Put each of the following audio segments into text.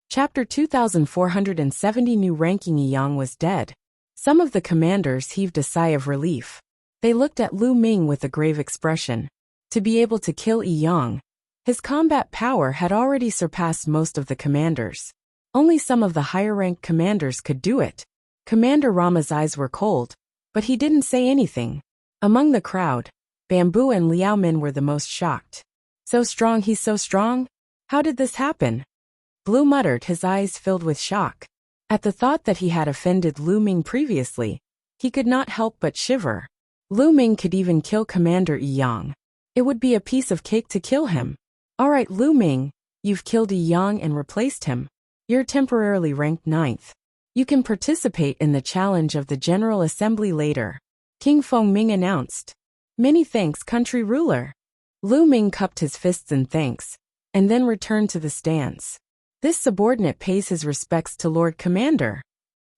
Chapter 2470. New ranking. Yang was dead. Some of the commanders heaved a sigh of relief. They looked at Lu Ming with a grave expression. To be able to kill Yang, his combat power had already surpassed most of the commanders. Only some of the higher-ranked commanders could do it. Commander Rama's eyes were cold, but he didn't say anything. Among the crowd, Bamboo and Liao Min were the most shocked. So strong, he's so strong? How did this happen? Blue muttered, his eyes filled with shock. At the thought that he had offended Lu Ming previously, he could not help but shiver. Lu Ming could even kill Commander Yang. It would be a piece of cake to kill him. Alright Lu Ming, you've killed Yang and replaced him. You're temporarily ranked 9th. You can participate in the challenge of the General Assembly later. King Fengming announced. Many thanks, country ruler. Lu Ming cupped his fists in thanks, and then returned to the stands. This subordinate pays his respects to Lord Commander.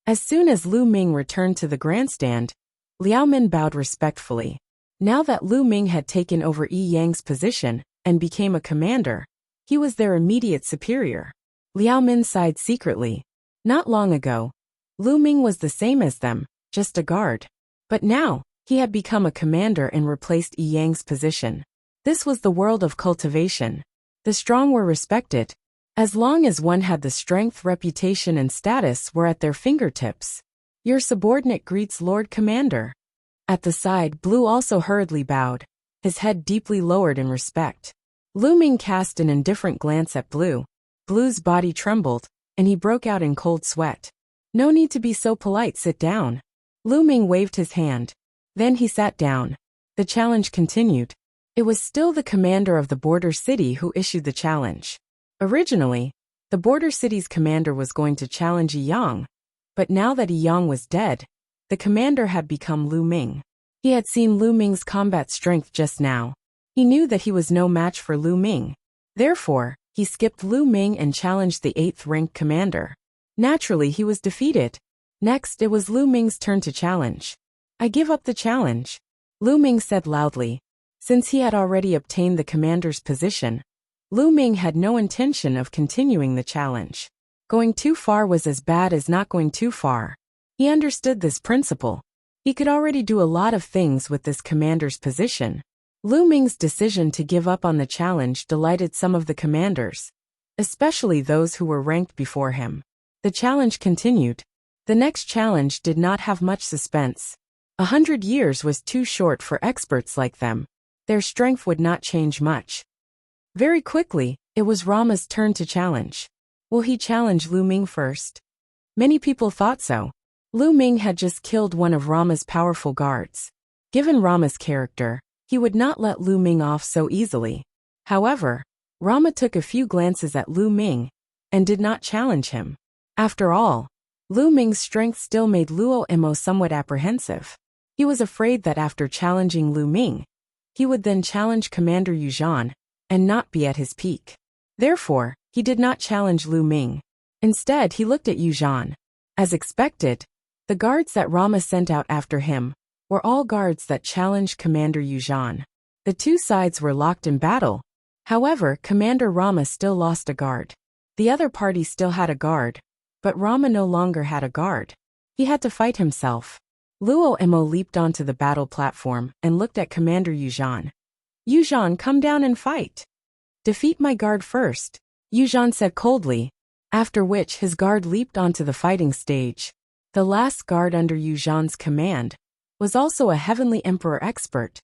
As soon as Lu Ming returned to the grandstand, Liao Min bowed respectfully. Now that Lu Ming had taken over Yi Yang's position and became a commander, he was their immediate superior. Liao Min sighed secretly. Not long ago, Lu Ming was the same as them, just a guard. But now, he had become a commander and replaced Yi Yang's position. This was the world of cultivation. The strong were respected, as long as one had the strength, reputation and status were at their fingertips. Your subordinate greets Lord Commander. At the side, Blue also hurriedly bowed, his head deeply lowered in respect. Lu Ming cast an indifferent glance at Blue. Blue's body trembled, and he broke out in cold sweat. No need to be so polite, sit down. Lu Ming waved his hand. Then he sat down. The challenge continued. It was still the commander of the border city who issued the challenge. Originally, the border city's commander was going to challenge Yang, but now that Yang was dead, the commander had become Lu Ming. He had seen Lu Ming's combat strength just now. He knew that he was no match for Lu Ming. Therefore, he skipped Lu Ming and challenged the 8th-ranked commander. Naturally, he was defeated. Next, it was Lu Ming's turn to challenge. I give up the challenge, Lu Ming said loudly. Since he had already obtained the commander's position, Lu Ming had no intention of continuing the challenge. Going too far was as bad as not going too far. He understood this principle. He could already do a lot of things with this commander's position. Lu Ming's decision to give up on the challenge delighted some of the commanders, especially those who were ranked before him. The challenge continued. The next challenge did not have much suspense. 100 years was too short for experts like them. Their strength would not change much. Very quickly, it was Rama's turn to challenge. Will he challenge Lu Ming first? Many people thought so. Lu Ming had just killed one of Rama's powerful guards. Given Rama's character, he would not let Lu Ming off so easily. However, Rama took a few glances at Lu Ming and did not challenge him. After all, Lu Ming's strength still made Luo Mo somewhat apprehensive. He was afraid that after challenging Lu Ming, he would then challenge Commander Yuzhan and not be at his peak. Therefore, he did not challenge Lu Ming. Instead, he looked at Yuzhan. As expected, the guards that Rama sent out after him were all guards that challenged Commander Yuzhan. The two sides were locked in battle. However, Commander Rama still lost a guard. The other party still had a guard, but Rama no longer had a guard. He had to fight himself. Luo Mo leaped onto the battle platform and looked at Commander Yuzhan. Yuzhan, come down and fight. Defeat my guard first, Yuzhan said coldly, after which his guard leaped onto the fighting stage. The last guard under Yuzhan's command was also a Heavenly Emperor expert,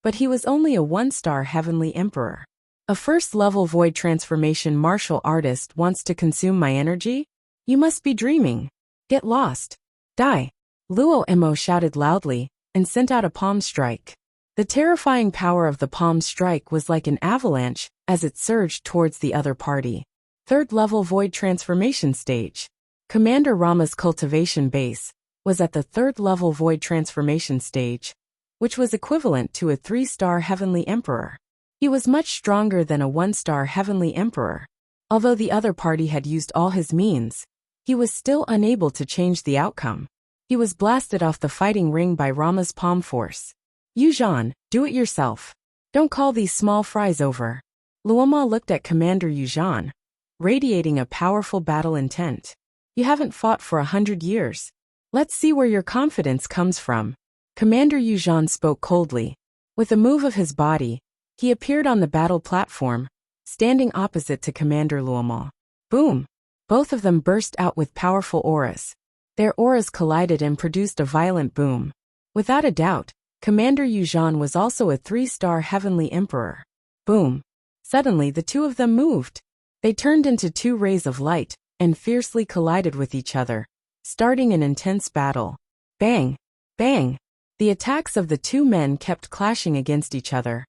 but he was only a 1-star Heavenly Emperor. A first-level void transformation martial artist wants to consume my energy? You must be dreaming. Get lost. Die. Luo Mo shouted loudly and sent out a palm strike. The terrifying power of the palm strike was like an avalanche as it surged towards the other party. 3rd-level void transformation stage. Commander Rama's cultivation base was at the 3rd-level void transformation stage, which was equivalent to a 3-star Heavenly Emperor. He was much stronger than a 1-star Heavenly Emperor. Although the other party had used all his means, he was still unable to change the outcome. He was blasted off the fighting ring by Rama's palm force. Yuzhan, do it yourself. Don't call these small fries over. Luoma looked at Commander Yuzhan. radiating a powerful battle intent. You haven't fought for 100 years. Let's see where your confidence comes from. Commander Yuzhan spoke coldly. With a move of his body, he appeared on the battle platform, standing opposite to Commander Luomo. Boom! Both of them burst out with powerful auras. Their auras collided and produced a violent boom. Without a doubt, Commander Yuzhan was also a 3-star heavenly emperor. Boom! Suddenly the two of them moved. They turned into 2 rays of light and fiercely collided with each other, starting an intense battle. Bang! Bang! The attacks of the 2 men kept clashing against each other,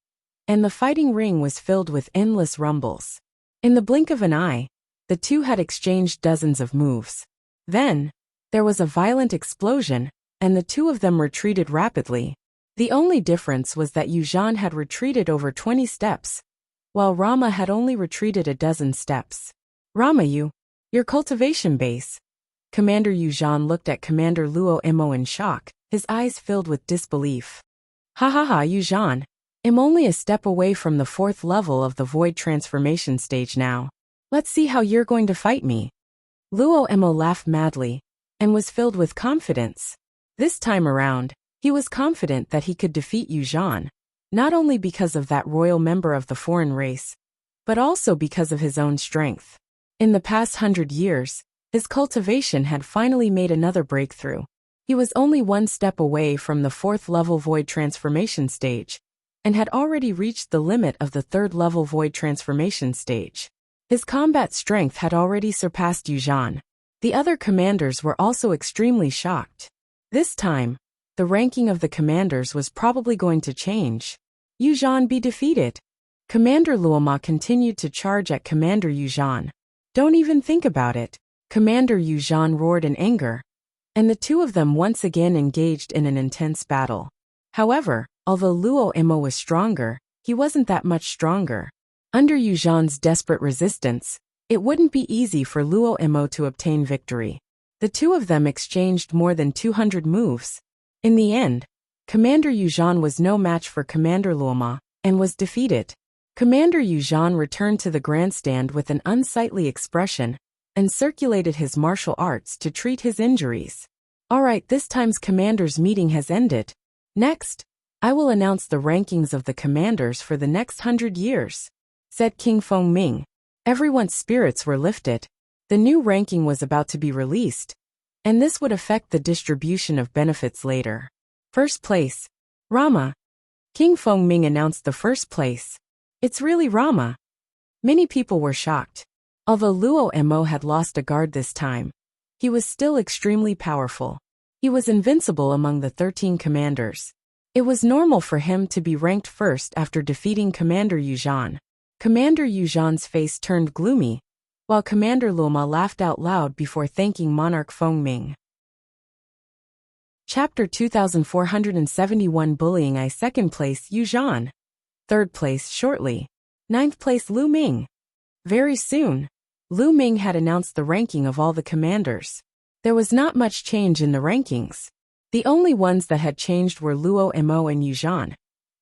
and the fighting ring was filled with endless rumbles. In the blink of an eye, the 2 had exchanged dozens of moves. Then, there was a violent explosion, and the 2 of them retreated rapidly. The only difference was that Yuzhan had retreated over 20 steps, while Rama had only retreated a dozen steps. Rama, your cultivation base. Commander Yuzhan looked at Commander Luomo in shock, his eyes filled with disbelief. Ha ha ha, Yuzhan. I'm only a step away from the 4th level of the void transformation stage now. Let's see how you're going to fight me. Luomo laughed madly, and was filled with confidence. This time around, he was confident that he could defeat Yuzhan, not only because of that royal member of the foreign race, but also because of his own strength. In the past 100 years, his cultivation had finally made another breakthrough. He was only 1 step away from the 4th level void transformation stage, and had already reached the limit of the 3rd level void transformation stage. His combat strength had already surpassed Yuzhan. The other commanders were also extremely shocked. This time, the ranking of the commanders was probably going to change. Yuzhan be defeated. Commander Luoma continued to charge at Commander Yuzhan. Don't even think about it. Commander Yuzhan roared in anger, and the 2 of them once again engaged in an intense battle. However, although Luomo was stronger, he wasn't that much stronger. Under Yuzhan's desperate resistance, it wouldn't be easy for Luomo to obtain victory. The 2 of them exchanged more than 200 moves. In the end, Commander Yuzhan was no match for Commander Luoma, and was defeated. Commander Yuzhan returned to the grandstand with an unsightly expression, and circulated his martial arts to treat his injuries. Alright, this time's commanders meeting has ended. Next, I will announce the rankings of the commanders for the next 100 years, said King Fengming. Everyone's spirits were lifted. The new ranking was about to be released, and this would affect the distribution of benefits later. First place, Rama. King Fengming announced the first place. It's really Rama. Many people were shocked. Although Luomo had lost a guard this time, he was still extremely powerful. He was invincible among the 13 commanders. It was normal for him to be ranked first after defeating Commander Yuzhan. Commander Yuzhan's face turned gloomy, while Commander Luoma laughed out loud before thanking Monarch Fengming. Chapter 2471 Bullying. I 2nd place Yuzhan. 3rd place shortly. 9th place Lu Ming. Very soon, Lu Ming had announced the ranking of all the commanders. There was not much change in the rankings. The only ones that had changed were Luomo and Yuzhan,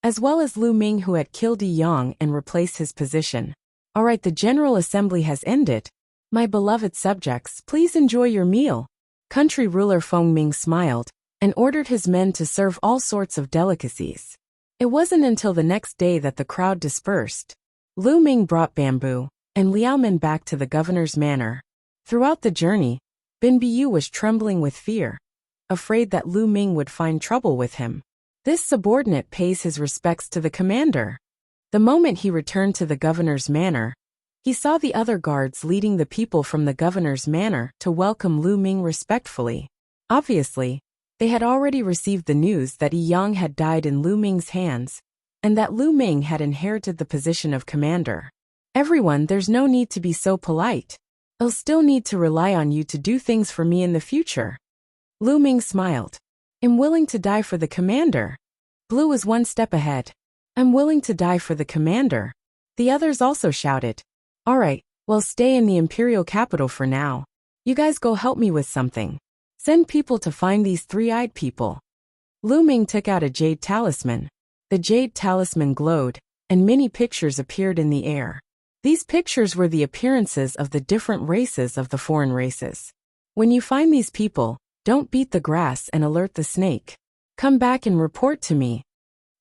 as well as Lu Ming, who had killed Yi Yang and replaced his position. Alright, the General Assembly has ended. My beloved subjects, please enjoy your meal. Country ruler Fengming smiled, and ordered his men to serve all sorts of delicacies. It wasn't until the next day that the crowd dispersed. Lu Ming brought bamboo and Liaomin back to the governor's manor. Throughout the journey, Bin Biyu was trembling with fear, afraid that Lu Ming would find trouble with him. This subordinate pays his respects to the commander. The moment he returned to the governor's manor, he saw the other guards leading the people from the governor's manor to welcome Lu Ming respectfully. Obviously, they had already received the news that Yi Yang had died in Lu Ming's hands, and that Lu Ming had inherited the position of commander. Everyone, there's no need to be so polite. I'll still need to rely on you to do things for me in the future. Lu Ming smiled. I'm willing to die for the commander. Blue was 1 step ahead. I'm willing to die for the commander. The others also shouted. Alright, well, stay in the imperial capital for now. You guys go help me with something. Send people to find these 3-eyed people. Lu Ming took out a jade talisman. The jade talisman glowed, and many pictures appeared in the air. These pictures were the appearances of the different races of the foreign races. When you find these people, don't beat the grass and alert the snake. Come back and report to me.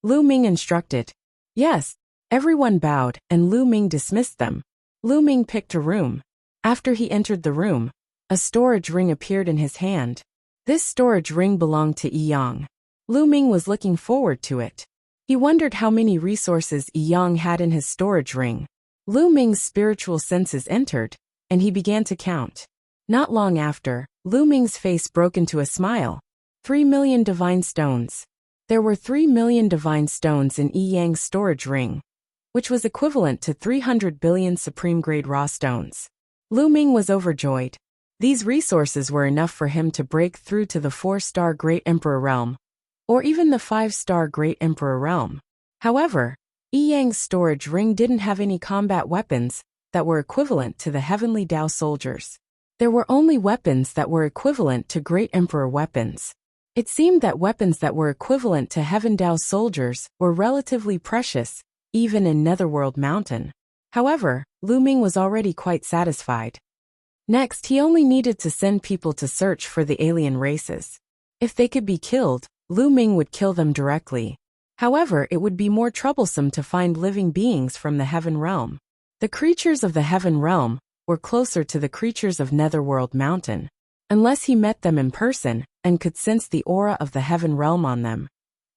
Lu Ming instructed. Yes. Everyone bowed, and Lu Ming dismissed them. Lu Ming picked a room. After he entered the room, a storage ring appeared in his hand. This storage ring belonged to Yi Yang. Lu Ming was looking forward to it. He wondered how many resources Yi Yang had in his storage ring. Lu Ming's spiritual senses entered, and he began to count. Not long after, Lu Ming's face broke into a smile. 3 million divine stones. There were 3 million divine stones in Yi Yang's storage ring, which was equivalent to 300 billion supreme-grade raw stones. Lu Ming was overjoyed. These resources were enough for him to break through to the 4-star Great Emperor realm, or even the 5-star Great Emperor realm. However, Yi Yang's storage ring didn't have any combat weapons that were equivalent to the heavenly Dao soldiers. There were only weapons that were equivalent to Great Emperor weapons. It seemed that weapons that were equivalent to Heaven Dao soldiers were relatively precious, even in Netherworld Mountain. However, Lu Ming was already quite satisfied. Next, he only needed to send people to search for the alien races. If they could be killed, Lu Ming would kill them directly. However, it would be more troublesome to find living beings from the Heaven Realm. The creatures of the Heaven Realm were closer to the creatures of Netherworld Mountain. Unless he met them in person and could sense the aura of the Heaven Realm on them,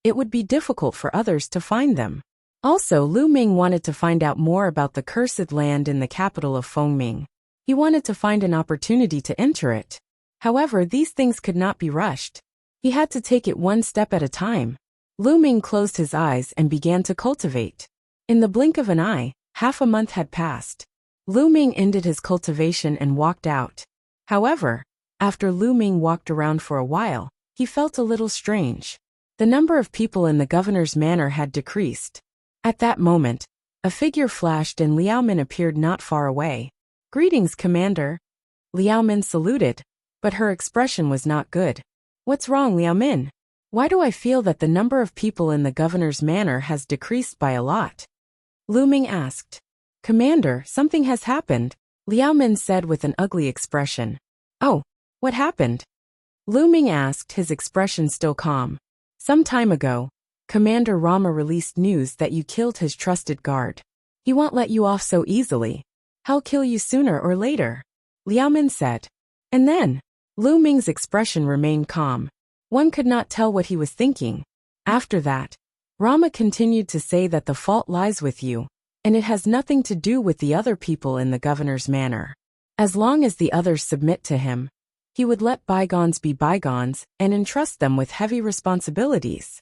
it would be difficult for others to find them. Also, Lu Ming wanted to find out more about the cursed land in the capital of Fengming. He wanted to find an opportunity to enter it. However, these things could not be rushed. He had to take it one step at a time. Lu Ming closed his eyes and began to cultivate. In the blink of an eye, half a month had passed. Lu Ming ended his cultivation and walked out. However, after Lu Ming walked around for a while, he felt a little strange. The number of people in the governor's manor had decreased. At that moment, a figure flashed and Liao Min appeared not far away. Greetings, Commander. Liao Min saluted, but her expression was not good. What's wrong, Liao Min? Why do I feel that the number of people in the governor's manor has decreased by a lot? Lu Ming asked. Commander, something has happened, Liao Min said with an ugly expression. Oh, what happened? Lu Ming asked, his expression still calm. Some time ago, Commander Rama released news that you killed his trusted guard. He won't let you off so easily. He'll kill you sooner or later, Liao Min said. And then, Lu Ming's expression remained calm. One could not tell what he was thinking. After that, Rama continued to say that the fault lies with you, and it has nothing to do with the other people in the governor's manor. As long as the others submit to him, he would let bygones be bygones and entrust them with heavy responsibilities.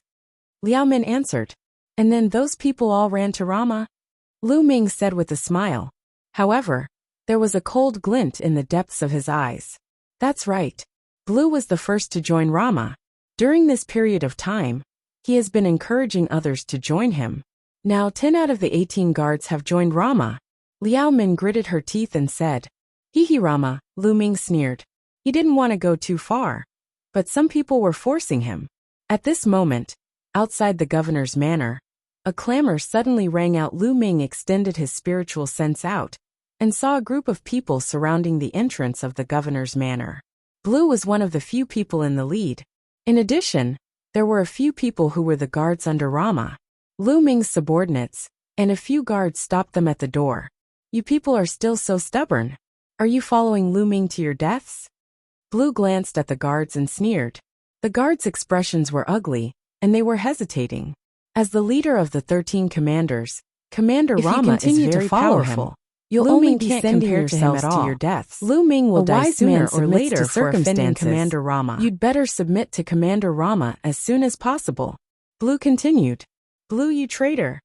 Liao Min answered. And then those people all ran to Rama? Lu Ming said with a smile. However, there was a cold glint in the depths of his eyes. That's right. Blue was the first to join Rama. During this period of time, he has been encouraging others to join him. Now 10 out of the 18 guards have joined Rama. Liao Min gritted her teeth and said. Hee Rama, Lu Ming sneered. He didn't want to go too far. But some people were forcing him. At this moment, outside the governor's manor, a clamor suddenly rang out. Lu Ming extended his spiritual sense out and saw a group of people surrounding the entrance of the governor's manor. Blue was one of the few people in the lead. In addition, there were a few people who were the guards under Rama, Lu Ming's subordinates, and a few guards stopped them at the door. You people are still so stubborn. Are you following Lu Ming to your deaths? Blue glanced at the guards and sneered. The guards' expressions were ugly, and they were hesitating. As the leader of the 13 commanders, Commander Rama is very powerful. You'll only be sending yourselves to your deaths. Lu Ming will die sooner or later for offending Commander Rama. You'd better submit to Commander Rama as soon as possible. Blue continued. Blue, you traitor.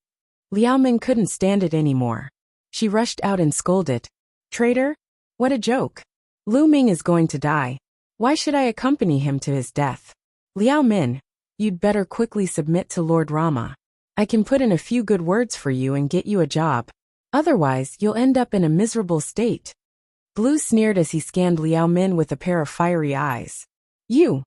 Liao Min couldn't stand it anymore. She rushed out and scolded. Traitor? What a joke. Lu Ming is going to die. Why should I accompany him to his death? Liao Min, you'd better quickly submit to Lord Rama. I can put in a few good words for you and get you a job. Otherwise, you'll end up in a miserable state. Blue sneered as he scanned Liao Min with a pair of fiery eyes. You!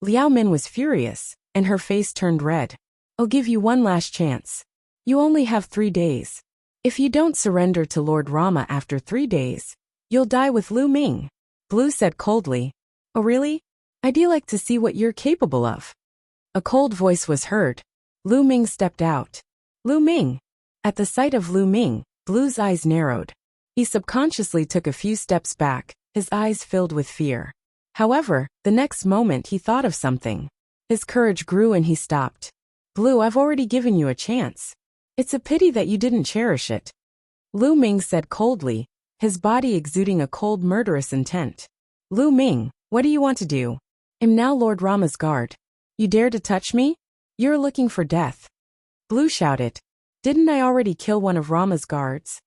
Liao Min was furious, and her face turned red. I'll give you one last chance. You only have 3 days. If you don't surrender to Lord Rama after 3 days, you'll die with Lu Ming. Blue said coldly. Oh really? I'd like to see what you're capable of. A cold voice was heard. Lu Ming stepped out. Lu Ming. At the sight of Lu Ming, Blue's eyes narrowed. He subconsciously took a few steps back, his eyes filled with fear. However, the next moment he thought of something. His courage grew and he stopped. Blue, I've already given you a chance. It's a pity that you didn't cherish it. Lu Ming said coldly, his body exuding a cold murderous intent. Lu Ming, what do you want to do? I'm now Lord Rama's guard. You dare to touch me? You're looking for death. Blue shouted. Didn't I already kill one of Rama's guards?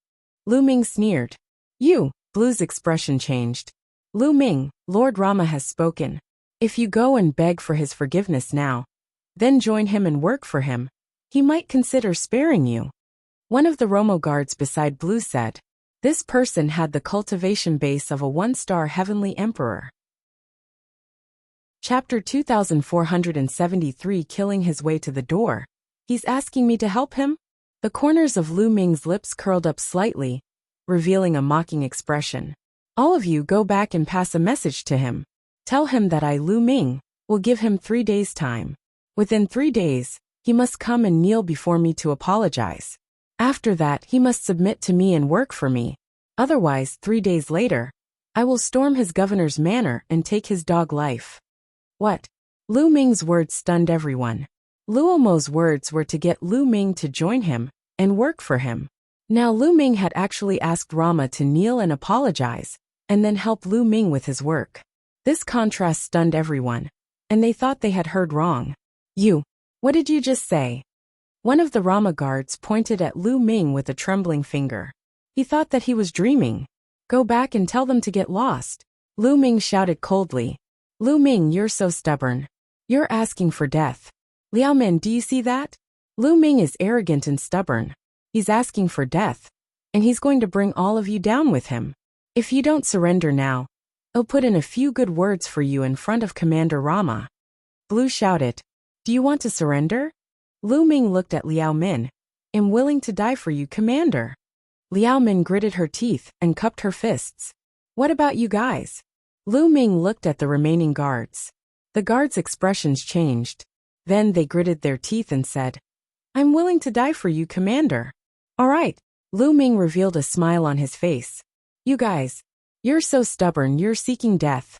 Lu Ming sneered. You. Blue's expression changed. Lu Ming, Lord Rama has spoken. If you go and beg for his forgiveness now, then join him and work for him, he might consider sparing you. One of the Romo guards beside Blue said. This person had the cultivation base of a 1-star heavenly emperor. Chapter 2473. Killing his way to the door. He's asking me to help him? The corners of Lu Ming's lips curled up slightly, revealing a mocking expression. All of you go back and pass a message to him. Tell him that I, Lu Ming, will give him 3 days' time. Within 3 days, he must come and kneel before me to apologize. After that, he must submit to me and work for me. Otherwise, 3 days later, I will storm his governor's manor and take his dog life. What? Lu Ming's words stunned everyone. Luomo's words were to get Lu Ming to join him and work for him. Now Lu Ming had actually asked Rama to kneel and apologize, and then help Lu Ming with his work. This contrast stunned everyone, and they thought they had heard wrong. You. What did you just say? One of the Rama guards pointed at Lu Ming with a trembling finger. He thought that he was dreaming. Go back and tell them to get lost. Lu Ming shouted coldly. Lu Ming, you're so stubborn. You're asking for death. Liao Min, do you see that? Lu Ming is arrogant and stubborn. He's asking for death, and he's going to bring all of you down with him. If you don't surrender now, I'll put in a few good words for you in front of Commander Rama. Blue shouted. Do you want to surrender? Lu Ming looked at Liao Min. I'm willing to die for you, Commander. Liao Min gritted her teeth and cupped her fists. What about you guys? Lu Ming looked at the remaining guards. The guards' expressions changed. Then they gritted their teeth and said, I'm willing to die for you, Commander. All right. Lu Ming revealed a smile on his face. You guys, you're so stubborn, you're seeking death.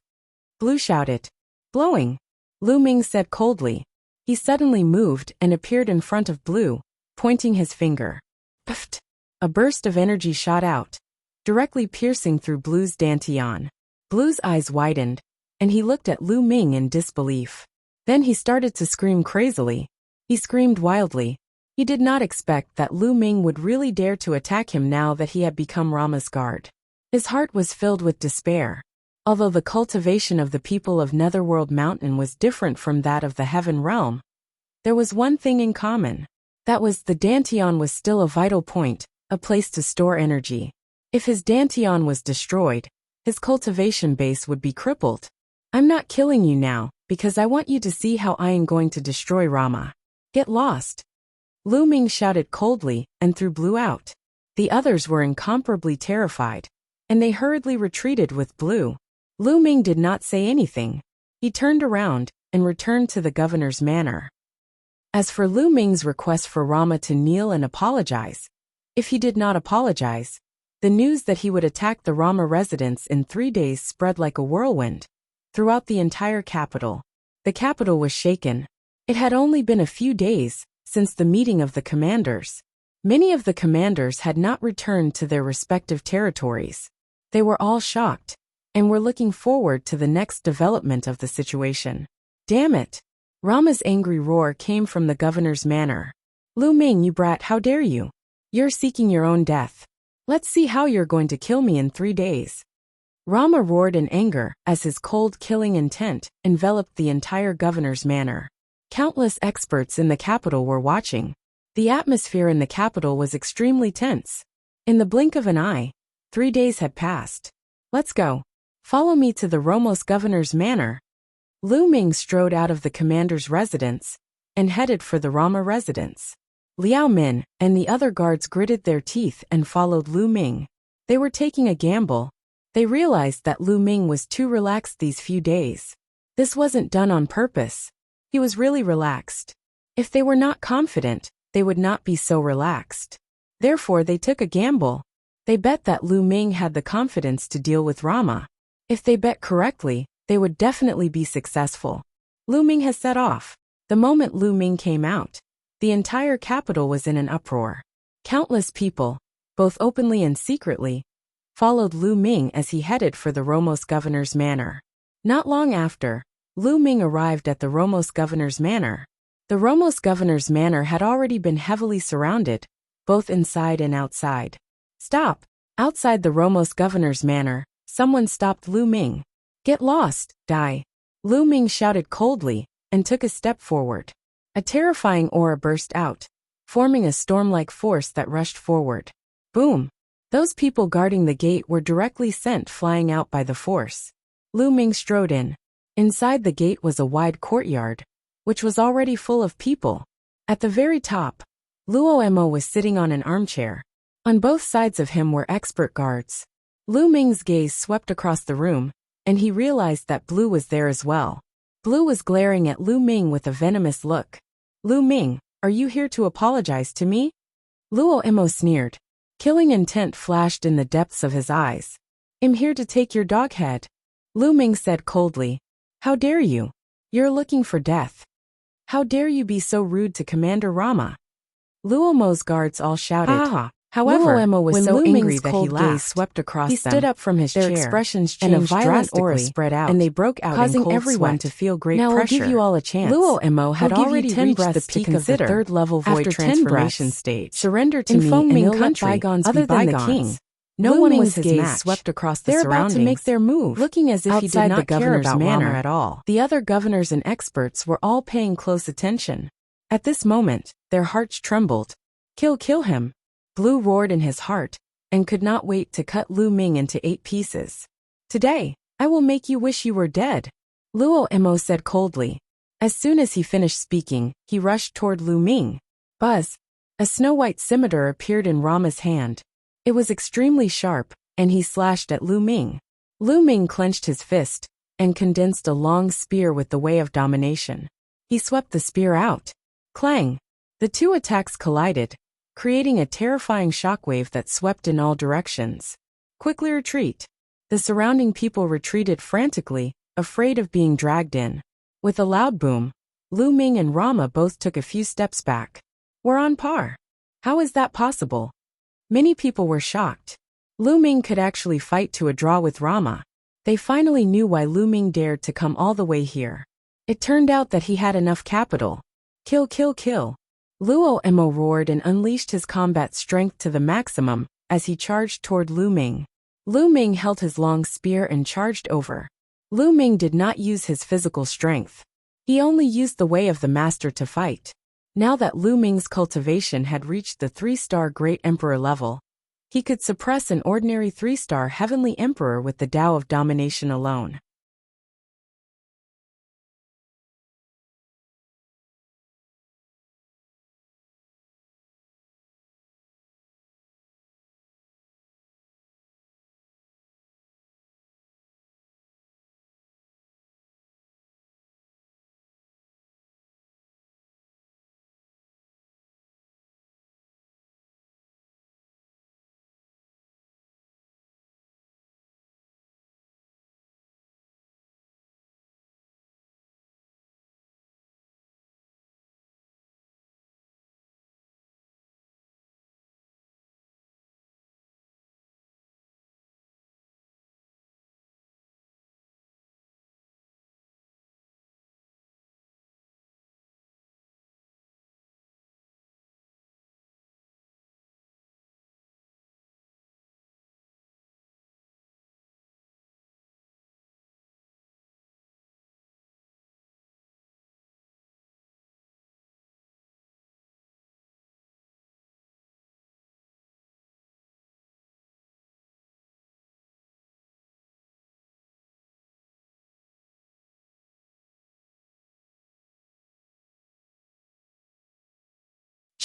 Blue shouted. Blowing. Lu Ming said coldly. He suddenly moved and appeared in front of Blue, pointing his finger. Puffed. A burst of energy shot out, directly piercing through Blue's dantian. Blue's eyes widened, and he looked at Lu Ming in disbelief. Then he started to scream crazily. He screamed wildly. He did not expect that Lu Ming would really dare to attack him now that he had become Rama's guard. His heart was filled with despair. Although the cultivation of the people of Netherworld Mountain was different from that of the Heaven Realm, there was one thing in common. That was the dantian was still a vital point, a place to store energy. If his dantian was destroyed, his cultivation base would be crippled. I'm not killing you now, because I want you to see how I am going to destroy Rama. Get lost. Lu Ming shouted coldly and threw Blue out. The others were incomparably terrified, and they hurriedly retreated with Blue. Lu Ming did not say anything. He turned around and returned to the governor's manor. As for Lu Ming's request for Rama to kneel and apologize, if he did not apologize, the news that he would attack the Rama residence in 3 days spread like a whirlwind throughout the entire capital. The capital was shaken. It had only been a few days since the meeting of the commanders. Many of the commanders had not returned to their respective territories. They were all shocked and were looking forward to the next development of the situation. Damn it! Rama's angry roar came from the governor's manor. Lu Ming, you brat, how dare you? You're seeking your own death. Let's see how you're going to kill me in 3 days. Rama roared in anger as his cold killing intent enveloped the entire governor's manor. Countless experts in the capital were watching. The atmosphere in the capital was extremely tense. In the blink of an eye, 3 days had passed. Let's go. Follow me to the Romos governor's manor. Lu Ming strode out of the commander's residence and headed for the Rama residence. Liao Min and the other guards gritted their teeth and followed Lu Ming. They were taking a gamble. They realized that Lu Ming was too relaxed these few days. This wasn't done on purpose. He was really relaxed. If they were not confident, they would not be so relaxed. Therefore, they took a gamble. They bet that Lu Ming had the confidence to deal with Rama. If they bet correctly, they would definitely be successful. Lu Ming has set off. The moment Lu Ming came out, the entire capital was in an uproar. Countless people, both openly and secretly, followed Lu Ming as he headed for the Romos governor's manor. Not long after, Lu Ming arrived at the Romos governor's manor. The Romos governor's manor had already been heavily surrounded, both inside and outside. Stop! Outside the Romos governor's manor, someone stopped Lu Ming. Get lost, die! Lu Ming shouted coldly, and took a step forward. A terrifying aura burst out, forming a storm-like force that rushed forward. Boom! Those people guarding the gate were directly sent flying out by the force. Lu Ming strode in. Inside the gate was a wide courtyard, which was already full of people. At the very top, Luo Emo was sitting on an armchair. On both sides of him were expert guards. Lu Ming's gaze swept across the room, and he realized that Blue was there as well. Blue was glaring at Lu Ming with a venomous look. Lu Ming, are you here to apologize to me? Luo Emo sneered. Killing intent flashed in the depths of his eyes. I'm here to take your dog head. Lu Ming said coldly. How dare you? You're looking for death. How dare you be so rude to Commander Rama? Luo Mo's guards all shouted. Ah! However, Luo was so angry that he laughed. Swept across he stood up from his chair. Their expressions changed, and a violent aura spread out, and they broke out, causing everyone to feel great pressure. Now I'll give you all a chance. Luo Emo had already reached the peak of the third-level void transformation stage. Surrender to me, and you'll let bygones be bygones. The king. No one was his match. Swept across the surroundings. They're about to make their move, looking as if he did not care about Rama at all. The other governors and experts were all paying close attention. At this moment, their hearts trembled. Kill him! Blue roared in his heart, and could not wait to cut Lu Ming into 8 pieces. Today, I will make you wish you were dead, Luo Emo said coldly. As soon as he finished speaking, he rushed toward Lu Ming. Buzz! A snow-white scimitar appeared in Rama's hand. It was extremely sharp, and he slashed at Lu Ming. Lu Ming clenched his fist, and condensed a long spear with the way of domination. He swept the spear out. Clang! The two attacks collided, creating a terrifying shockwave that swept in all directions. Quickly retreat! The surrounding people retreated frantically, afraid of being dragged in. With a loud boom, Lu Ming and Rama both took a few steps back. We're on par. How is that possible? Many people were shocked. Lu Ming could actually fight to a draw with Rama. They finally knew why Lu Ming dared to come all the way here. It turned out that he had enough capital. Kill! Luo Emo roared and unleashed his combat strength to the maximum as he charged toward Lu Ming. Lu Ming held his long spear and charged over. Lu Ming did not use his physical strength. He only used the way of the master to fight. Now that Lu Ming's cultivation had reached the 3-star Great Emperor level, he could suppress an ordinary 3-star Heavenly Emperor with the Tao of Domination alone.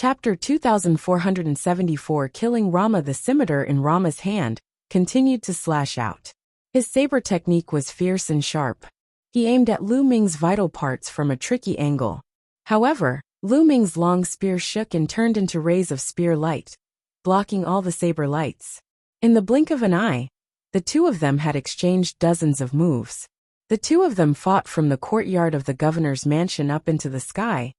Chapter 2474 Killing Rama. The scimitar in Rama's hand continued to slash out. His saber technique was fierce and sharp. He aimed at Lu Ming's vital parts from a tricky angle. However, Lu Ming's long spear shook and turned into rays of spear light, blocking all the saber lights. In the blink of an eye, the two of them had exchanged dozens of moves. The two of them fought from the courtyard of the governor's mansion up into the sky,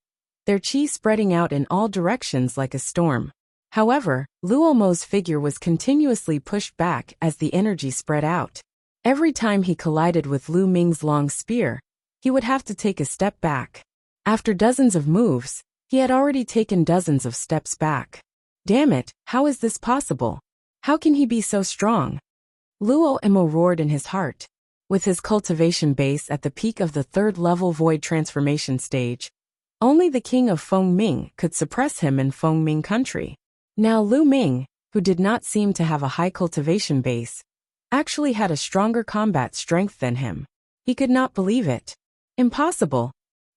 their chi spreading out in all directions like a storm. However, Luo Mo's figure was continuously pushed back as the energy spread out. Every time he collided with Lu Ming's long spear, he would have to take a step back. After dozens of moves, he had already taken dozens of steps back. Damn it, how is this possible? How can he be so strong? Luo Mo roared in his heart. With his cultivation base at the peak of the third-level void transformation stage, only the king of Feng Ming could suppress him in Feng Ming country. Now Lu Ming, who did not seem to have a high cultivation base, actually had a stronger combat strength than him. He could not believe it. Impossible.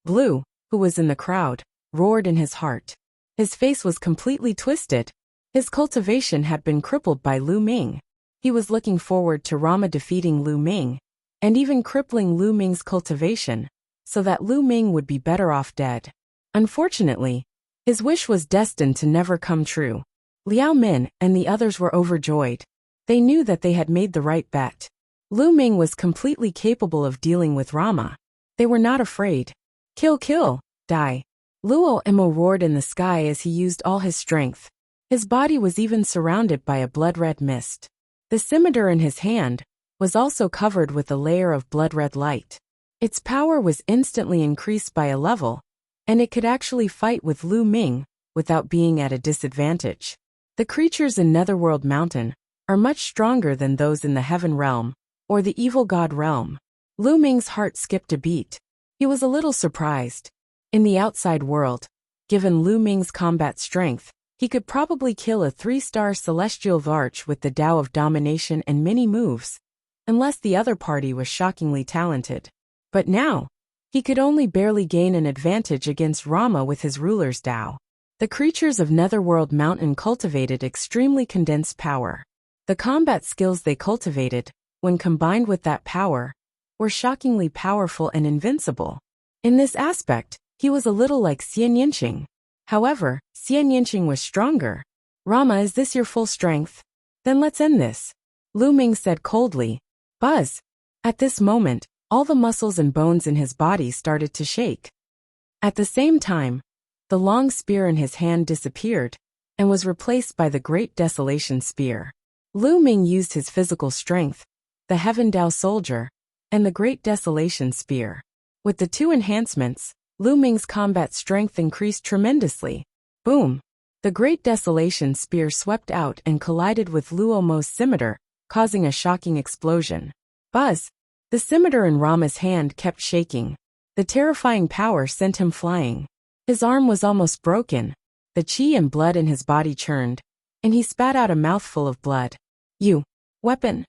Blue, who was in the crowd, roared in his heart. His face was completely twisted. His cultivation had been crippled by Lu Ming. He was looking forward to Rama defeating Lu Ming, and even crippling Lu Ming's cultivation, so that Lu Ming would be better off dead. Unfortunately, his wish was destined to never come true. Liao Min and the others were overjoyed. They knew that they had made the right bet. Lu Ming was completely capable of dealing with Rama. They were not afraid. Kill, kill, die. Luo Mo roared in the sky as he used all his strength. His body was even surrounded by a blood-red mist. The scimitar in his hand was also covered with a layer of blood-red light. Its power was instantly increased by a level, and it could actually fight with Lu Ming without being at a disadvantage. The creatures in Netherworld Mountain are much stronger than those in the Heaven Realm, or the Evil God Realm. Lu Ming's heart skipped a beat. He was a little surprised. In the outside world, given Lu Ming's combat strength, he could probably kill a 3-star celestial Varch with the Tao of Domination and many moves, unless the other party was shockingly talented. But now, he could only barely gain an advantage against Rama with his ruler's Tao. The creatures of Netherworld Mountain cultivated extremely condensed power. The combat skills they cultivated, when combined with that power, were shockingly powerful and invincible. In this aspect, he was a little like Xian Yinqing. However, Xian Yinqing was stronger. Rama, is this your full strength? Then let's end this. Lu Ming said coldly. Buzz. At this moment, all the muscles and bones in his body started to shake. At the same time, the long spear in his hand disappeared and was replaced by the Great Desolation Spear. Lu Ming used his physical strength, the Heaven Tao Soldier, and the Great Desolation Spear. With the two enhancements, Lu Ming's combat strength increased tremendously. Boom! The Great Desolation Spear swept out and collided with Luo Mo's scimitar, causing a shocking explosion. Buzz! The scimitar in Rama's hand kept shaking. The terrifying power sent him flying. His arm was almost broken. The chi and blood in his body churned, and he spat out a mouthful of blood. You! Weapon!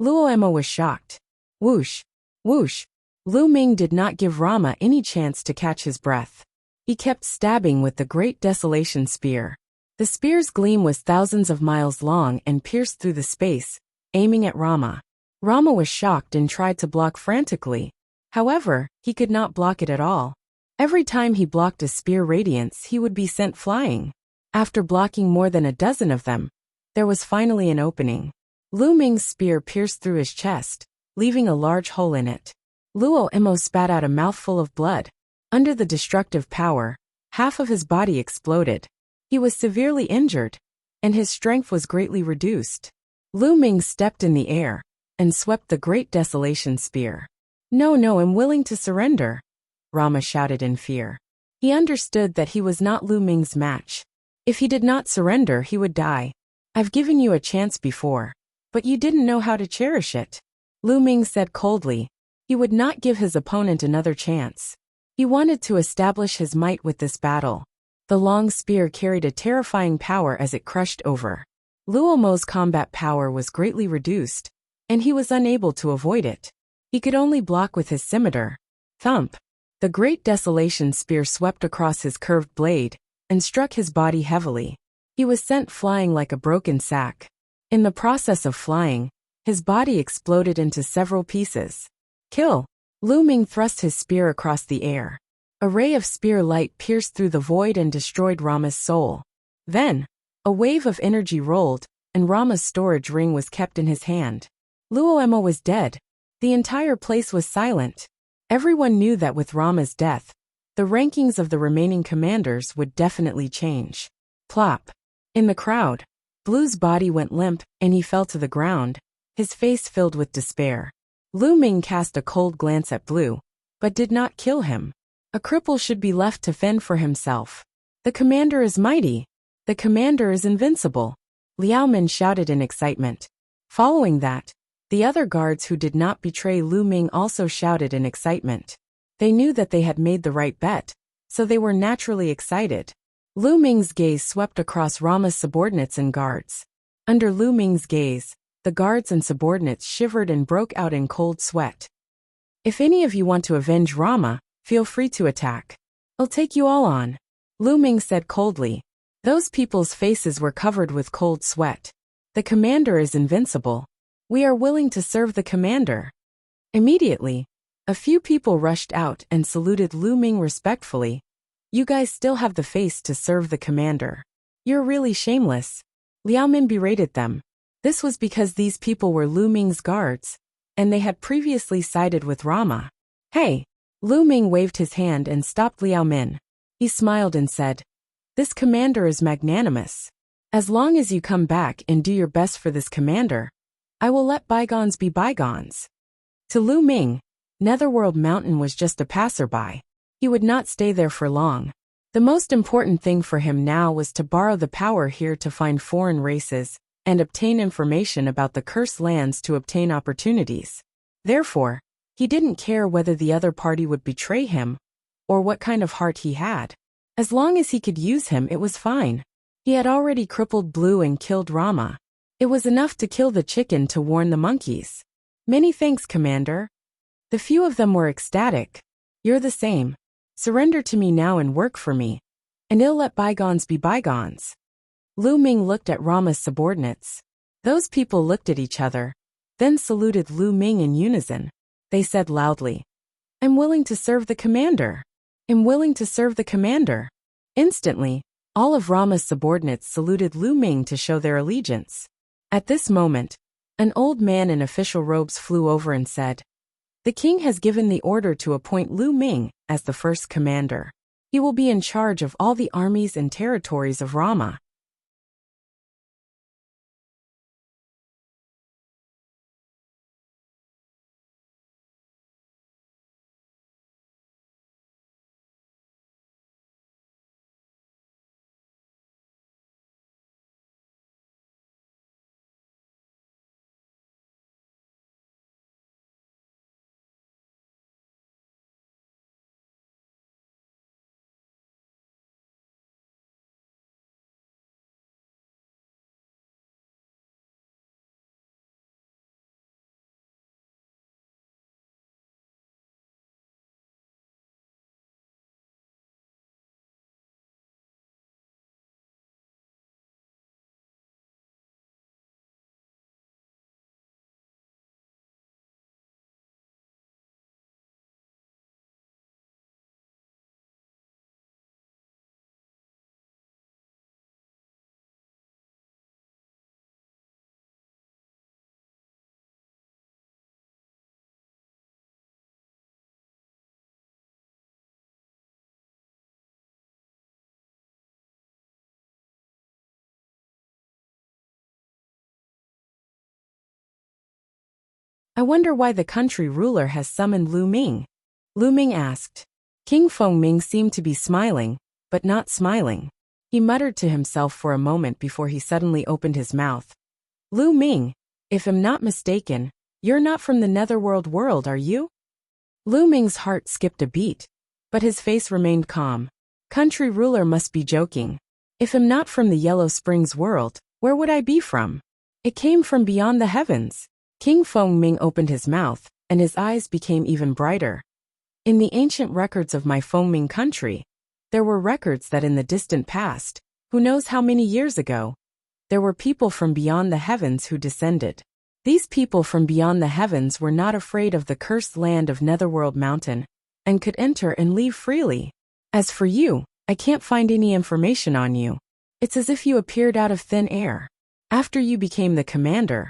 Luo Mo was shocked. Whoosh! Whoosh! Lu Ming did not give Rama any chance to catch his breath. He kept stabbing with the Great Desolation Spear. The spear's gleam was thousands of miles long and pierced through the space, aiming at Rama. Rama was shocked and tried to block frantically. However, he could not block it at all. Every time he blocked a spear radiance, he would be sent flying. After blocking more than a dozen of them, there was finally an opening. Lu Ming's spear pierced through his chest, leaving a large hole in it. Luo Mo spat out a mouthful of blood. Under the destructive power, half of his body exploded. He was severely injured, and his strength was greatly reduced. Lu Ming stepped in the air and swept the Great Desolation Spear. No, I'm willing to surrender, Rama shouted in fear. He understood that he was not Lu Ming's match. If he did not surrender, he would die. I've given you a chance before, but you didn't know how to cherish it, Lu Ming said coldly. He would not give his opponent another chance. He wanted to establish his might with this battle. The long spear carried a terrifying power as it crushed over. Luo Mo's combat power was greatly reduced, and he was unable to avoid it. He could only block with his scimitar. Thump! The Great Desolation Spear swept across his curved blade, and struck his body heavily. He was sent flying like a broken sack. In the process of flying, his body exploded into several pieces. Kill! Lu Ming thrust his spear across the air. A ray of spear light pierced through the void and destroyed Rama's soul. Then, a wave of energy rolled, and Rama's storage ring was kept in his hand. Luoemo was dead. The entire place was silent. Everyone knew that with Rama's death, the rankings of the remaining commanders would definitely change. Plop! In the crowd, Blue's body went limp, and he fell to the ground, his face filled with despair. Lu Ming cast a cold glance at Blue, but did not kill him. A cripple should be left to fend for himself. The commander is mighty. The commander is invincible, Liao Min shouted in excitement. Following that, the other guards who did not betray Lu Ming also shouted in excitement. They knew that they had made the right bet, so they were naturally excited. Lu Ming's gaze swept across Rama's subordinates and guards. Under Lu Ming's gaze, the guards and subordinates shivered and broke out in cold sweat. If any of you want to avenge Rama, feel free to attack. I'll take you all on, Lu Ming said coldly. Those people's faces were covered with cold sweat. The commander is invincible. We are willing to serve the commander. Immediately, a few people rushed out and saluted Lu Ming respectfully. You guys still have the face to serve the commander. You're really shameless, Liao Min berated them. This was because these people were Lu Ming's guards, and they had previously sided with Rama. Hey! Lu Ming waved his hand and stopped Liao Min. He smiled and said, "This commander is magnanimous. As long as you come back and do your best for this commander, I will let bygones be bygones." To Lu Ming, Netherworld Mountain was just a passerby. He would not stay there for long. The most important thing for him now was to borrow the power here to find foreign races and obtain information about the cursed lands to obtain opportunities. Therefore, he didn't care whether the other party would betray him or what kind of heart he had. As long as he could use him, it was fine. He had already crippled Blue and killed Rama. It was enough to kill the chicken to warn the monkeys. Many thanks, Commander. The few of them were ecstatic. You're the same. Surrender to me now and work for me, and I'll let bygones be bygones. Lu Ming looked at Rama's subordinates. Those people looked at each other, then saluted Lu Ming in unison. They said loudly, "I'm willing to serve the commander. I'm willing to serve the commander." Instantly, all of Rama's subordinates saluted Lu Ming to show their allegiance. At this moment, an old man in official robes flew over and said, "The king has given the order to appoint Lu Ming as the first commander. He will be in charge of all the armies and territories of Rama." "I wonder why the country ruler has summoned Lu Ming?" Lu Ming asked. King Fengming seemed to be smiling, but not smiling. He muttered to himself for a moment before he suddenly opened his mouth. "Lu Ming, if I'm not mistaken, you're not from the Netherworld world, are you?" Lu Ming's heart skipped a beat, but his face remained calm. Country ruler must be joking. If I'm not from the Yellow Springs world, where would I be from? It came from beyond the heavens. King Fengming opened his mouth, and his eyes became even brighter. "In the ancient records of my Fengming country, There were records that in the distant past, who knows how many years ago, there were people from beyond the heavens who descended. These people from beyond the heavens were not afraid of the cursed land of Netherworld Mountain, and could enter and leave freely. As for you, I can't find any information on you. It's as if you appeared out of thin air. After you became the commander,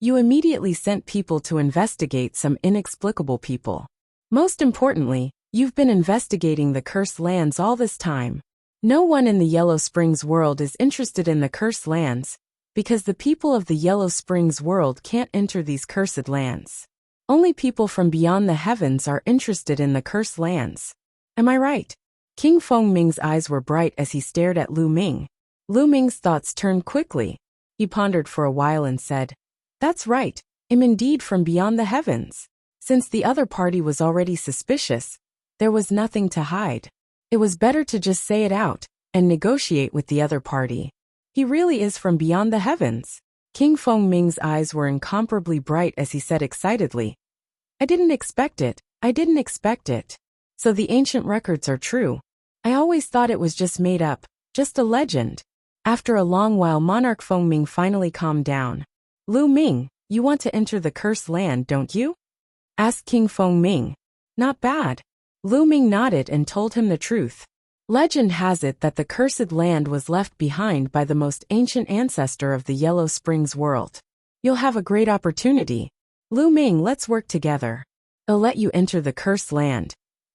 you immediately sent people to investigate some inexplicable people. Most importantly, you've been investigating the cursed lands all this time. No one in the Yellow Springs world is interested in the cursed lands, because the people of the Yellow Springs world can't enter these cursed lands. Only people from beyond the heavens are interested in the cursed lands. Am I right? King Fengming's eyes were bright as he stared at Lu Ming. Lu Ming's thoughts turned quickly. He pondered for a while and said, "That's right, I'm indeed from beyond the heavens." Since the other party was already suspicious, there was nothing to hide. It was better to just say it out, and negotiate with the other party. He really is from beyond the heavens. King Fengming's eyes were incomparably bright as he said excitedly, I didn't expect it. So the ancient records are true. I always thought it was just made up, just a legend. After a long while Monarch Fengming finally calmed down. Lu Ming, you want to enter the cursed land, don't you? Asked King Fengming. Not bad. Lu Ming nodded and told him the truth. Legend has it that the cursed land was left behind by the most ancient ancestor of the Yellow Springs world. You'll have a great opportunity. Lu Ming, let's work together. I'll let you enter the cursed land,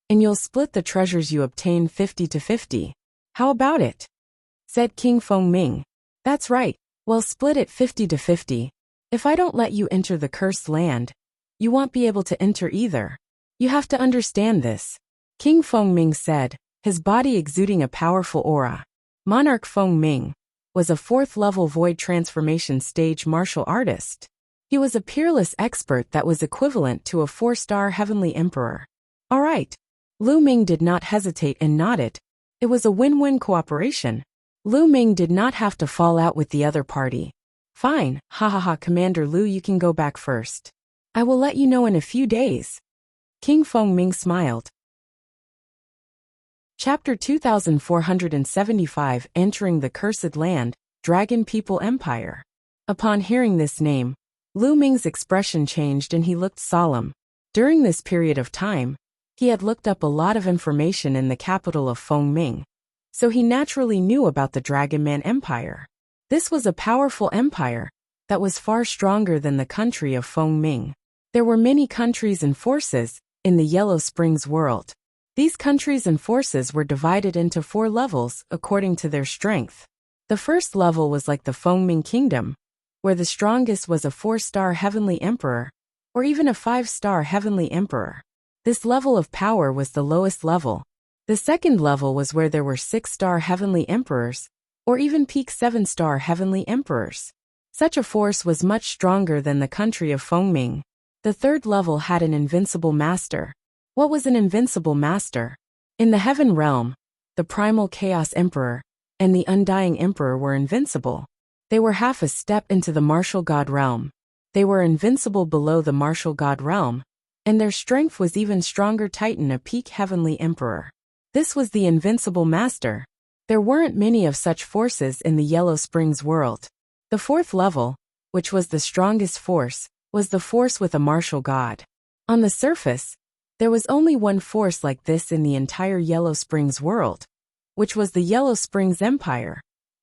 and you'll split the treasures you obtain 50-50. How about it? Said King Fengming. That's right, we'll split it 50-50. If I don't let you enter the cursed land, you won't be able to enter either. You have to understand this. King Fengming said, his body exuding a powerful aura. Monarch Fengming was a 4th-level void transformation stage martial artist. He was a peerless expert that was equivalent to a 4-star heavenly emperor. All right. Lu Ming did not hesitate and nodded. It was a win-win cooperation. Lu Ming did not have to fall out with the other party. Fine, Commander Lu, you can go back first. I will let you know in a few days. King Fengming smiled. Chapter 2475 Entering the Cursed Land, Dragon People Empire. Upon hearing this name, Lu Ming's expression changed and he looked solemn. During this period of time, he had looked up a lot of information in the capital of Fengming, so he naturally knew about the Dragon Man Empire. This was a powerful empire that was far stronger than the country of Fengming. There were many countries and forces in the Yellow Springs world. These countries and forces were divided into 4 levels according to their strength. The first level was like the Fengming Kingdom, where the strongest was a 4-star heavenly emperor, or even a 5-star heavenly emperor. This level of power was the lowest level. The second level was where there were 6-star heavenly emperors, or even peak 7-star heavenly emperors. Such a force was much stronger than the country of Fengming. The third level had an invincible master. What was an invincible master? In the Heaven Realm, the Primal Chaos Emperor and the Undying Emperor were invincible. They were half a step into the Martial God Realm. They were invincible below the Martial God Realm, and their strength was even stronger. Titan, a peak Heavenly Emperor. This was the invincible master. There weren't many of such forces in the Yellow Springs world. The fourth level, which was the strongest force, was the force with a martial god. On the surface, there was only one force like this in the entire Yellow Springs world, which was the Yellow Springs Empire,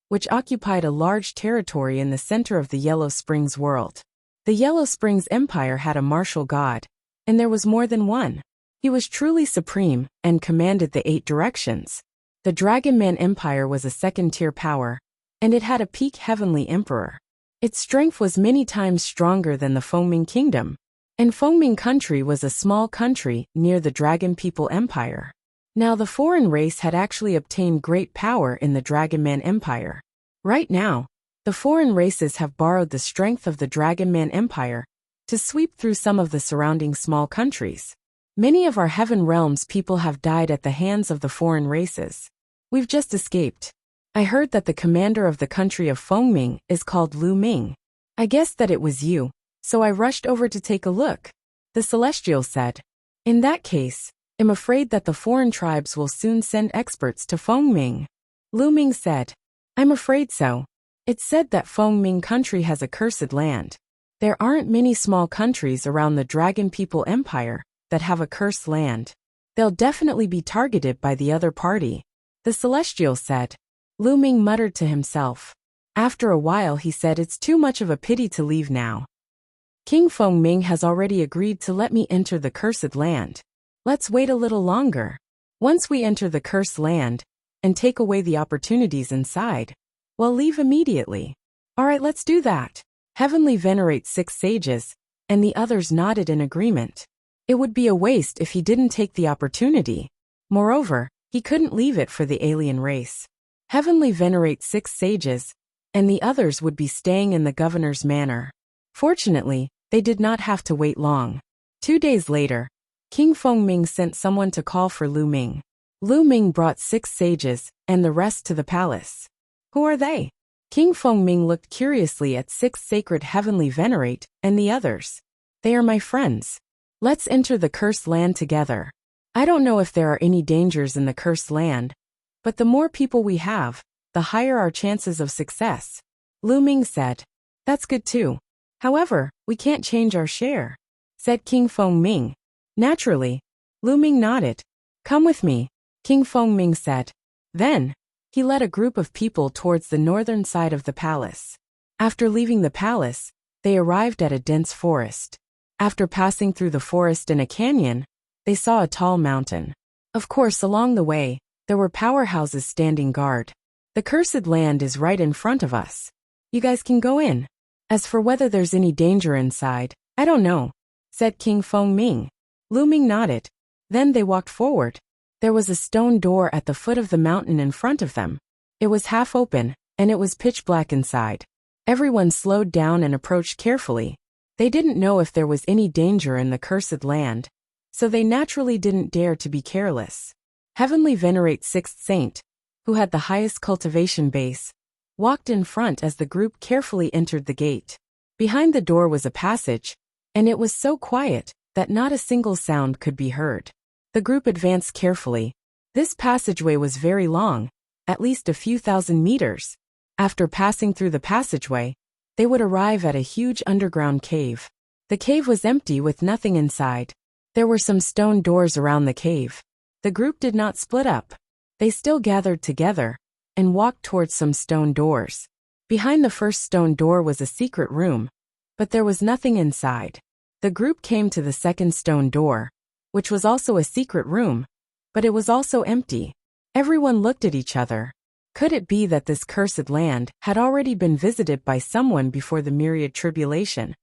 which occupied a large territory in the center of the Yellow Springs world. The Yellow Springs Empire had a martial god, and there was more than one. He was truly supreme and commanded the 8 directions. The Dragon Man Empire was a second-tier power, and it had a peak heavenly emperor. Its strength was many times stronger than the Fengming Kingdom, and Fengming Country was a small country near the Dragon People Empire. Now the foreign race had actually obtained great power in the Dragon Man Empire. Right now, the foreign races have borrowed the strength of the Dragon Man Empire to sweep through some of the surrounding small countries. Many of our Heaven Realms people have died at the hands of the foreign races. We've just escaped. I heard that the commander of the country of Fengming is called Lu Ming. I guessed that it was you, so I rushed over to take a look. The Celestial said. In that case, am afraid that the foreign tribes will soon send experts to Fengming. Lu Ming said. I'm afraid so. It's said that Fengming country has a cursed land. There aren't many small countries around the Dragon People Empire that have a cursed land. They'll definitely be targeted by the other party. The Celestial said. Lu Ming muttered to himself. After a while he said, it's too much of a pity to leave now. King Fengming has already agreed to let me enter the cursed land. Let's wait a little longer. Once we enter the cursed land and take away the opportunities inside, we'll leave immediately. Alright, let's do that. Heavenly Venerate 6 sages, and the others nodded in agreement. It would be a waste if he didn't take the opportunity. Moreover, he couldn't leave it for the alien race. Heavenly Venerate 6 sages, and the others would be staying in the governor's manor. Fortunately, they did not have to wait long. 2 days later, King Fengming sent someone to call for Lu Ming. Lu Ming brought 6 sages, and the rest to the palace. Who are they? King Fengming looked curiously at 6 sacred Heavenly Venerate, and the others. They are my friends. Let's enter the cursed land together. I don't know if there are any dangers in the cursed land, but the more people we have, the higher our chances of success. Lu Ming said. That's good too. However, we can't change our share, said King Fengming. Naturally. Lu Ming nodded. Come with me, King Fengming said. Then, he led a group of people towards the northern side of the palace. After leaving the palace, they arrived at a dense forest. After passing through the forest and a canyon, they saw a tall mountain. Of course, along the way, there were powerhouses standing guard. The cursed land is right in front of us. You guys can go in. As for whether there's any danger inside, I don't know, said King Fengming. Lu Ming nodded. Then they walked forward. There was a stone door at the foot of the mountain in front of them. It was half open, and it was pitch black inside. Everyone slowed down and approached carefully. They didn't know if there was any danger in the cursed land, so they naturally didn't dare to be careless. Heavenly Venerate 6th Saint, who had the highest cultivation base, walked in front as the group carefully entered the gate. Behind the door was a passage, and it was so quiet that not a single sound could be heard. The group advanced carefully. This passageway was very long, at least a few thousand meters. After passing through the passageway, they would arrive at a huge underground cave. The cave was empty with nothing inside. There were some stone doors around the cave. The group did not split up. They still gathered together and walked towards some stone doors. Behind the first stone door was a secret room, but there was nothing inside. The group came to the second stone door, which was also a secret room, but it was also empty. Everyone looked at each other. Could it be that this cursed land had already been visited by someone before the Myriad tribulation,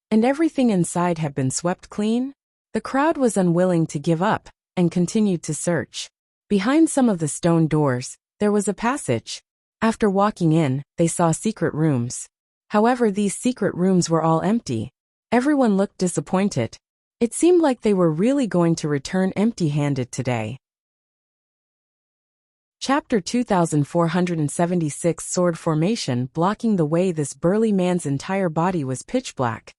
and everything inside had been swept clean? The crowd was unwilling to give up and continued to search. Behind some of the stone doors, there was a passage. After walking in, they saw secret rooms. However, these secret rooms were all empty. Everyone looked disappointed. It seemed like they were really going to return empty-handed today. Chapter 2476 Sword Formation. Blocking the way, this burly man's entire body was pitch black,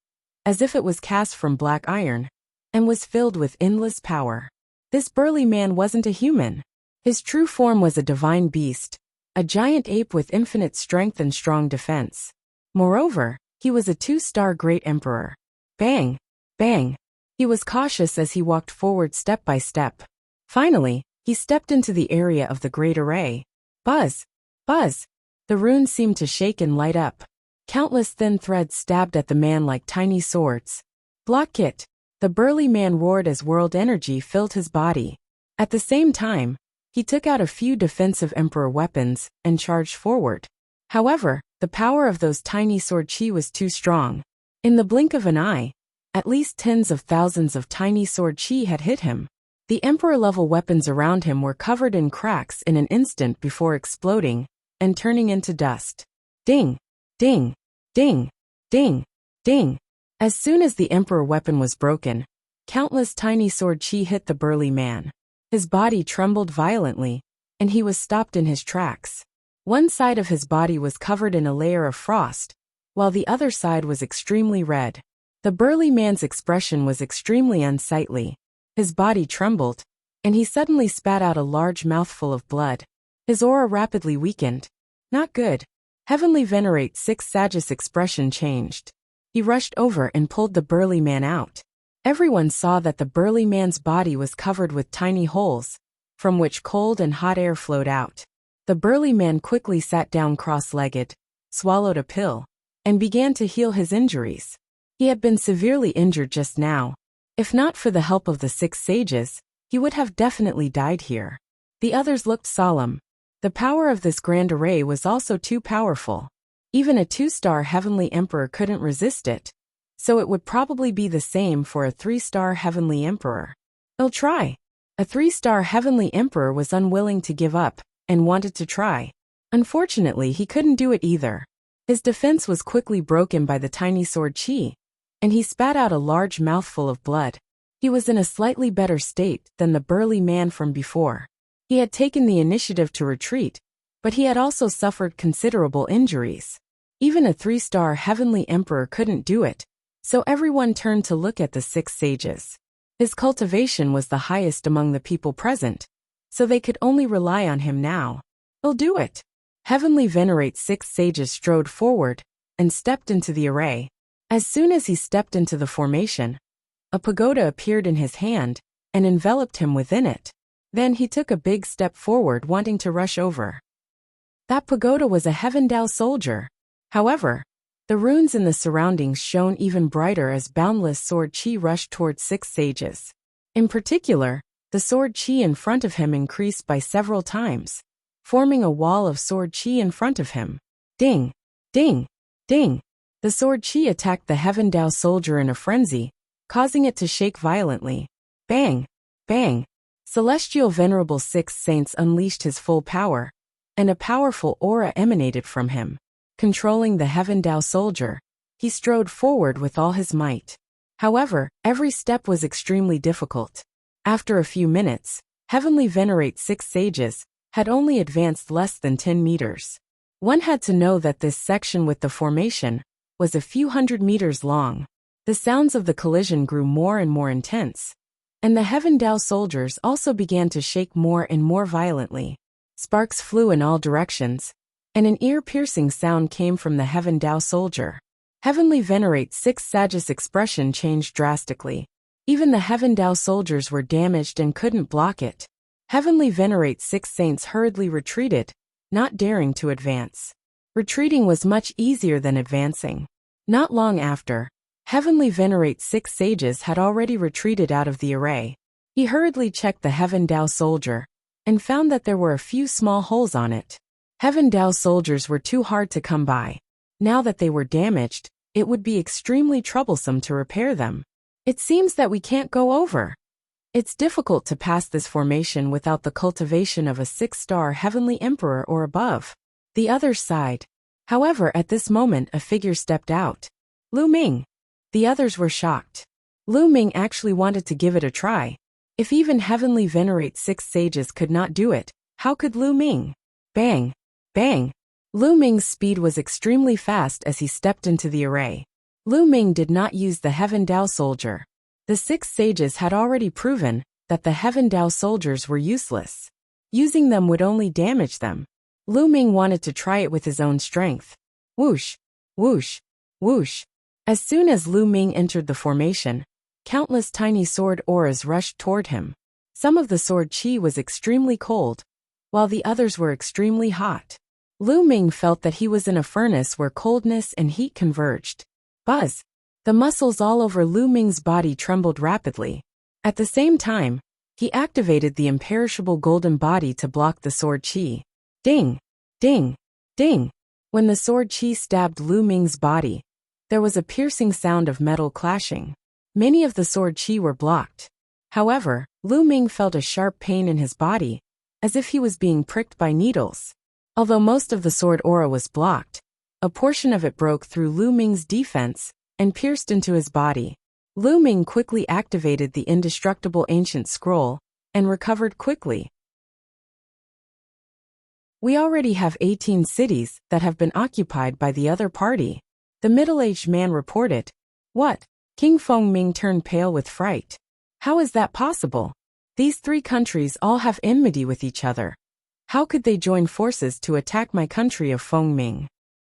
as if it was cast from black iron, and was filled with endless power. This burly man wasn't a human. His true form was a divine beast, a giant ape with infinite strength and strong defense. Moreover, he was a 2-star great emperor. Bang! Bang! He was cautious as he walked forward step by step. Finally, he stepped into the area of the great array. Buzz! Buzz! The runes seemed to shake and light up. Countless thin threads stabbed at the man like tiny swords. Block it! The burly man roared as world energy filled his body. At the same time, he took out a few defensive emperor weapons and charged forward. However, the power of those tiny sword chi was too strong. In the blink of an eye, at least tens of thousands of tiny sword chi had hit him. The emperor-level weapons around him were covered in cracks in an instant before exploding and turning into dust. Ding! Ding! Ding! Ding! Ding! As soon as the emperor weapon was broken, countless tiny sword chi hit the burly man. His body trembled violently, and he was stopped in his tracks. One side of his body was covered in a layer of frost, while the other side was extremely red. The burly man's expression was extremely unsightly. His body trembled, and he suddenly spat out a large mouthful of blood. His aura rapidly weakened. Not good. Heavenly Venerate 6 Sage's expression changed. He rushed over and pulled the burly man out. Everyone saw that the burly man's body was covered with tiny holes, from which cold and hot air flowed out. The burly man quickly sat down cross-legged, swallowed a pill, and began to heal his injuries. He had been severely injured just now. If not for the help of the 6 sages, he would have definitely died here. The others looked solemn. The power of this grand array was also too powerful. Even a 2-star Heavenly Emperor couldn't resist it, so it would probably be the same for a 3-star Heavenly Emperor. He'll try. A 3-star Heavenly Emperor was unwilling to give up, and wanted to try. Unfortunately, he couldn't do it either. His defense was quickly broken by the tiny sword chi, and he spat out a large mouthful of blood. He was in a slightly better state than the burly man from before. He had taken the initiative to retreat, but he had also suffered considerable injuries. Even a 3-star Heavenly Emperor couldn't do it, so everyone turned to look at the 6 sages. His cultivation was the highest among the people present, so they could only rely on him now. He'll do it. Heavenly Venerate 6 sages strode forward and stepped into the array. As soon as he stepped into the formation, a pagoda appeared in his hand and enveloped him within it. Then he took a big step forward, wanting to rush over. That pagoda was a Heaven Dao soldier. However, the runes in the surroundings shone even brighter as boundless sword chi rushed towards 6 sages. In particular, the sword chi in front of him increased by several times, forming a wall of sword chi in front of him. Ding! Ding! Ding! The sword chi attacked the Heaven Dao soldier in a frenzy, causing it to shake violently. Bang! Bang! Celestial Venerable 6 Saints unleashed his full power, and a powerful aura emanated from him. Controlling the Heaven Dao soldier, he strode forward with all his might. However, every step was extremely difficult. After a few minutes, Heavenly Venerate 6 sages had only advanced less than 10 meters. One had to know that this section with the formation was a few hundred meters long. The sounds of the collision grew more and more intense, and the Heaven Dao soldiers also began to shake more and more violently. Sparks flew in all directions, and an ear-piercing sound came from the Heaven Dao soldier. Heavenly Venerate 6 Sage's expression changed drastically. Even the Heaven Dao soldiers were damaged and couldn't block it. Heavenly Venerate 6 Saints hurriedly retreated, not daring to advance. Retreating was much easier than advancing. Not long after, Heavenly Venerate 6 sages had already retreated out of the array. He hurriedly checked the Heaven Dao soldier, and found that there were a few small holes on it. Heaven Dao soldiers were too hard to come by. Now that they were damaged, it would be extremely troublesome to repair them. It seems that we can't go over. It's difficult to pass this formation without the cultivation of a 6-star Heavenly Emperor or above. The others sighed. However, at this moment a figure stepped out. Lu Ming. The others were shocked. Lu Ming actually wanted to give it a try. If even Heavenly Venerate 6 sages could not do it, how could Lu Ming? Bang! Bang! Lu Ming's speed was extremely fast as he stepped into the array. Lu Ming did not use the Heaven Dao soldier. The 6 sages had already proven that the Heaven Dao soldiers were useless. Using them would only damage them. Lu Ming wanted to try it with his own strength. Whoosh! Whoosh! Whoosh! As soon as Lu Ming entered the formation, countless tiny sword auras rushed toward him. Some of the sword chi was extremely cold, while the others were extremely hot. Lu Ming felt that he was in a furnace where coldness and heat converged. Buzz! The muscles all over Lu Ming's body trembled rapidly. At the same time, he activated the imperishable golden body to block the sword chi. Ding! Ding! Ding! When the sword chi stabbed Lu Ming's body, there was a piercing sound of metal clashing. Many of the sword chi were blocked. However, Lu Ming felt a sharp pain in his body, as if he was being pricked by needles. Although most of the sword aura was blocked, a portion of it broke through Lu Ming's defense and pierced into his body. Lu Ming quickly activated the indestructible ancient scroll and recovered quickly. We already have 18 cities that have been occupied by the other party. The middle-aged man reported. What? King Feng Ming turned pale with fright. How is that possible? These three countries all have enmity with each other. How could they join forces to attack my country of Fengming?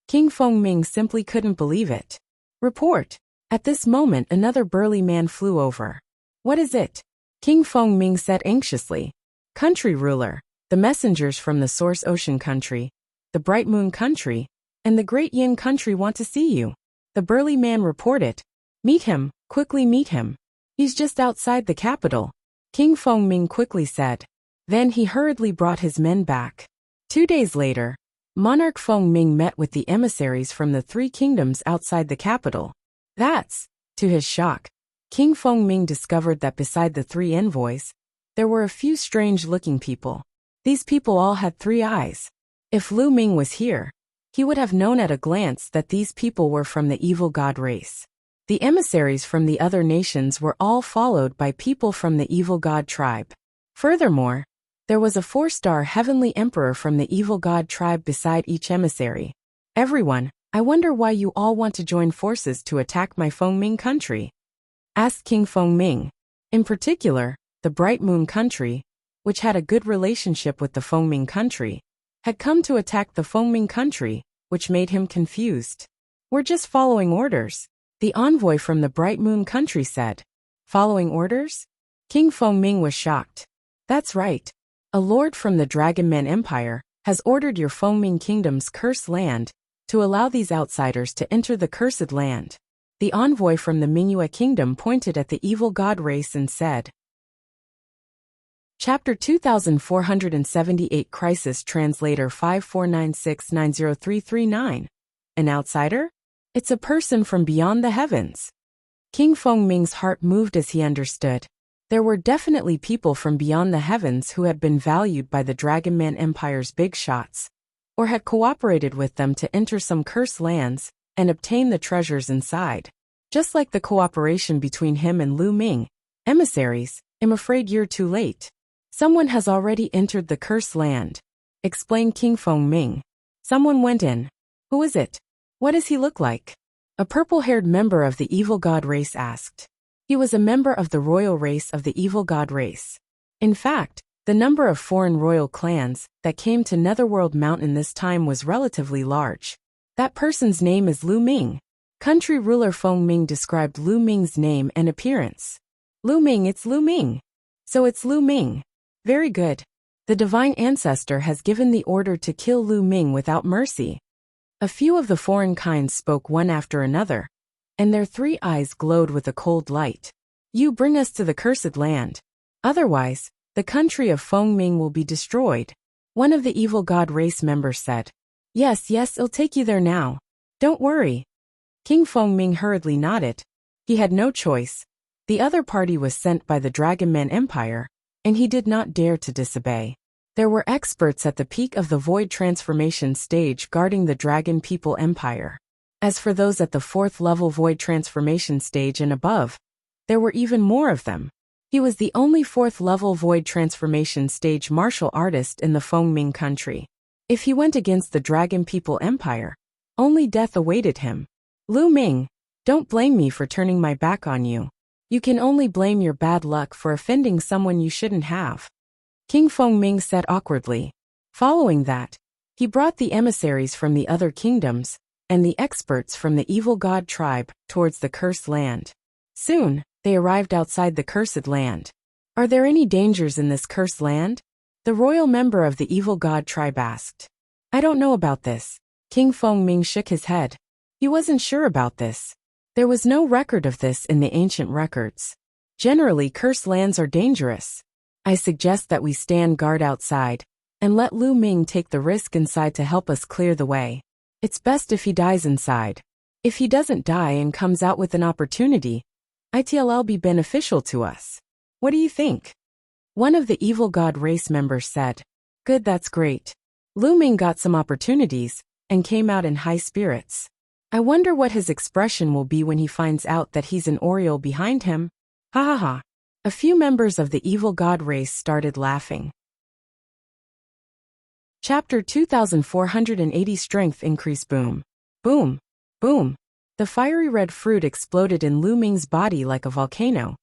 King Fengming simply couldn't believe it. Report. At this moment another burly man flew over. What is it? King Fengming said anxiously. Country ruler, the messengers from the Source Ocean country, the Bright Moon country, and the Great Yin country want to see you. The burly man reported. Meet him, quickly meet him. He's just outside the capital. King Fengming quickly said. Then he hurriedly brought his men back. 2 days later, Monarch Fengming met with the emissaries from the three kingdoms outside the capital. To his shock, King Fengming discovered that beside the three envoys, there were a few strange-looking people. These people all had 3 eyes. If Lu Ming was here, he would have known at a glance that these people were from the evil god race. The emissaries from the other nations were all followed by people from the evil god tribe. Furthermore, there was a 4-star heavenly emperor from the evil god tribe beside each emissary. Everyone, I wonder why you all want to join forces to attack my Fengming country? Asked King Fengming. In particular, the Bright Moon country, which had a good relationship with the Fengming country, had come to attack the Fengming country, which made him confused. We're just following orders, the envoy from the Bright Moon country said. Following orders? King Fengming was shocked. That's right. A lord from the Dragonman Empire has ordered your Fengming kingdom's cursed land to allow these outsiders to enter the cursed land. The envoy from the Mingyue kingdom pointed at the evil god race and said. Chapter 2478 Crisis Translator 549690339. An outsider? It's a person from beyond the heavens. King Fengming's heart moved as he understood. There were definitely people from beyond the heavens who had been valued by the Dragonman Empire's big shots, or had cooperated with them to enter some cursed lands and obtain the treasures inside. Just like the cooperation between him and Lu Ming, emissaries, I'm afraid you're too late. Someone has already entered the cursed land, explained King Fengming. Someone went in. Who is it? What does he look like? A purple-haired member of the evil god race asked. He was a member of the royal race of the evil god race. In fact, the number of foreign royal clans that came to Netherworld Mountain this time was relatively large. That person's name is Lu Ming. Country ruler Fengming described Lu Ming's name and appearance. Lu Ming, it's Lu Ming. So it's Lu Ming. Very good. The divine ancestor has given the order to kill Lu Ming without mercy. A few of the foreign kinds spoke one after another, and their 3 eyes glowed with a cold light. You bring us to the cursed land. Otherwise, the country of Fengming will be destroyed. One of the evil god race members said. Yes, it'll take you there now. Don't worry. King Fengming hurriedly nodded. He had no choice. The other party was sent by the Dragonman Empire, and he did not dare to disobey. There were experts at the peak of the void transformation stage guarding the Dragon People Empire. As for those at the 4th level void transformation stage and above, there were even more of them. He was the only 4th level void transformation stage martial artist in the Fengming country. If he went against the Dragon People Empire, only death awaited him. Lu Ming, don't blame me for turning my back on you. You can only blame your bad luck for offending someone you shouldn't have. King Fengming said awkwardly. Following that, he brought the emissaries from the other kingdoms and the experts from the evil god tribe towards the cursed land. Soon, they arrived outside the cursed land. Are there any dangers in this cursed land? The royal member of the evil god tribe asked. I don't know about this. King Fengming shook his head. He wasn't sure about this. There was no record of this in the ancient records. Generally, cursed lands are dangerous. I suggest that we stand guard outside and let Lu Ming take the risk inside to help us clear the way. It's best if he dies inside. If he doesn't die and comes out with an opportunity, it'll be beneficial to us. What do you think? One of the evil god race members said. Good, that's great. Lu Ming got some opportunities and came out in high spirits. I wonder what his expression will be when he finds out that he's an Oriole behind him. Ha ha ha. A few members of the evil god race started laughing. Chapter 2480 Strength Increase. Boom. Boom. Boom. The fiery red fruit exploded in Lu Ming's body like a volcano,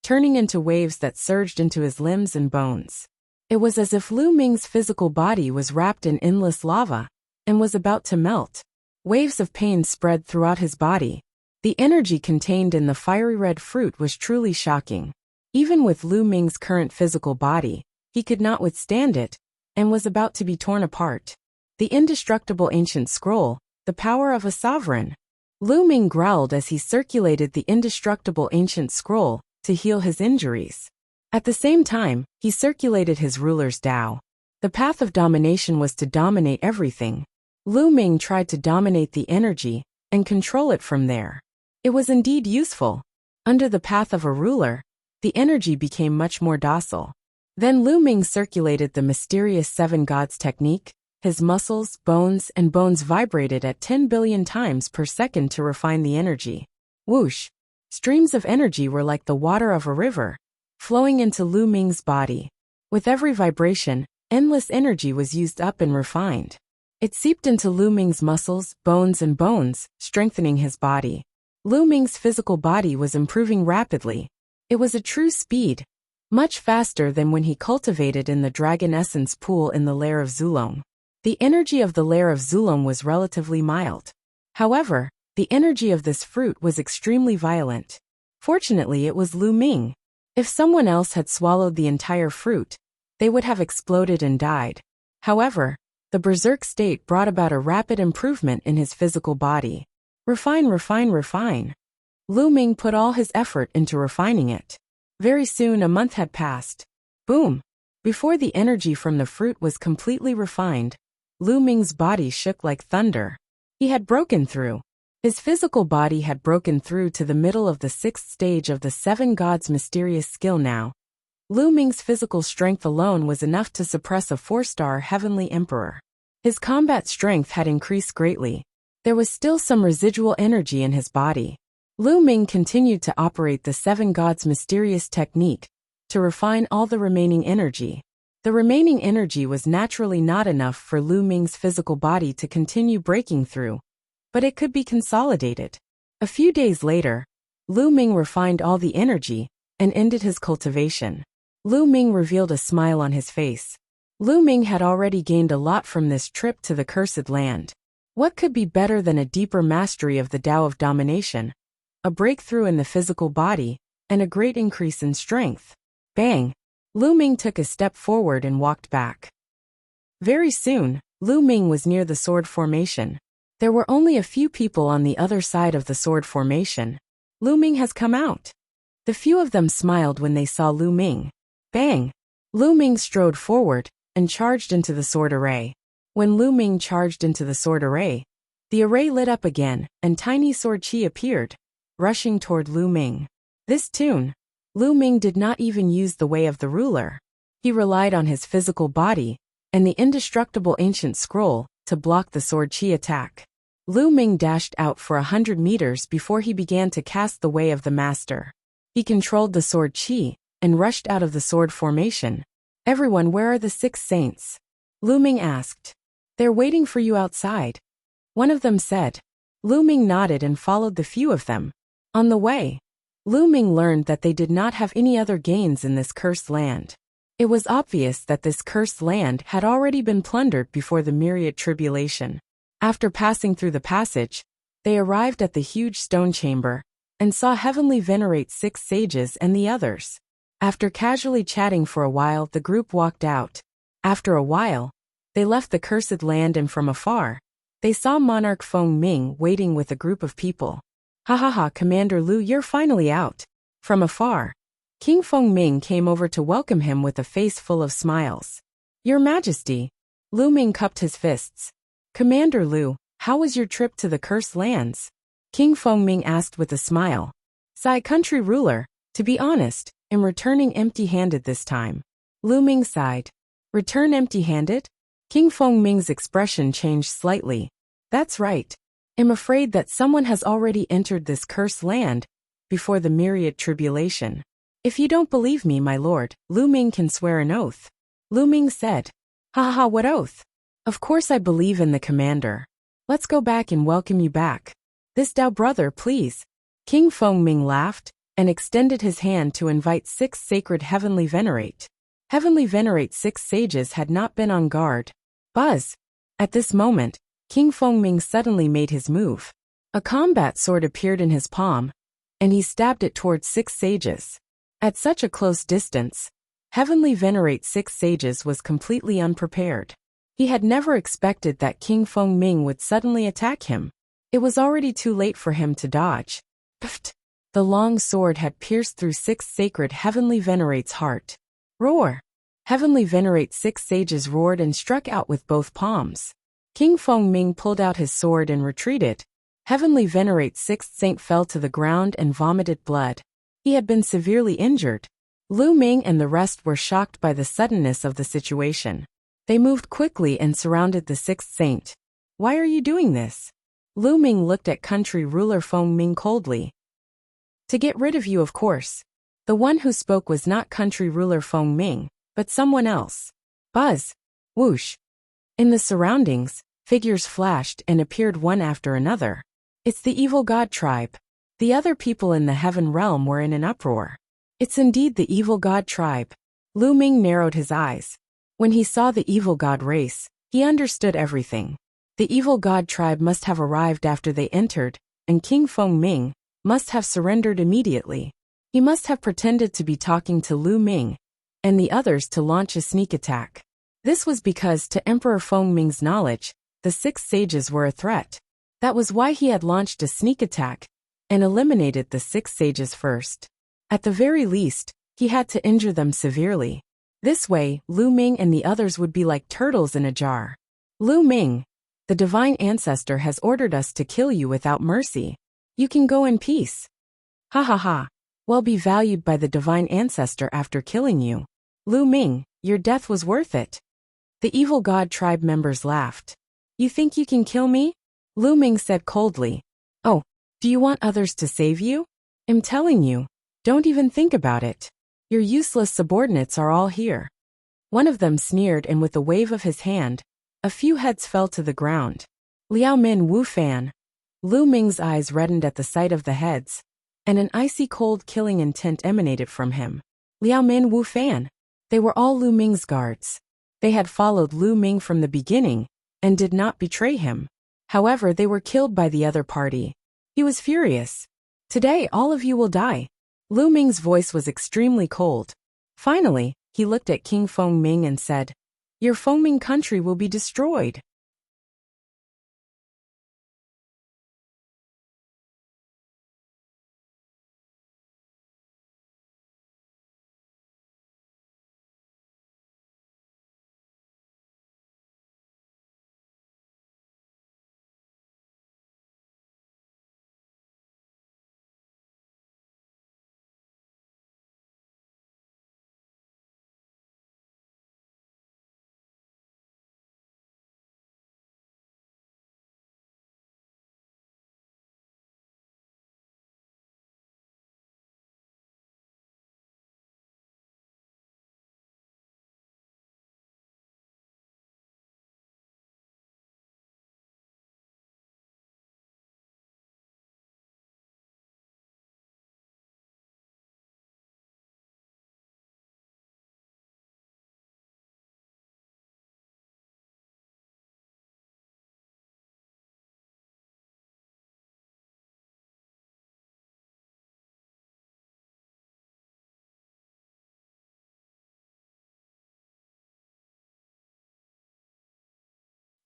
turning into waves that surged into his limbs and bones. It was as if Lu Ming's physical body was wrapped in endless lava and was about to melt. Waves of pain spread throughout his body. The energy contained in the fiery red fruit was truly shocking. Even with Lu Ming's current physical body, he could not withstand it and was about to be torn apart. The indestructible ancient scroll, the power of a sovereign. Lu Ming growled as he circulated the indestructible ancient scroll to heal his injuries. At the same time, he circulated his ruler's Tao. The path of domination was to dominate everything. Lu Ming tried to dominate the energy and control it from there. It was indeed useful. Under the path of a ruler, the energy became much more docile. Then Lu Ming circulated the mysterious seven gods technique. His muscles, bones, and bones vibrated at 10 billion times per second to refine the energy. Whoosh! Streams of energy were like the water of a river, flowing into Lu Ming's body. With every vibration, endless energy was used up and refined. It seeped into Lu Ming's muscles, bones, and bones, strengthening his body. Lu Ming's physical body was improving rapidly. It was a true speed, much faster than when he cultivated in the dragon essence pool in the lair of Zulong. The energy of the lair of Zulong was relatively mild. However, the energy of this fruit was extremely violent. Fortunately, it was Lu Ming. If someone else had swallowed the entire fruit, they would have exploded and died. However, the berserk state brought about a rapid improvement in his physical body. Refine, refine, refine. Lu Ming put all his effort into refining it. Very soon a month had passed. Boom! Before the energy from the fruit was completely refined, Lu Ming's body shook like thunder. He had broken through. His physical body had broken through to the middle of the sixth stage of the seven gods' mysterious skill now. Lu Ming's physical strength alone was enough to suppress a 4-star heavenly emperor. His combat strength had increased greatly. There was still some residual energy in his body. Lu Ming continued to operate the seven gods' mysterious technique to refine all the remaining energy. The remaining energy was naturally not enough for Lu Ming's physical body to continue breaking through, but it could be consolidated. A few days later, Lu Ming refined all the energy and ended his cultivation. Lu Ming revealed a smile on his face. Lu Ming had already gained a lot from this trip to the cursed land. What could be better than a deeper mastery of the Tao of domination, a breakthrough in the physical body, and a great increase in strength? Bang! Lu Ming took a step forward and walked back. Very soon, Lu Ming was near the sword formation. There were only a few people on the other side of the sword formation. Lu Ming has come out. The few of them smiled when they saw Lu Ming. Bang! Lu Ming strode forward and charged into the sword array. When Lu Ming charged into the sword array, the array lit up again, and tiny sword chi appeared, rushing toward Lu Ming. This tune, Lu Ming did not even use the way of the ruler. He relied on his physical body and the indestructible ancient scroll to block the sword chi attack. Lu Ming dashed out for 100 meters before he began to cast the way of the master. He controlled the sword chi and rushed out of the sword formation. Everyone, where are the 6 saints? Lu Ming asked. They're waiting for you outside. One of them said. Lu Ming nodded and followed the few of them. On the way, Lu Ming learned that they did not have any other gains in this cursed land. It was obvious that this cursed land had already been plundered before the Myriad tribulation. After passing through the passage, they arrived at the huge stone chamber and saw Heavenly venerate 6 sages and the others. After casually chatting for a while, the group walked out. After a while, they left the cursed land, and from afar, they saw Monarch Feng Ming waiting with a group of people. Ha ha ha, Commander Lu, you're finally out. From afar, King Feng Ming came over to welcome him with a face full of smiles. Your Majesty. Lu Ming cupped his fists. Commander Lu, how was your trip to the cursed lands? King Feng Ming asked with a smile. Sai, country ruler, to be honest, am returning empty-handed this time. Lu Ming sighed. Return empty-handed? King Feng Ming's expression changed slightly. That's right. I'm afraid that someone has already entered this cursed land before the Myriad tribulation. If you don't believe me, my lord, Lu Ming can swear an oath. Lu Ming said. Ha ha ha, what oath? Of course I believe in the commander. Let's go back and welcome you back. This Tao brother, please. King Feng Ming laughed. and extended his hand to invite 6 sacred heavenly venerate. Heavenly venerate 6 sages had not been on guard. Buzz! At this moment, King Fengming suddenly made his move. A combat sword appeared in his palm, and he stabbed it towards 6 sages. At such a close distance, Heavenly venerate 6 sages was completely unprepared. He had never expected that King Fengming would suddenly attack him. It was already too late for him to dodge. Pft! The long sword had pierced through 6 sacred heavenly venerate's heart. Roar! Heavenly venerate 6 sages roared and struck out with both palms. King Fengming pulled out his sword and retreated. Heavenly venerate 6th saint fell to the ground and vomited blood. He had been severely injured. Lu Ming and the rest were shocked by the suddenness of the situation. They moved quickly and surrounded the 6th saint. Why are you doing this? Lu Ming looked at country ruler Fengming coldly. To get rid of you, of course. The one who spoke was not country ruler Fengming, but someone else. Buzz! Whoosh! In the surroundings, figures flashed and appeared one after another. It's the evil god tribe. The other people in the heaven realm were in an uproar. It's indeed the evil god tribe. Lu Ming narrowed his eyes. When he saw the evil god race, he understood everything. The evil god tribe must have arrived after they entered, and King Fengming must have surrendered immediately. He must have pretended to be talking to Lu Ming and the others to launch a sneak attack. This was because, to Emperor Fengming's knowledge, the 6 sages were a threat. That was why he had launched a sneak attack and eliminated the 6 sages first. At the very least, he had to injure them severely. This way, Lu Ming and the others would be like turtles in a jar. Lu Ming, the divine ancestor has ordered us to kill you without mercy. You can go in peace. Ha ha ha. Well, be valued by the divine ancestor after killing you. Lu Ming, your death was worth it. The evil god tribe members laughed. You think you can kill me? Lu Ming said coldly. Oh, do you want others to save you? I'm telling you. Don't even think about it. Your useless subordinates are all here. One of them sneered, and with a wave of his hand, a few heads fell to the ground. Liao Min Wu Fan. Lu Ming's eyes reddened at the sight of the heads, and an icy cold killing intent emanated from him. Liao Min Wu Fan. They were all Lu Ming's guards. They had followed Lu Ming from the beginning, and did not betray him. However, they were killed by the other party. He was furious. Today all of you will die. Lu Ming's voice was extremely cold. Finally, he looked at King Fengming and said, Your Fengming country will be destroyed.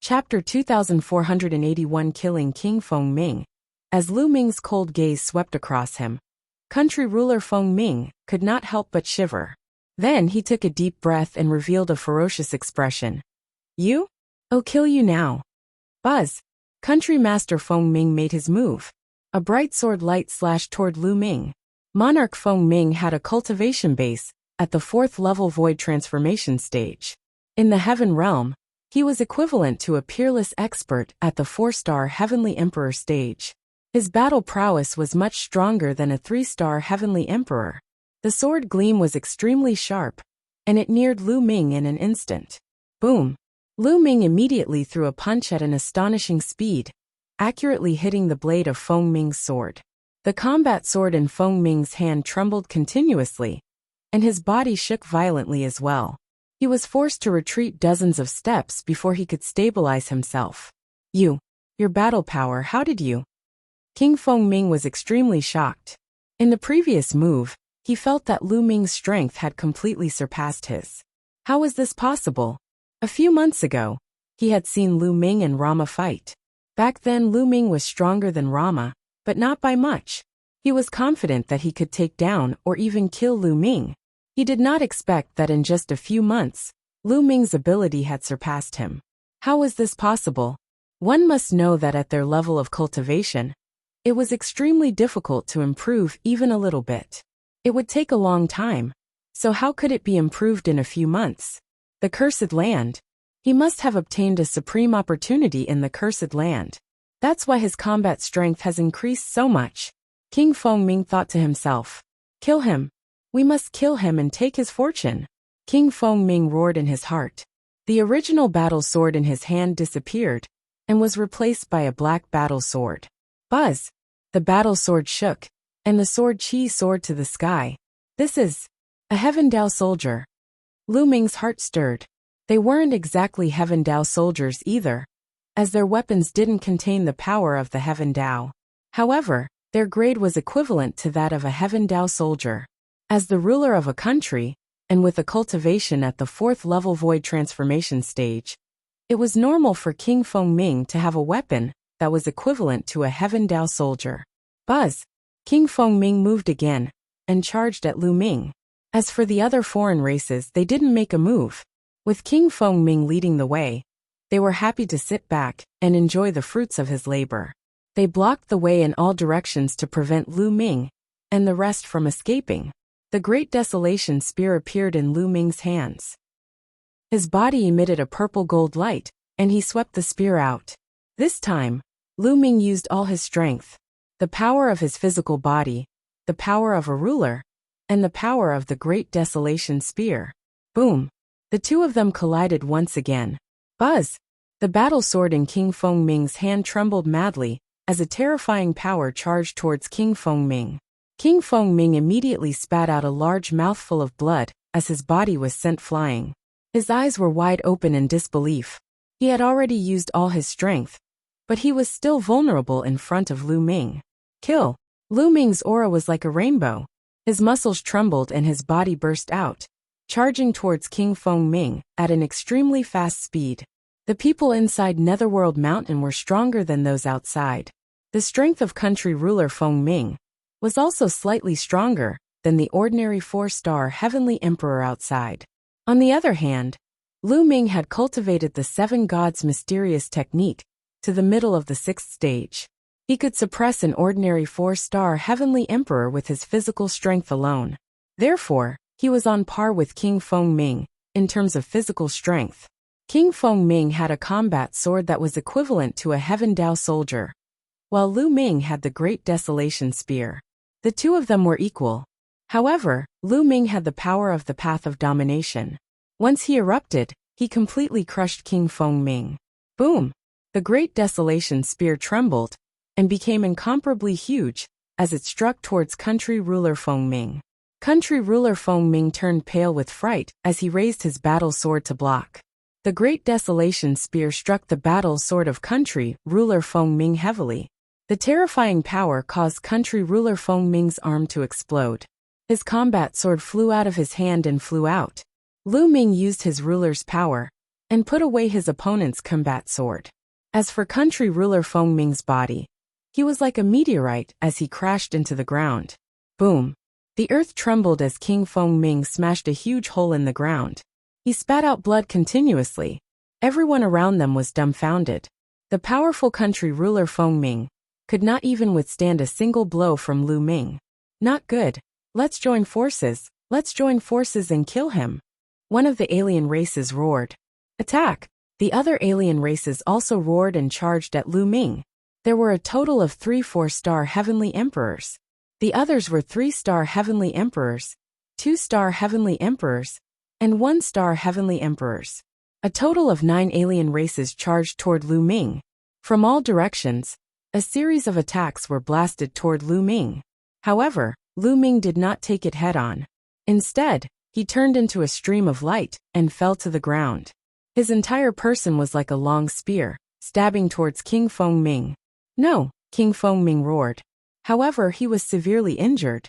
Chapter 2481 Killing King Fengming. As Lu Ming's cold gaze swept across him, country ruler Fengming could not help but shiver. Then he took a deep breath and revealed a ferocious expression. You? I'll kill you now. Buzz! Country master Fengming made his move. A bright sword light slashed toward Lu Ming. Monarch Fengming had a cultivation base at the 4th level void transformation stage. In the heaven realm, he was equivalent to a peerless expert at the 4-star Heavenly Emperor stage. His battle prowess was much stronger than a 3-star Heavenly Emperor. The sword gleam was extremely sharp, and it neared Lu Ming in an instant. Boom! Lu Ming immediately threw a punch at an astonishing speed, accurately hitting the blade of Fengming's sword. The combat sword in Feng Ming's hand trembled continuously, and his body shook violently as well. He was forced to retreat dozens of steps before he could stabilize himself. Your battle power, how did you? King Feng Ming was extremely shocked. In the previous move, he felt that Lu Ming's strength had completely surpassed his. How was this possible? A few months ago, he had seen Lu Ming and Rama fight. Back then Lu Ming was stronger than Rama, but not by much. He was confident that he could take down or even kill Lu Ming. He did not expect that in just a few months, Lu Ming's ability had surpassed him. How was this possible? One must know that at their level of cultivation, it was extremely difficult to improve even a little bit. It would take a long time, so how could it be improved in a few months? The cursed land. He must have obtained a supreme opportunity in the cursed land. That's why his combat strength has increased so much. King Feng Ming thought to himself. Kill him. We must kill him and take his fortune. King Feng Ming roared in his heart. The original battle sword in his hand disappeared and was replaced by a black battle sword. Buzz! The battle sword shook, and the sword Qi soared to the sky. This is a Heaven Dao soldier. Lu Ming's heart stirred. They weren't exactly Heaven Dao soldiers either, as their weapons didn't contain the power of the Heaven Dao. However, their grade was equivalent to that of a Heaven Dao soldier. As the ruler of a country, and with a cultivation at the 4th level void transformation stage, it was normal for King Feng Ming to have a weapon that was equivalent to a Heaven Dao soldier. Buzz! King Feng Ming moved again, and charged at Lu Ming. As for the other foreign races, they didn't make a move. With King Feng Ming leading the way, they were happy to sit back and enjoy the fruits of his labor. They blocked the way in all directions to prevent Lu Ming and the rest from escaping. The Great Desolation Spear appeared in Lu Ming's hands. His body emitted a purple-gold light, and he swept the spear out. This time, Lu Ming used all his strength, the power of his physical body, the power of a ruler, and the power of the Great Desolation Spear. Boom! The two of them collided once again. Buzz! The battle sword in King Feng Ming's hand trembled madly as a terrifying power charged towards King Feng Ming. King Feng Ming immediately spat out a large mouthful of blood as his body was sent flying. His eyes were wide open in disbelief. He had already used all his strength, but he was still vulnerable in front of Lu Ming. Kill! Lu Ming's aura was like a rainbow. His muscles trembled and his body burst out, charging towards King Feng Ming at an extremely fast speed. The people inside Netherworld Mountain were stronger than those outside. The strength of country ruler Feng Ming was also slightly stronger than the ordinary 4-star Heavenly Emperor outside. On the other hand, Lu Ming had cultivated the 7 gods' mysterious technique to the middle of the 6th stage. He could suppress an ordinary 4-star Heavenly Emperor with his physical strength alone. Therefore, he was on par with King Feng Ming in terms of physical strength. King Feng Ming had a combat sword that was equivalent to a Heaven Dao soldier, while Lu Ming had the Great Desolation Spear. The two of them were equal. However, Lu Ming had the power of the Path of Domination. Once he erupted, he completely crushed King Feng Ming. Boom! The Great Desolation Spear trembled and became incomparably huge as it struck towards country ruler Feng Ming. Country ruler Feng Ming turned pale with fright as he raised his battle sword to block. The Great Desolation Spear struck the battle sword of country ruler Feng Ming heavily. The terrifying power caused country ruler Feng Ming's arm to explode. His combat sword flew out of his hand and flew out. Lu Ming used his ruler's power and put away his opponent's combat sword. As for country ruler Feng Ming's body, he was like a meteorite as he crashed into the ground. Boom! The earth trembled as King Feng Ming smashed a huge hole in the ground. He spat out blood continuously. Everyone around them was dumbfounded. The powerful country ruler Feng Ming could not even withstand a single blow from Lu Ming. Not good. Let's join forces and kill him. One of the alien races roared. Attack! The other alien races also roared and charged at Lu Ming. There were a total of 3 4-star Heavenly Emperors. The others were 3-star Heavenly Emperors, 2-star Heavenly Emperors, and 1-star Heavenly Emperors. A total of 9 alien races charged toward Lu Ming. From all directions, A series of attacks were blasted toward Lu Ming. However, Lu Ming did not take it head-on. Instead, he turned into a stream of light and fell to the ground. His entire person was like a long spear, stabbing towards King Fengming. "No!" King Fengming roared. However, he was severely injured.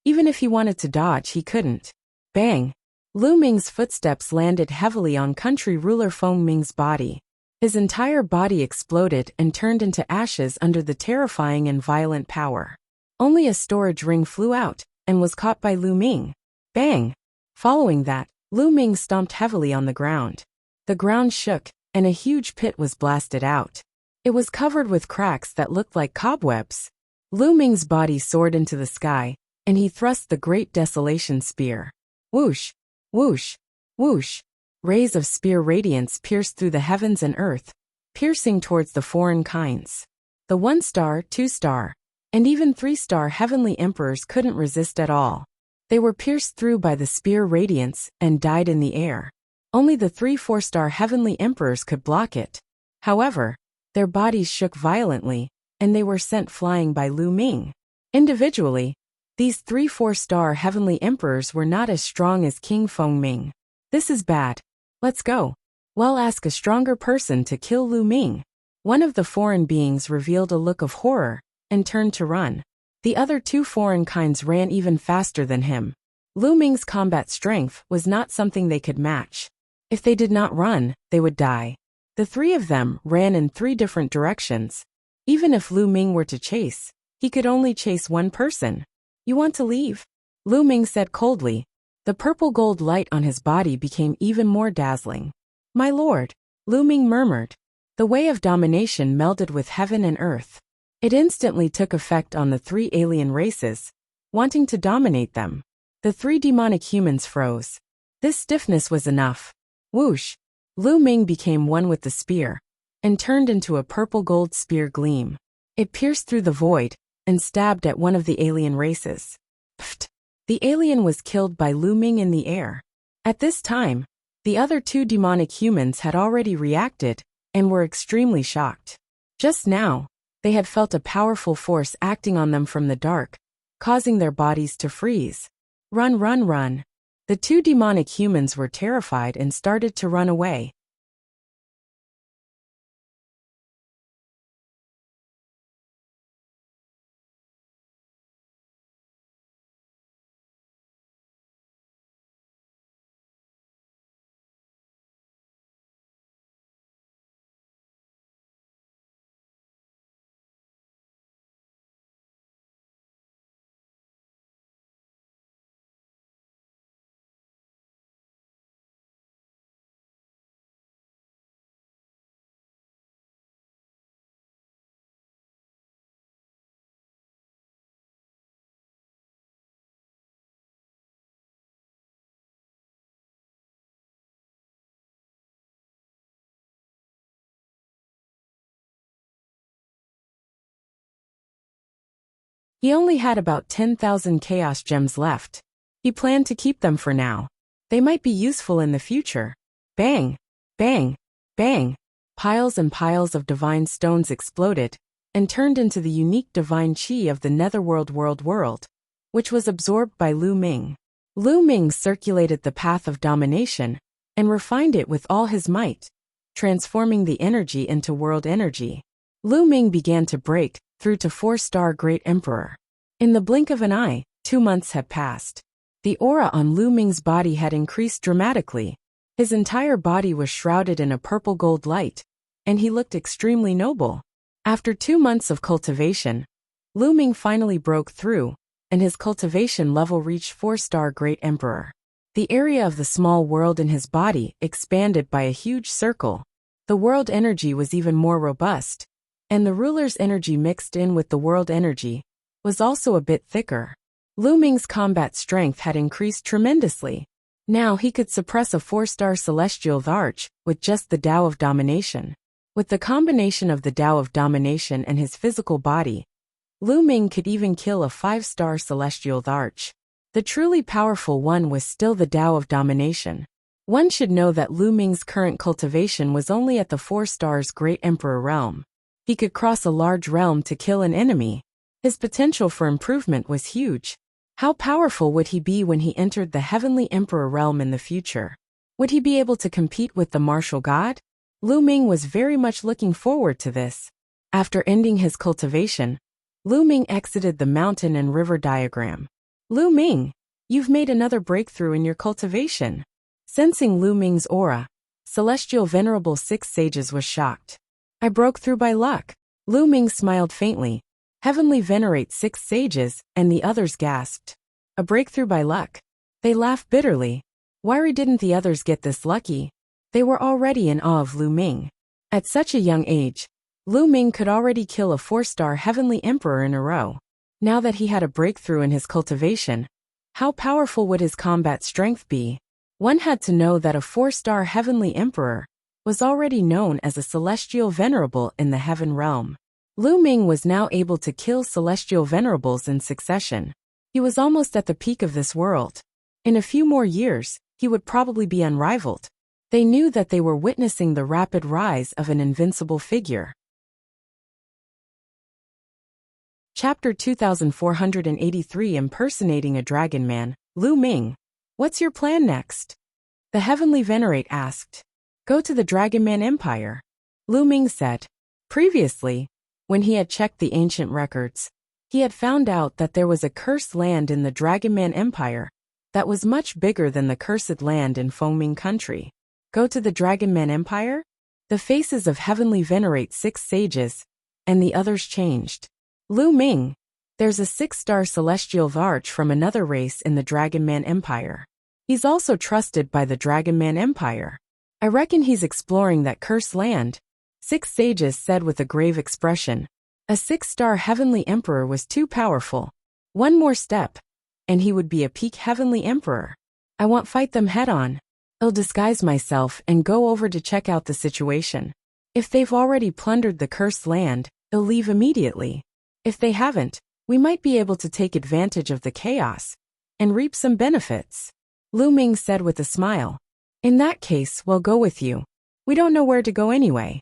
Even if he wanted to dodge, he couldn't. Bang! Lu Ming's footsteps landed heavily on country ruler Fengming's body. His entire body exploded and turned into ashes under the terrifying and violent power. Only a storage ring flew out and was caught by Lu Ming. Bang! Following that, Lu Ming stomped heavily on the ground. The ground shook, and a huge pit was blasted out. It was covered with cracks that looked like cobwebs. Lu Ming's body soared into the sky, and he thrust the Great Desolation Spear. Whoosh! Whoosh! Whoosh! Rays of spear radiance pierced through the heavens and earth, piercing towards the foreign kinds. The 1-star, 2-star, and even 3-star heavenly emperors couldn't resist at all. They were pierced through by the spear radiance and died in the air. Only the 3-4-star heavenly emperors could block it. However, their bodies shook violently, and they were sent flying by Lu Ming. Individually, these 3-4-star heavenly emperors were not as strong as King Fengming. "This is bad. Let's go. Well, ask a stronger person to kill Lu Ming." One of the foreign beings revealed a look of horror and turned to run. The other 2 foreign kinds ran even faster than him. Lu Ming's combat strength was not something they could match. If they did not run, they would die. The 3 of them ran in 3 different directions. Even if Lu Ming were to chase, he could only chase one person. "You want to leave?" Lu Ming said coldly. The purple gold light on his body became even more dazzling. "My lord," Lu Ming murmured. The way of domination melded with heaven and earth. It instantly took effect on the 3 alien races, wanting to dominate them. The 3 demonic humans froze. This stiffness was enough. Whoosh! Lu Ming became one with the spear, and turned into a purple gold spear gleam. It pierced through the void, and stabbed at one of the alien races. Pfft! The alien was killed by Lu Ming in the air. At this time, the other 2 demonic humans had already reacted, and were extremely shocked. Just now, they had felt a powerful force acting on them from the dark, causing their bodies to freeze. "Run, run, run!" The 2 demonic humans were terrified and started to run away. He only had about 10,000 chaos gems left. He planned to keep them for now. They might be useful in the future. Bang! Bang! Bang! Piles and piles of divine stones exploded, and turned into the unique divine chi of the netherworld world, which was absorbed by Lu Ming. Lu Ming circulated the path of domination, and refined it with all his might, transforming the energy into world energy. Lu Ming began to break through to 4-star Great Emperor. In the blink of an eye, 2 months had passed. The aura on Lu Ming's body had increased dramatically. His entire body was shrouded in a purple gold light, and he looked extremely noble. After 2 months of cultivation, Lu Ming finally broke through, and his cultivation level reached 4-star Great Emperor. The area of the small world in his body expanded by a huge circle. The world energy was even more robust, and the ruler's energy mixed in with the world energy was also a bit thicker. Lu Ming's combat strength had increased tremendously. Now he could suppress a 4-star celestial arch with just the Tao of Domination. With the combination of the Tao of Domination and his physical body, Lu Ming could even kill a 5-star celestial arch. The truly powerful one was still the Tao of Domination. One should know that Lu Ming's current cultivation was only at the 4 stars Great Emperor realm. He could cross a large realm to kill an enemy. His potential for improvement was huge. How powerful would he be when he entered the Heavenly Emperor realm in the future? Would he be able to compete with the martial god? Lu Ming was very much looking forward to this. After ending his cultivation, Lu Ming exited the mountain and river diagram. Lu Ming, you've made another breakthrough in your cultivation. Sensing Lu Ming's aura, Celestial Venerable Six Sages was shocked. I broke through by luck. Lu Ming smiled faintly. Heavenly Venerate Six Sages, and the others gasped. A breakthrough by luck. They laughed bitterly. Why didn't the others get this lucky? They were already in awe of Lu Ming. At such a young age, Lu Ming could already kill a 4-star Heavenly Emperor in a row. Now that he had a breakthrough in his cultivation, how powerful would his combat strength be? One had to know that a 4-star Heavenly Emperor was already known as a Celestial Venerable in the Heaven Realm. Lu Ming was now able to kill Celestial Venerables in succession. He was almost at the peak of this world. In a few more years, he would probably be unrivaled. They knew that they were witnessing the rapid rise of an invincible figure. Chapter 2483 Impersonating a Dragon Man. Lu Ming, what's your plan next? The Heavenly Venerate asked. Go to the Dragon Man Empire. Lu Ming said. Previously, when he had checked the ancient records, he had found out that there was a cursed land in the Dragon Man Empire that was much bigger than the cursed land in Fengming Country. Go to the Dragon Man Empire? The faces of Heavenly Venerate Six Sages and the others changed. Lu Ming, there's a 6-star Celestial Varch from another race in the Dragon Man Empire. He's also trusted by the Dragon Man Empire. I reckon he's exploring that cursed land. Six Sages said with a grave expression. A 6-star Heavenly Emperor was too powerful. One more step, and he would be a peak Heavenly Emperor. I won't fight them head-on. I'll disguise myself and go over to check out the situation. If they've already plundered the cursed land, I'll leave immediately. If they haven't, we might be able to take advantage of the chaos and reap some benefits. Lu Ming said with a smile. In that case, we'll go with you. We don't know where to go anyway.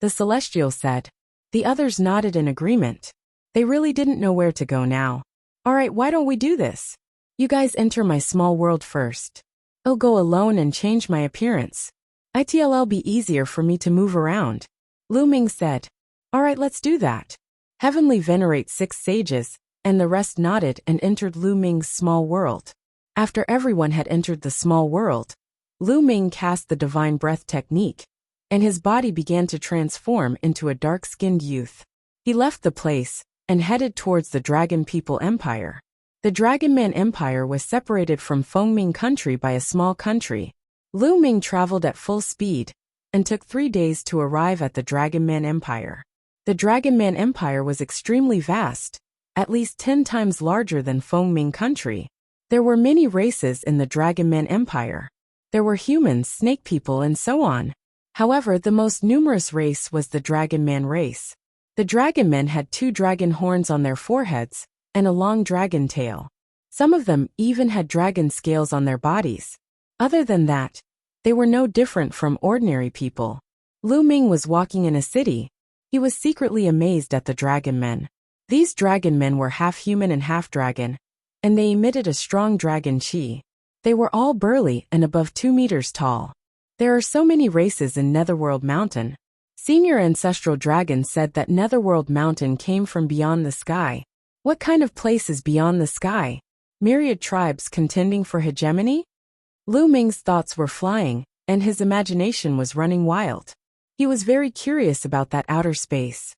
The Celestial said. The others nodded in agreement. They really didn't know where to go now. Alright, why don't we do this? You guys enter my small world first. I'll go alone and change my appearance. It'll be easier for me to move around. Lu Ming said. Alright, let's do that. Heavenly Venerate Six Sages, and the rest nodded and entered Lu Ming's small world. After everyone had entered the small world, Lu Ming cast the Divine Breath technique, and his body began to transform into a dark-skinned youth. He left the place and headed towards the Dragon People Empire. The Dragon Man Empire was separated from Fengming Country by a small country. Lu Ming traveled at full speed and took 3 days to arrive at the Dragon Man Empire. The Dragon Man Empire was extremely vast, at least 10 times larger than Fengming Country. There were many races in the Dragon Man Empire. There were humans, snake people, and so on. However, the most numerous race was the Dragon Man race. The Dragon Men had 2 dragon horns on their foreheads and a long dragon tail. Some of them even had dragon scales on their bodies. Other than that, they were no different from ordinary people. Lu Ming was walking in a city. He was secretly amazed at the Dragon Men. These Dragon Men were half human and half dragon, and they emitted a strong dragon chi. They were all burly and above 2 meters tall. There are so many races in Netherworld Mountain. Senior Ancestral Dragon said that Netherworld Mountain came from beyond the sky. What kind of place is beyond the sky? Myriad tribes contending for hegemony? Lu Ming's thoughts were flying, and his imagination was running wild. He was very curious about that outer space.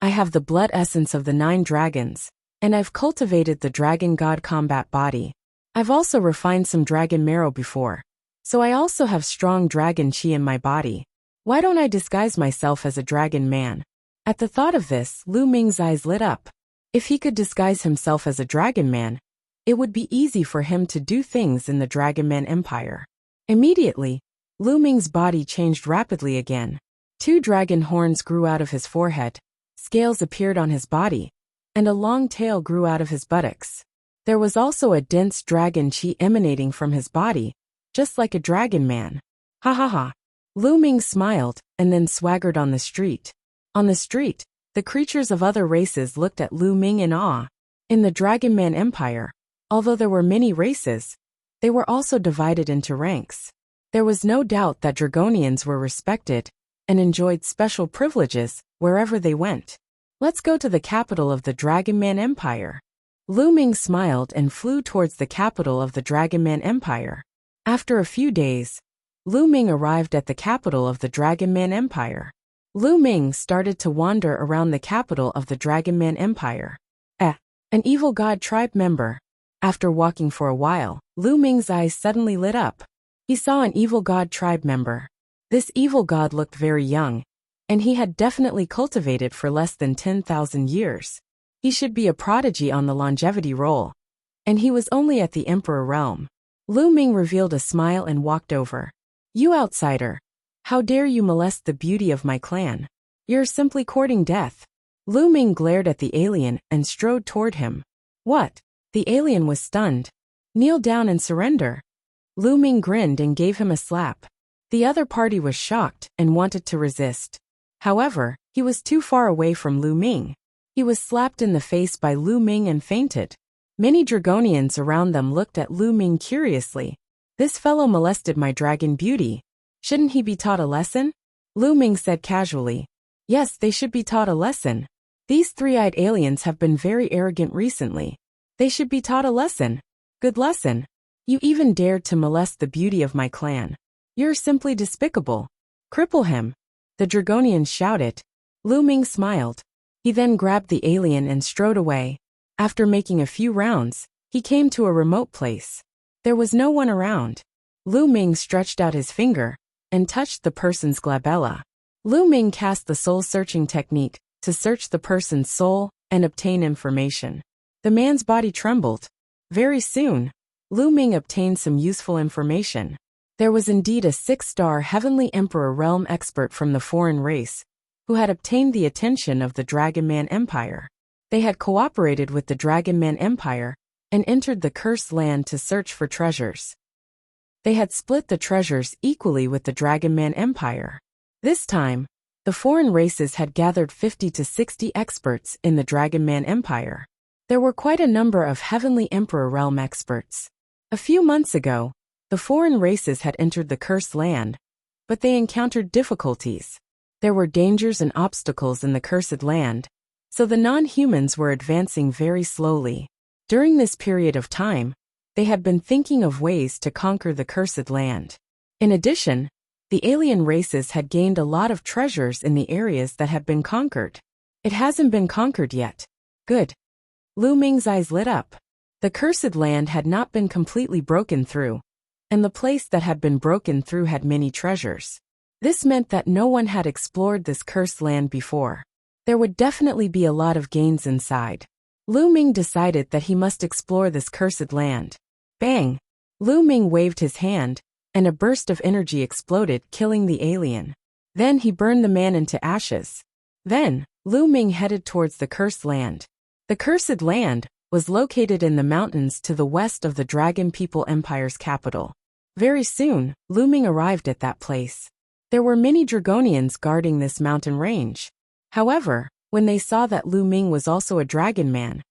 I have the blood essence of the 9 dragons, and I've cultivated the dragon god combat body. I've also refined some dragon marrow before, so I also have strong dragon chi in my body. Why don't I disguise myself as a dragon man? At the thought of this, Lu Ming's eyes lit up. If he could disguise himself as a dragon man, it would be easy for him to do things in the Dragon Man Empire. Immediately, Lu Ming's body changed rapidly again. 2 dragon horns grew out of his forehead, scales appeared on his body, and a long tail grew out of his buttocks. There was also a dense dragon chi emanating from his body, just like a dragon man. Ha ha ha. Lu Ming smiled and then swaggered on the street. On the street, the creatures of other races looked at Lu Ming in awe. In the Dragon Man Empire, although there were many races, they were also divided into ranks. There was no doubt that Dragonians were respected and enjoyed special privileges wherever they went. Let's go to the capital of the Dragon Man Empire. Lu Ming smiled and flew towards the capital of the Dragon Man Empire. After a few days, Lu Ming arrived at the capital of the Dragon Man Empire. Lu Ming started to wander around the capital of the Dragon Man Empire. An evil god tribe member. After walking for a while, Lu Ming's eyes suddenly lit up. He saw an evil god tribe member. This evil god looked very young, and he had definitely cultivated for less than 10,000 years. He should be a prodigy on the longevity roll, and he was only at the Emperor realm. Lu Ming revealed a smile and walked over. You outsider! How dare you molest the beauty of my clan? You're simply courting death. Lu Ming glared at the alien and strode toward him. What? The alien was stunned. Kneel down and surrender. Lu Ming grinned and gave him a slap. The other party was shocked and wanted to resist. However, he was too far away from Lu Ming. He was slapped in the face by Lu Ming and fainted. Many Dragonians around them looked at Lu Ming curiously. This fellow molested my dragon beauty. Shouldn't he be taught a lesson? Lu Ming said casually. Yes, they should be taught a lesson. These three-eyed aliens have been very arrogant recently. They should be taught a lesson. Good lesson. You even dared to molest the beauty of my clan. You're simply despicable. Cripple him. The Dragonians shouted. Lu Ming smiled. He then grabbed the alien and strode away. After making a few rounds, he came to a remote place. There was no one around. Lu Ming stretched out his finger and touched the person's glabella. Lu Ming cast the soul-searching technique to search the person's soul and obtain information. The man's body trembled. Very soon, Lu Ming obtained some useful information. There was indeed a 6-star Heavenly Emperor realm expert from the foreign race, who had obtained the attention of the Dragon Man Empire. They had cooperated with the Dragon Man Empire and entered the Cursed Land to search for treasures. They had split the treasures equally with the Dragon Man Empire. This time, the foreign races had gathered 50 to 60 experts in the Dragon Man Empire. There were quite a number of Heavenly Emperor realm experts. A few months ago, the foreign races had entered the Cursed Land, but they encountered difficulties. There were dangers and obstacles in the Cursed Land, so the non-humans were advancing very slowly. During this period of time, they had been thinking of ways to conquer the Cursed Land. In addition, the alien races had gained a lot of treasures in the areas that had been conquered. It hasn't been conquered yet. Good. Lu Ming's eyes lit up. The Cursed Land had not been completely broken through, and the place that had been broken through had many treasures. This meant that no one had explored this Cursed Land before. There would definitely be a lot of gains inside. Lu Ming decided that he must explore this Cursed Land. Bang! Lu Ming waved his hand, and a burst of energy exploded, killing the alien. Then he burned the man into ashes. Then, Lu Ming headed towards the Cursed Land. The Cursed Land was located in the mountains to the west of the Dragon People Empire's capital. Very soon, Lu Ming arrived at that place. There were many Dragonians guarding this mountain range. However, when they saw that Lu Ming was also a dragon man,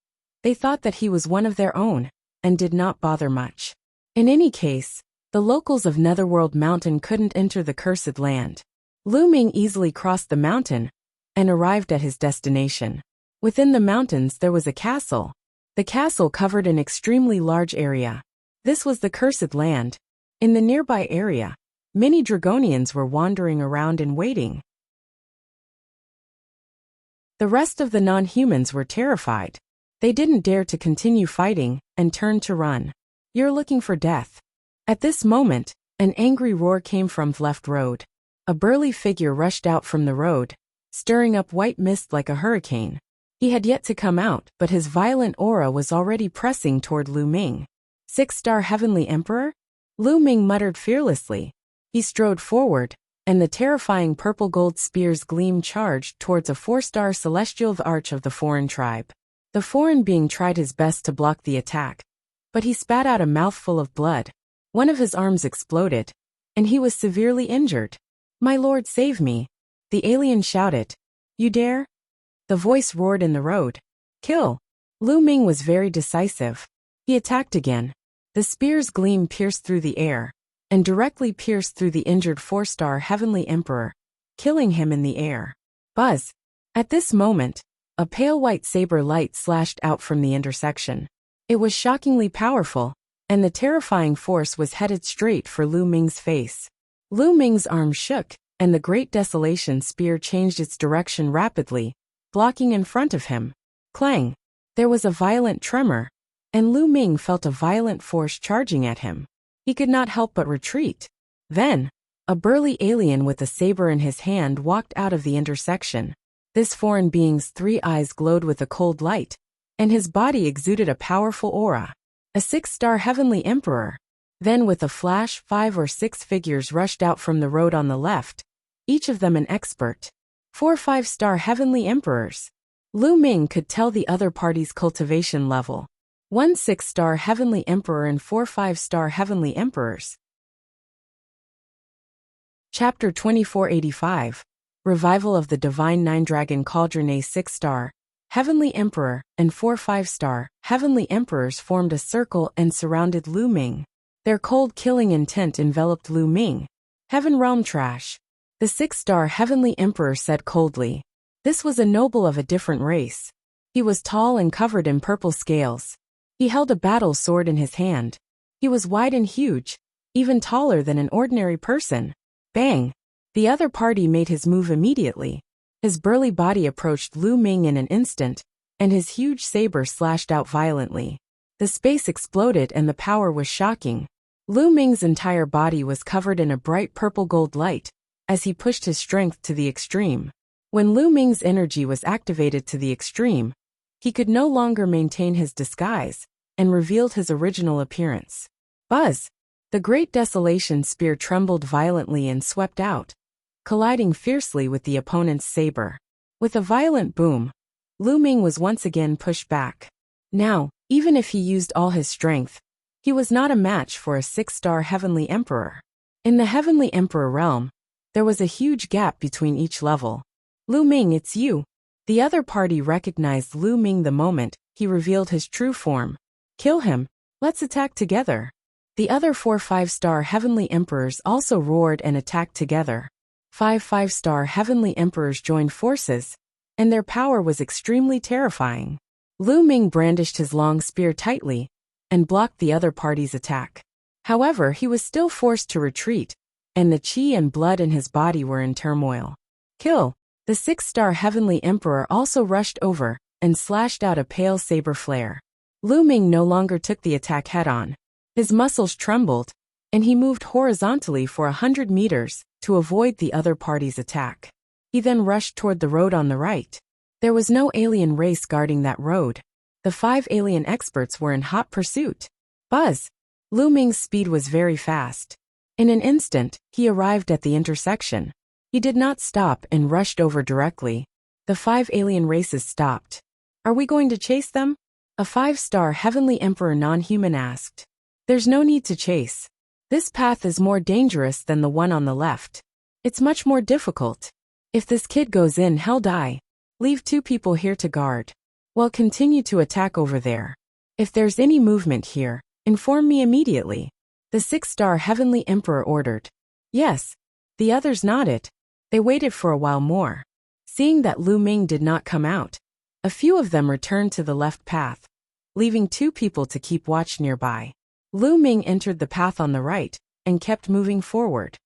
they thought that he was one of their own, and did not bother much. In any case, the locals of Netherworld Mountain couldn't enter the Cursed Land. Lu Ming easily crossed the mountain and arrived at his destination. Within the mountains there was a castle. The castle covered an extremely large area. This was the Cursed Land. In the nearby area, many Dragonians were wandering around and waiting. The rest of the non-humans were terrified. They didn't dare to continue fighting and turned to run. You're looking for death. At this moment, an angry roar came from the left road. A burly figure rushed out from the road, stirring up white mist like a hurricane. He had yet to come out, but his violent aura was already pressing toward Lu Ming. 6-star Heavenly Emperor? Lu Ming muttered fearlessly. He strode forward, and the terrifying purple-gold spear's gleam charged towards a 4-star Celestial Arch of the foreign tribe. The foreign being tried his best to block the attack, but he spat out a mouthful of blood. One of his arms exploded, and he was severely injured. My lord, save me! The alien shouted. You dare? The voice roared in the road. Kill. Lu Ming was very decisive. He attacked again. The spear's gleam pierced through the air, and directly pierced through the injured 4-star Heavenly Emperor, killing him in the air. Buzz. At this moment, a pale white saber light slashed out from the intersection. It was shockingly powerful, and the terrifying force was headed straight for Lu Ming's face. Lu Ming's arm shook, and the Great Desolation spear changed its direction rapidly, blocking in front of him. Clang! There was a violent tremor, and Lu Ming felt a violent force charging at him. He could not help but retreat. Then, a burly alien with a saber in his hand walked out of the intersection. This foreign being's 3 eyes glowed with a cold light, and his body exuded a powerful aura. A 6-star Heavenly Emperor. Then with a flash 5 or 6 figures rushed out from the road on the left, each of them an expert. 4 5-star Heavenly Emperors. Lu Ming could tell the other party's cultivation level. 1 6-star Heavenly Emperor and 4 5-star Heavenly Emperors. Chapter 2485. Revival of the Divine 9-Dragon Cauldron. A 6-star Heavenly Emperor and 4 5-star Heavenly Emperors formed a circle and surrounded Lu Ming. Their cold killing intent enveloped Lu Ming. Heaven Realm trash. The 6-star Heavenly Emperor said coldly. This was a noble of a different race. He was tall and covered in purple scales. He held a battle sword in his hand. He was wide and huge, even taller than an ordinary person. Bang! The other party made his move immediately. His burly body approached Lu Ming in an instant, and his huge saber slashed out violently. The space exploded and the power was shocking. Lu Ming's entire body was covered in a bright purple gold light, as he pushed his strength to the extreme. When Lu Ming's energy was activated to the extreme, he could no longer maintain his disguise, and revealed his original appearance. Buzz! The Great Desolation spear trembled violently and swept out, colliding fiercely with the opponent's saber. With a violent boom, Lu Ming was once again pushed back. Now, even if he used all his strength, he was not a match for a 6-star Heavenly Emperor. In the Heavenly Emperor realm, there was a huge gap between each level. Lu Ming, it's you. The other party recognized Lu Ming the moment he revealed his true form. Kill him. Let's attack together. The other 4 5-star Heavenly Emperors also roared and attacked together. 5 5-star Heavenly Emperors joined forces, and their power was extremely terrifying. Lu Ming brandished his long spear tightly, and blocked the other party's attack. However, he was still forced to retreat, and the chi and blood in his body were in turmoil. Kill! The 6-star Heavenly Emperor also rushed over, and slashed out a pale saber flare. Lu Ming no longer took the attack head-on. His muscles trembled, and he moved horizontally for 100 meters, to avoid the other party's attack. He then rushed toward the road on the right. There was no alien race guarding that road. The 5 alien experts were in hot pursuit. Buzz! Lu Ming's speed was very fast. In an instant, he arrived at the intersection. He did not stop and rushed over directly. The 5 alien races stopped. Are we going to chase them? A 5-star Heavenly Emperor non-human asked. There's no need to chase. This path is more dangerous than the one on the left. It's much more difficult. If this kid goes in, he'll die. Leave 2 people here to guard. Well, continue to attack over there. If there's any movement here, inform me immediately. The 6-star Heavenly Emperor ordered. Yes. The others nodded. They waited for a while more. Seeing that Lu Ming did not come out, a few of them returned to the left path, leaving 2 people to keep watch nearby. Lu Ming entered the path on the right, and kept moving forward.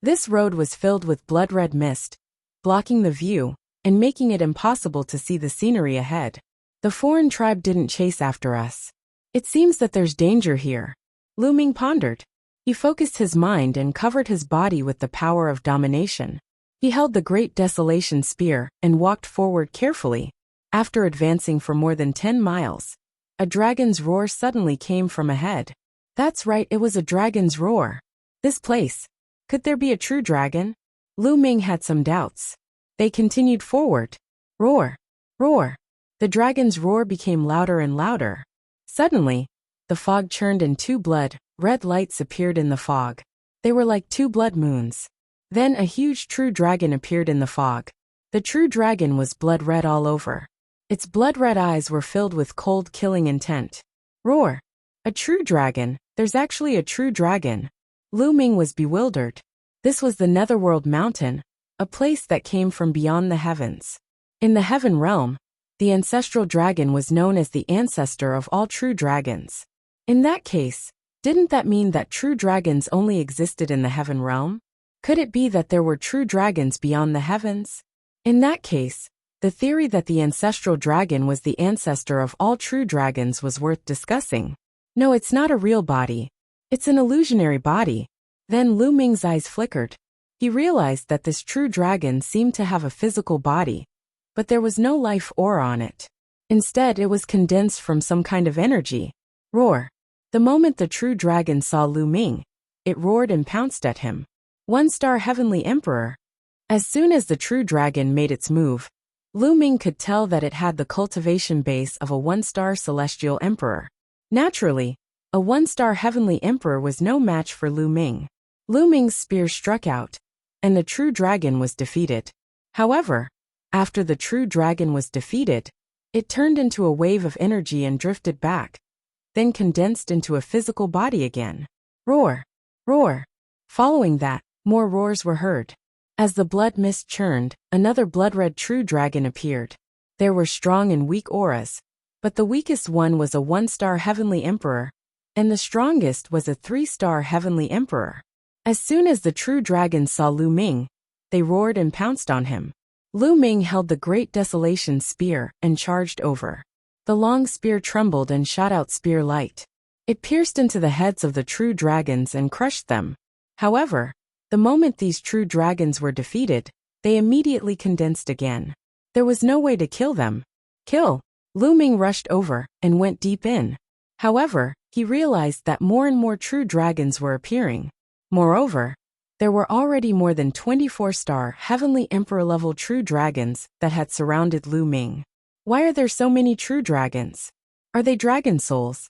This road was filled with blood-red mist, blocking the view, and making it impossible to see the scenery ahead. The foreign tribe didn't chase after us. It seems that there's danger here. Lu Ming pondered. He focused his mind and covered his body with the power of domination. He held the Great Desolation spear and walked forward carefully. After advancing for more than 10 miles, a dragon's roar suddenly came from ahead. That's right, it was a dragon's roar. This place. Could there be a true dragon? Lu Ming had some doubts. They continued forward. Roar! Roar! The dragon's roar became louder and louder. Suddenly, the fog churned and 2 red lights appeared in the fog. They were like 2 blood moons. Then a huge true dragon appeared in the fog. The true dragon was blood red all over. Its blood-red eyes were filled with cold, killing intent. Roar! A true dragon? There's actually a true dragon. Lu Ming was bewildered. This was the Netherworld Mountain, a place that came from beyond the heavens. In the Heaven Realm, the ancestral dragon was known as the ancestor of all true dragons. In that case, didn't that mean that true dragons only existed in the Heaven Realm? Could it be that there were true dragons beyond the heavens? In that case, the theory that the ancestral dragon was the ancestor of all true dragons was worth discussing. No, it's not a real body. It's an illusionary body. Then Lu Ming's eyes flickered. He realized that this true dragon seemed to have a physical body, but there was no life aura on it. Instead, it was condensed from some kind of energy. Roar! The moment the true dragon saw Lu Ming, it roared and pounced at him. One-star Heavenly Emperor. As soon as the true dragon made its move, Lu Ming could tell that it had the cultivation base of a one-star Celestial Emperor. Naturally, a one-star Heavenly Emperor was no match for Lu Ming. Lu Ming's spear struck out, and the true dragon was defeated. However, after the true dragon was defeated, it turned into a wave of energy and drifted back, then condensed into a physical body again. Roar! Roar! Following that, more roars were heard. As the blood mist churned, another blood-red true dragon appeared. There were strong and weak auras, but the weakest one was a one-star Heavenly Emperor, and the strongest was a three-star Heavenly Emperor. As soon as the true dragons saw Lu Ming, they roared and pounced on him. Lu Ming held the Great Desolation Spear and charged over. The long spear trembled and shot out spear light. It pierced into the heads of the true dragons and crushed them. However, the moment these true dragons were defeated, they immediately condensed again. There was no way to kill them. Kill! Lu Ming rushed over and went deep in. However, he realized that more and more true dragons were appearing. Moreover, there were already more than 24-star Heavenly Emperor-level true dragons that had surrounded Lu Ming. Why are there so many true dragons? Are they dragon souls?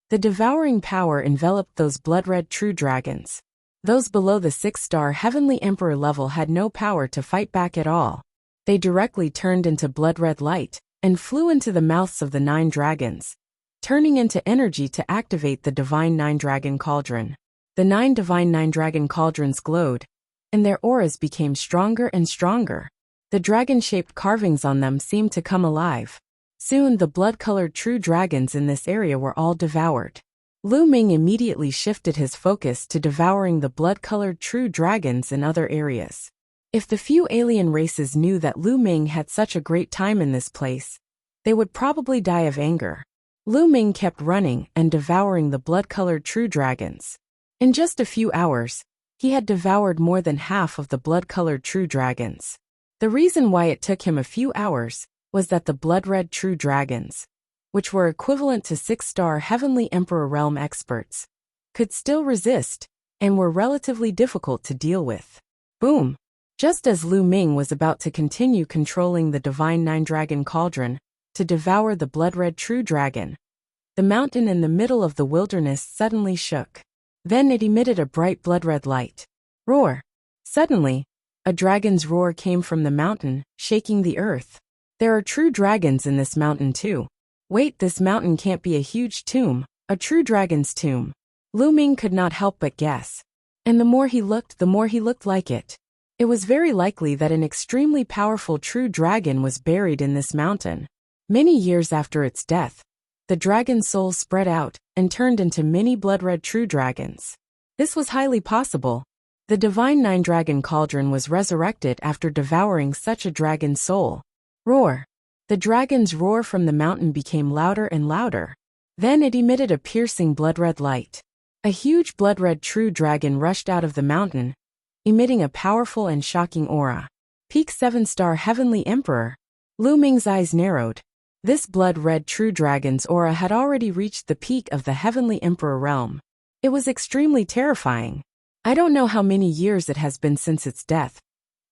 The devouring power enveloped those blood-red true dragons. Those below the 6-star Heavenly Emperor level had no power to fight back at all. They directly turned into blood-red light and flew into the mouths of the 9 dragons, turning into energy to activate the Divine 9-Dragon Cauldron. The 9 Divine 9-Dragon Cauldrons glowed, and their auras became stronger and stronger. The dragon-shaped carvings on them seemed to come alive. Soon the blood-colored true dragons in this area were all devoured. Lu Ming immediately shifted his focus to devouring the blood-colored true dragons in other areas. If the few alien races knew that Lu Ming had such a great time in this place, they would probably die of anger. Lu Ming kept running and devouring the blood-colored true dragons. In just a few hours, he had devoured more than half of the blood-colored true dragons. The reason why it took him a few hours was that the blood-red true dragons, which were equivalent to 6-star Heavenly Emperor realm experts, could still resist and were relatively difficult to deal with. Boom! Just as Lu Ming was about to continue controlling the Divine 9-Dragon Cauldron to devour the blood-red true dragon, the mountain in the middle of the wilderness suddenly shook. Then it emitted a bright blood-red light. Roar! Suddenly, a dragon's roar came from the mountain, shaking the earth. There are true dragons in this mountain too. Wait, this mountain can't be a huge tomb, a true dragon's tomb. Lu Ming could not help but guess. And the more he looked like it. It was very likely that an extremely powerful true dragon was buried in this mountain. Many years after its death, the dragon's soul spread out and turned into many blood-red true dragons. This was highly possible. The Divine 9-Dragon Cauldron was resurrected after devouring such a dragon's soul. Roar! The dragon's roar from the mountain became louder and louder. Then it emitted a piercing blood-red light. A huge blood-red true dragon rushed out of the mountain, emitting a powerful and shocking aura. Peak 7-star Heavenly Emperor. Lu Ming's eyes narrowed. This blood-red true dragon's aura had already reached the peak of the Heavenly Emperor realm. It was extremely terrifying. I don't know how many years it has been since its death,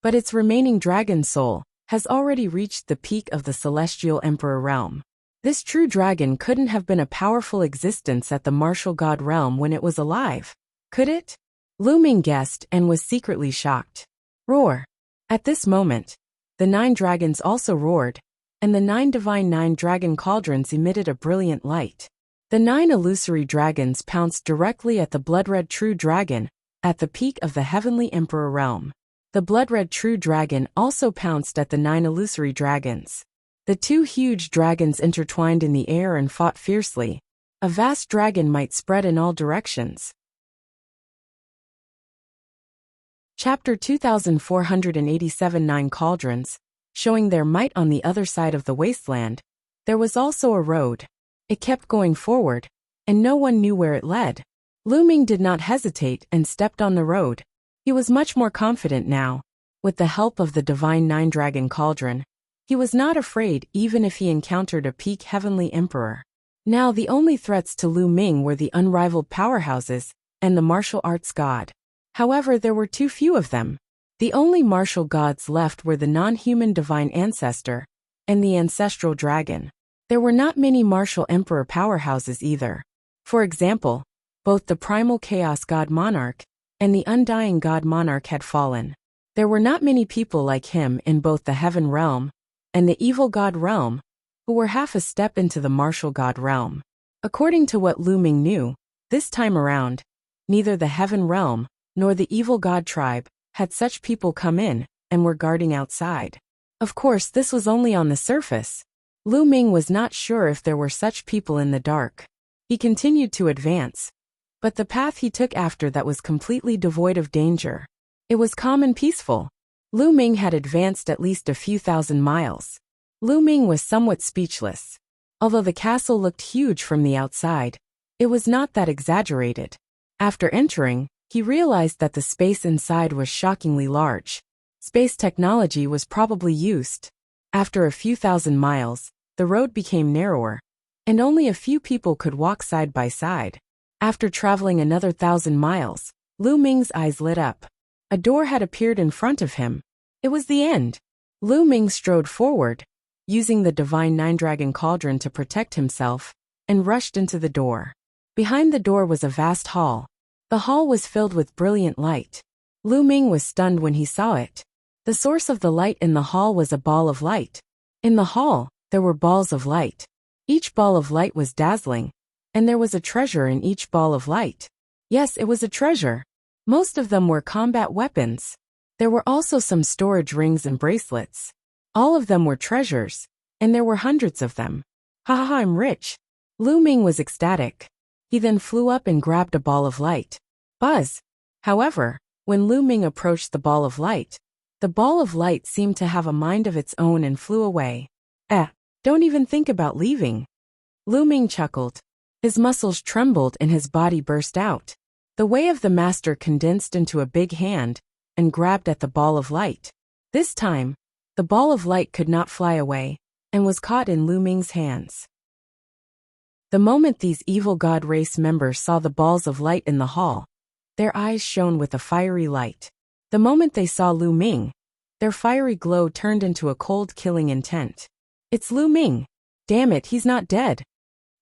but its remaining dragon soul has already reached the peak of the Celestial Emperor realm. This true dragon couldn't have been a powerful existence at the martial god realm when it was alive, could it? Lu Ming guessed and was secretly shocked. Roar. At this moment, the 9 dragons also roared, and the 9 divine 9 dragon cauldrons emitted a brilliant light. The 9 illusory dragons pounced directly at the blood-red true dragon, at the peak of the heavenly emperor realm. The blood-red true dragon also pounced at the 9 illusory dragons. The 2 huge dragons intertwined in the air and fought fiercely. A vast dragon might spread in all directions. Chapter 2487 9 Cauldrons, showing their might on the other side of the wasteland. There was also a road. It kept going forward, and no one knew where it led. Lu Ming did not hesitate and stepped on the road. He was much more confident now. With the help of the divine 9 dragon cauldron, he was not afraid even if he encountered a peak heavenly emperor. Now the only threats to Lu Ming were the unrivaled powerhouses and the martial arts god. However, there were too few of them. The only martial gods left were the non-human divine ancestor and the ancestral dragon. There were not many martial emperor powerhouses either. For example, both the primal chaos god monarch and the undying god monarch had fallen. There were not many people like him in both the heaven realm and the evil god realm who were half a step into the martial god realm. According to what Lu Ming knew, this time around, neither the heaven realm nor the evil god tribe had such people come in and were guarding outside. Of course, this was only on the surface. Lu Ming was not sure if there were such people in the dark. He continued to advance, but the path he took after that was completely devoid of danger. It was calm and peaceful. Lu Ming had advanced at least a few thousand miles. Lu Ming was somewhat speechless. Although the castle looked huge from the outside, it was not that exaggerated. After entering, he realized that the space inside was shockingly large. Space technology was probably used. After a few thousand miles, the road became narrower, and only a few people could walk side by side. After traveling another 1,000 miles, Lu Ming's eyes lit up. A door had appeared in front of him. It was the end. Lu Ming strode forward, using the divine 9 dragon cauldron to protect himself, and rushed into the door. Behind the door was a vast hall. The hall was filled with brilliant light. Lu Ming was stunned when he saw it. The source of the light in the hall was a ball of light. In the hall, there were balls of light. Each ball of light was dazzling, and there was a treasure in each ball of light. Yes, it was a treasure. Most of them were combat weapons. There were also some storage rings and bracelets. All of them were treasures, and there were hundreds of them. Ha ha, I'm rich. Lu Ming was ecstatic. He then flew up and grabbed a ball of light. Buzz! However, when Lu Ming approached the ball of light seemed to have a mind of its own and flew away. Don't even think about leaving. Lu Ming chuckled. His muscles trembled and his body burst out. The way of the master condensed into a big hand and grabbed at the ball of light. This time, the ball of light could not fly away and was caught in Lu Ming's hands. The moment these evil god race members saw the balls of light in the hall, their eyes shone with a fiery light. The moment they saw Lu Ming, their fiery glow turned into a cold killing intent. It's Lu Ming. Damn it, he's not dead.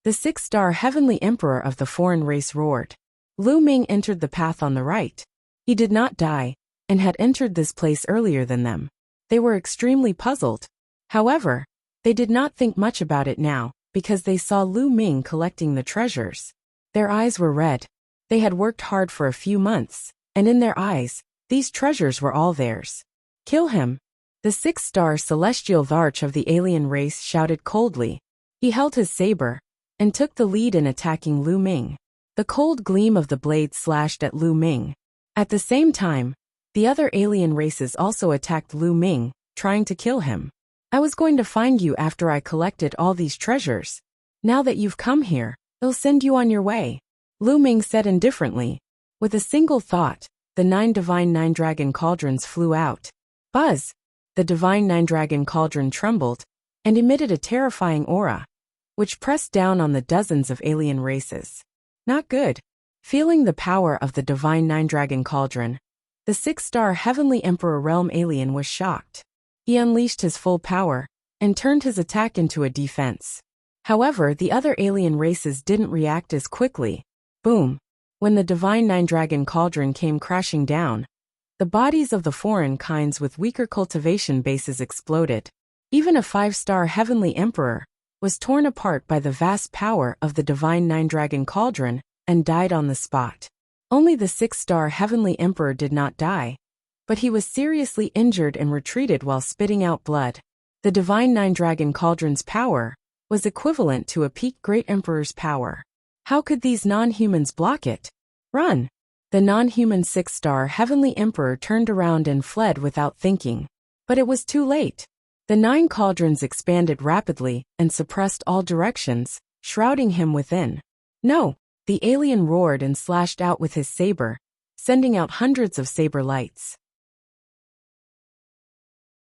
The 6-star heavenly emperor of the foreign race roared. Lu Ming entered the path on the right. He did not die, and had entered this place earlier than them. They were extremely puzzled. However, they did not think much about it now, because they saw Lu Ming collecting the treasures. Their eyes were red. They had worked hard for a few months, and in their eyes, these treasures were all theirs. Kill him. The 6-star celestial arch of the alien race shouted coldly. He held his saber, and took the lead in attacking Lu Ming. The cold gleam of the blade slashed at Lu Ming. At the same time, the other alien races also attacked Lu Ming, trying to kill him. I was going to find you after I collected all these treasures. Now that you've come here, they'll send you on your way. Lu Ming said indifferently. With a single thought, the 9 divine 9 dragon cauldrons flew out. Buzz! The divine 9 dragon cauldron trembled, and emitted a terrifying aura, which pressed down on the dozens of alien races. Not good. Feeling the power of the divine 9 dragon cauldron, the 6-star heavenly emperor realm alien was shocked. He unleashed his full power, and turned his attack into a defense. However, the other alien races didn't react as quickly. Boom! When the divine 9 dragon cauldron came crashing down, The bodies of the foreign kinds with weaker cultivation bases exploded. Even a 5-star heavenly emperor was torn apart by the vast power of the divine 9-dragon cauldron and died on the spot. Only the 6-star heavenly emperor did not die, but he was seriously injured and retreated while spitting out blood. The divine 9-dragon cauldron's power was equivalent to a peak great emperor's power. How could these non-humans block it? Run! The non-human 6-star heavenly emperor turned around and fled without thinking. But it was too late. The 9 cauldrons expanded rapidly and suppressed all directions, shrouding him within. No! The alien roared and slashed out with his saber, sending out hundreds of saber lights.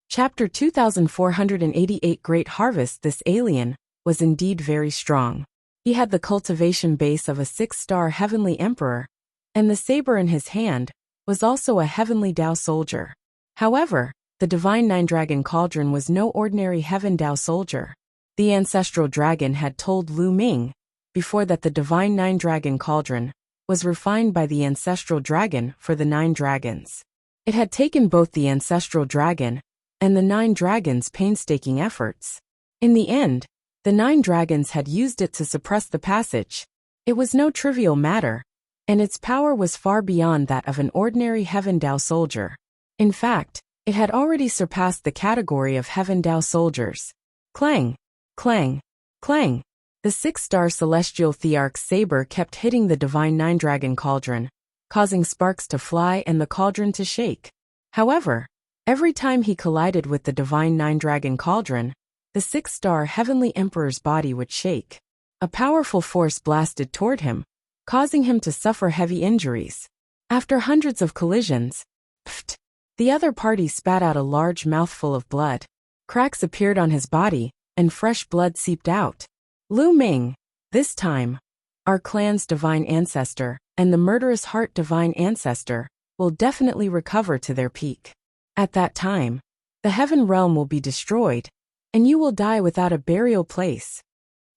Chapter 2488 Great Harvest. This alien was indeed very strong. He had the cultivation base of a 6-star heavenly emperor, and the saber in his hand was also a heavenly Dao soldier. However, the divine 9-dragon cauldron was no ordinary heaven Dao soldier. The ancestral dragon had told Lu Ming before that the divine 9-dragon cauldron was refined by the ancestral dragon for the 9 dragons. It had taken both the ancestral dragon and the 9 dragons' painstaking efforts. In the end, the 9 dragons had used it to suppress the passage. It was no trivial matter, and its power was far beyond that of an ordinary Heaven Dao soldier. In fact, it had already surpassed the category of Heaven Dao soldiers. Clang! Clang! Clang! The 6-star celestial Thearch's saber kept hitting the divine 9-dragon cauldron, causing sparks to fly and the cauldron to shake. However, every time he collided with the divine 9-dragon cauldron, the 6-star heavenly emperor's body would shake. A powerful force blasted toward him, causing him to suffer heavy injuries. After hundreds of collisions, pft, the other party spat out a large mouthful of blood. Cracks appeared on his body, and fresh blood seeped out. Lu Ming, this time, our clan's divine ancestor, and the murderous heart divine ancestor, will definitely recover to their peak. At that time, the heaven realm will be destroyed, and you will die without a burial place.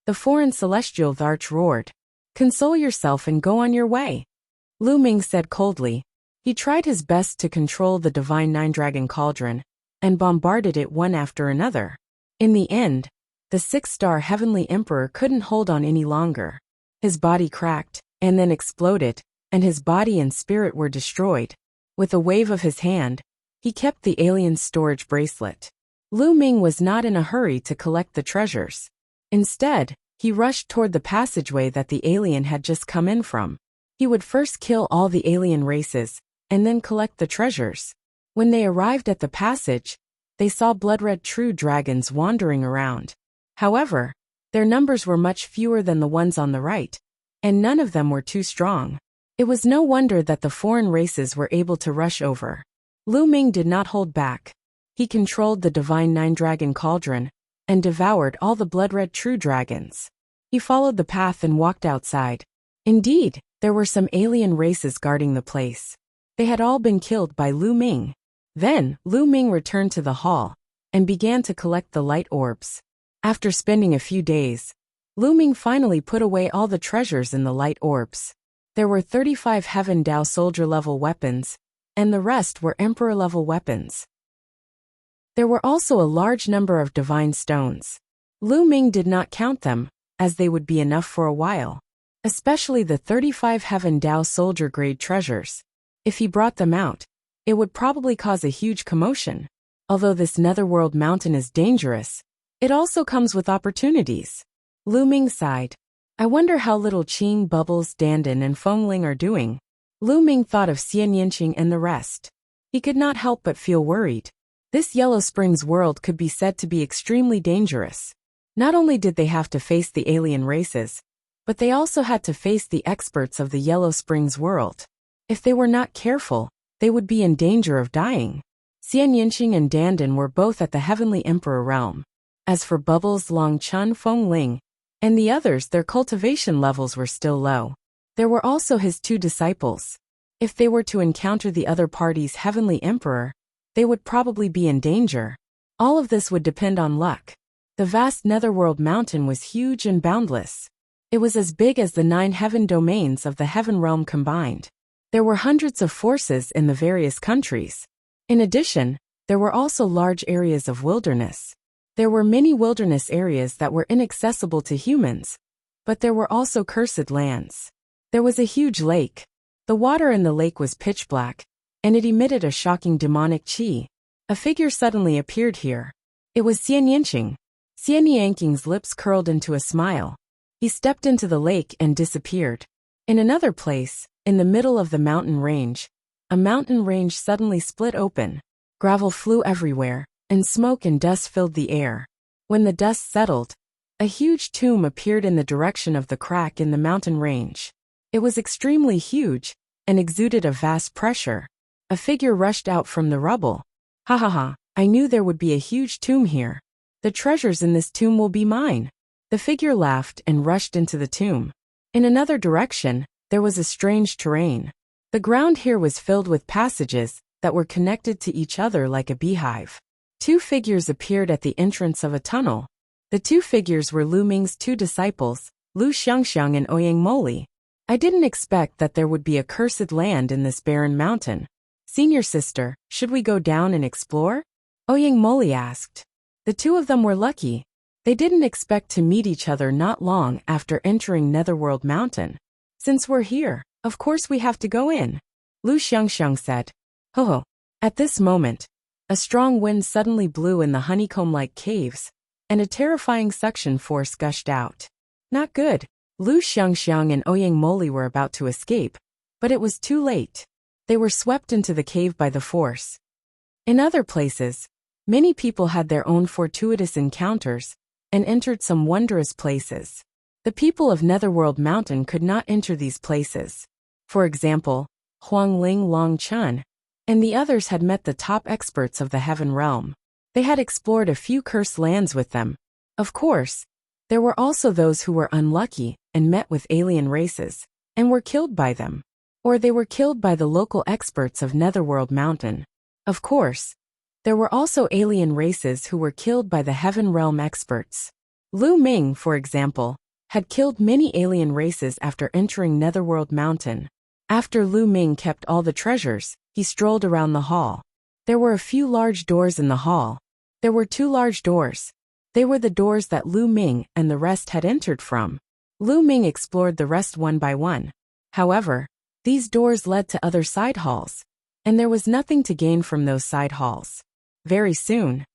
The foreign celestial Tharch roared. Console yourself and go on your way. Lu Ming said coldly. He tried his best to control the divine 9-dragon cauldron, and bombarded it one after another. In the end, the 6-star heavenly emperor couldn't hold on any longer. His body cracked, and then exploded, and his body and spirit were destroyed. With a wave of his hand, he kept the alien's storage bracelet. Lu Ming was not in a hurry to collect the treasures. Instead, he rushed toward the passageway that the alien had just come in from. He would first kill all the alien races, and then collect the treasures. When they arrived at the passage, they saw blood-red true dragons wandering around. However, their numbers were much fewer than the ones on the right, and none of them were too strong. It was no wonder that the foreign races were able to rush over. Lu Ming did not hold back. He controlled the divine 9-dragon cauldron, and devoured all the blood-red true dragons. He followed the path and walked outside. Indeed, there were some alien races guarding the place. They had all been killed by Lu Ming. Then, Lu Ming returned to the hall, and began to collect the light orbs. After spending a few days, Lu Ming finally put away all the treasures in the light orbs. There were 35 Heaven Dao soldier-level weapons, and the rest were Emperor-level weapons. There were also a large number of divine stones. Lu Ming did not count them, as they would be enough for a while. Especially the 35 Heaven Dao soldier-grade treasures. If he brought them out, it would probably cause a huge commotion. Although this netherworld mountain is dangerous, it also comes with opportunities. Lu Ming sighed. I wonder how little Qing, Bubbles, Dandan, and Fengling are doing. Lu Ming thought of Xian Yinqing and the rest. He could not help but feel worried. This Yellow Springs world could be said to be extremely dangerous. Not only did they have to face the alien races, but they also had to face the experts of the Yellow Springs world. If they were not careful, they would be in danger of dying. Xian Yinqing and Dandan were both at the Heavenly Emperor realm. As for Bubbles, Long Chun, Fengling, and the others, their cultivation levels were still low. There were also his 2 disciples. If they were to encounter the other party's Heavenly Emperor, they would probably be in danger. All of this would depend on luck. The vast netherworld mountain was huge and boundless. It was as big as the 9 heaven domains of the heaven realm combined. There were hundreds of forces in the various countries. In addition, there were also large areas of wilderness. There were many wilderness areas that were inaccessible to humans, but there were also cursed lands. There was a huge lake. The water in the lake was pitch black, and it emitted a shocking demonic qi. A figure suddenly appeared here. It was Xian Yanqing. Xian Yanqing's lips curled into a smile. He stepped into the lake and disappeared. In another place, in the middle of the mountain range, a mountain range suddenly split open. Gravel flew everywhere, and smoke and dust filled the air. When the dust settled, a huge tomb appeared in the direction of the crack in the mountain range. It was extremely huge, and exuded a vast pressure. A figure rushed out from the rubble. Ha ha ha, I knew there would be a huge tomb here. The treasures in this tomb will be mine. The figure laughed and rushed into the tomb. In another direction, there was a strange terrain. The ground here was filled with passages that were connected to each other like a beehive. Two figures appeared at the entrance of a tunnel. The two figures were Lu Ming's two disciples, Lu Xiangxiang and Ouyang Moli. I didn't expect that there would be a cursed land in this barren mountain. Senior sister, should we go down and explore? Ouyang Moli asked. The two of them were lucky. They didn't expect to meet each other not long after entering Netherworld Mountain. Since we're here, of course we have to go in, Lu Xiangxiang said. Ho ho. At this moment, a strong wind suddenly blew in the honeycomb-like caves, and a terrifying suction force gushed out. Not good. Lu Xiangxiang and Ouyang Moli were about to escape, but it was too late. They were swept into the cave by the force. In other places, many people had their own fortuitous encounters and entered some wondrous places. The people of Netherworld Mountain could not enter these places. For example, Huangling Longchun and the others had met the top experts of the Heaven Realm. They had explored a few cursed lands with them. Of course, there were also those who were unlucky and met with alien races, and were killed by them. Or they were killed by the local experts of Netherworld Mountain. Of course, there were also alien races who were killed by the Heaven Realm experts. Lu Ming, for example, had killed many alien races after entering Netherworld Mountain. After Lu Ming kept all the treasures, he strolled around the hall. There were a few large doors in the hall. There were two large doors. They were the doors that Lu Ming and the rest had entered from. Lu Ming explored the rest one by one. However, these doors led to other side halls, and there was nothing to gain from those side halls. Very soon,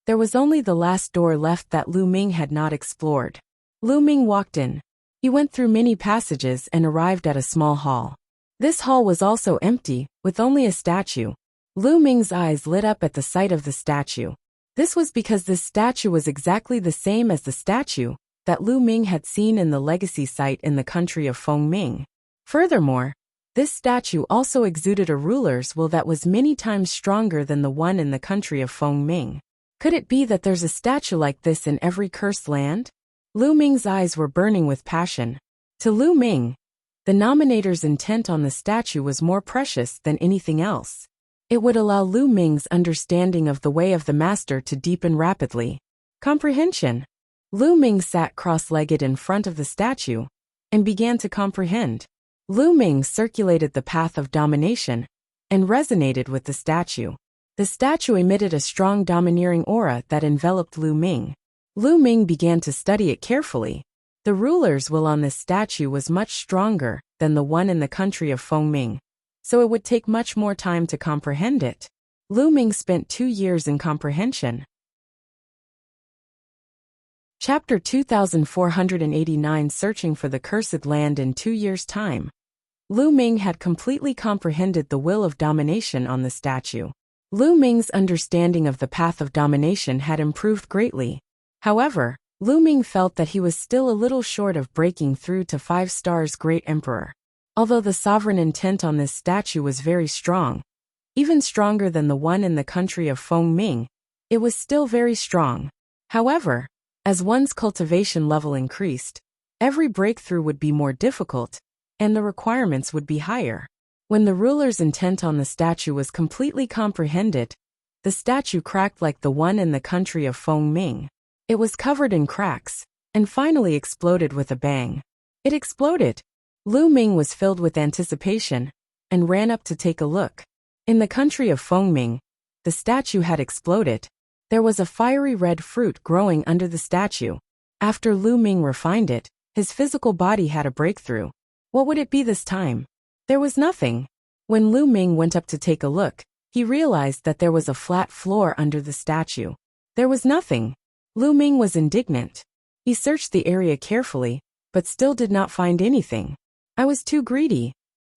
there was only the last door left that Lu Ming had not explored. Lu Ming walked in. He went through many passages and arrived at a small hall. This hall was also empty, with only a statue. Lu Ming's eyes lit up at the sight of the statue. This was because this statue was exactly the same as the statue that Lu Ming had seen in the legacy site in the country of Fengming. Furthermore, this statue also exuded a ruler's will that was many times stronger than the one in the country of Fengming. Could it be that there's a statue like this in every cursed land? Lu Ming's eyes were burning with passion. To Lu Ming, the nominator's intent on the statue was more precious than anything else. It would allow Lu Ming's understanding of the way of the master to deepen rapidly. Comprehension. Lu Ming sat cross-legged in front of the statue and began to comprehend. Lu Ming circulated the path of domination and resonated with the statue. The statue emitted a strong domineering aura that enveloped Lu Ming. Lu Ming began to study it carefully. The ruler's will on this statue was much stronger than the one in the country of Fengming, so it would take much more time to comprehend it. Lu Ming spent 2 years in comprehension. Chapter 2489 Searching for the Cursed Land in 2 years' time. Lu Ming had completely comprehended the will of domination on the statue. Lu Ming's understanding of the path of domination had improved greatly. However, Lu Ming felt that he was still a little short of breaking through to 5 stars Great Emperor. Although the sovereign intent on this statue was very strong, even stronger than the one in the country of Fengming, it was still very strong. However, as one's cultivation level increased, every breakthrough would be more difficult, and the requirements would be higher. When the ruler's intent on the statue was completely comprehended, the statue cracked like the one in the country of Fengming. It was covered in cracks, and finally exploded with a bang. It exploded. Lu Ming was filled with anticipation, and ran up to take a look. In the country of Fengming, the statue had exploded. There was a fiery red fruit growing under the statue. After Lu Ming refined it, his physical body had a breakthrough. What would it be this time? There was nothing. When Lu Ming went up to take a look, he realized that there was a flat floor under the statue. There was nothing. Lu Ming was indignant. He searched the area carefully, but still did not find anything. I was too greedy.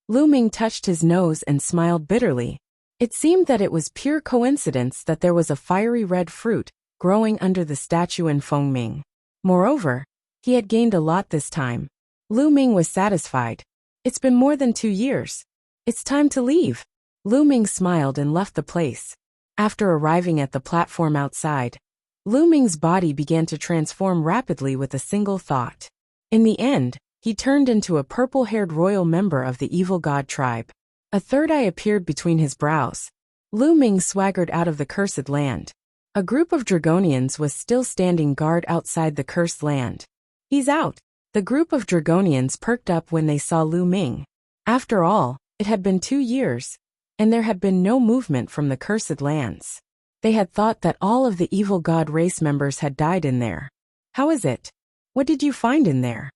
Lu Ming touched his nose and smiled bitterly. It seemed that it was pure coincidence that there was a fiery red fruit growing under the statue in Fengming. Moreover, he had gained a lot this time. Lu Ming was satisfied. It's been more than 2 years. It's time to leave. Lu Ming smiled and left the place. After arriving at the platform outside, Lu Ming's body began to transform rapidly with a single thought. In the end, he turned into a purple-haired royal member of the evil god tribe. A third eye appeared between his brows. Lu Ming swaggered out of the cursed land. A group of Dragonians was still standing guard outside the cursed land. He's out. The group of Dragonians perked up when they saw Lu Ming. After all, it had been 2 years, and there had been no movement from the cursed lands. They had thought that all of the evil god race members had died in there. How is it? What did you find in there?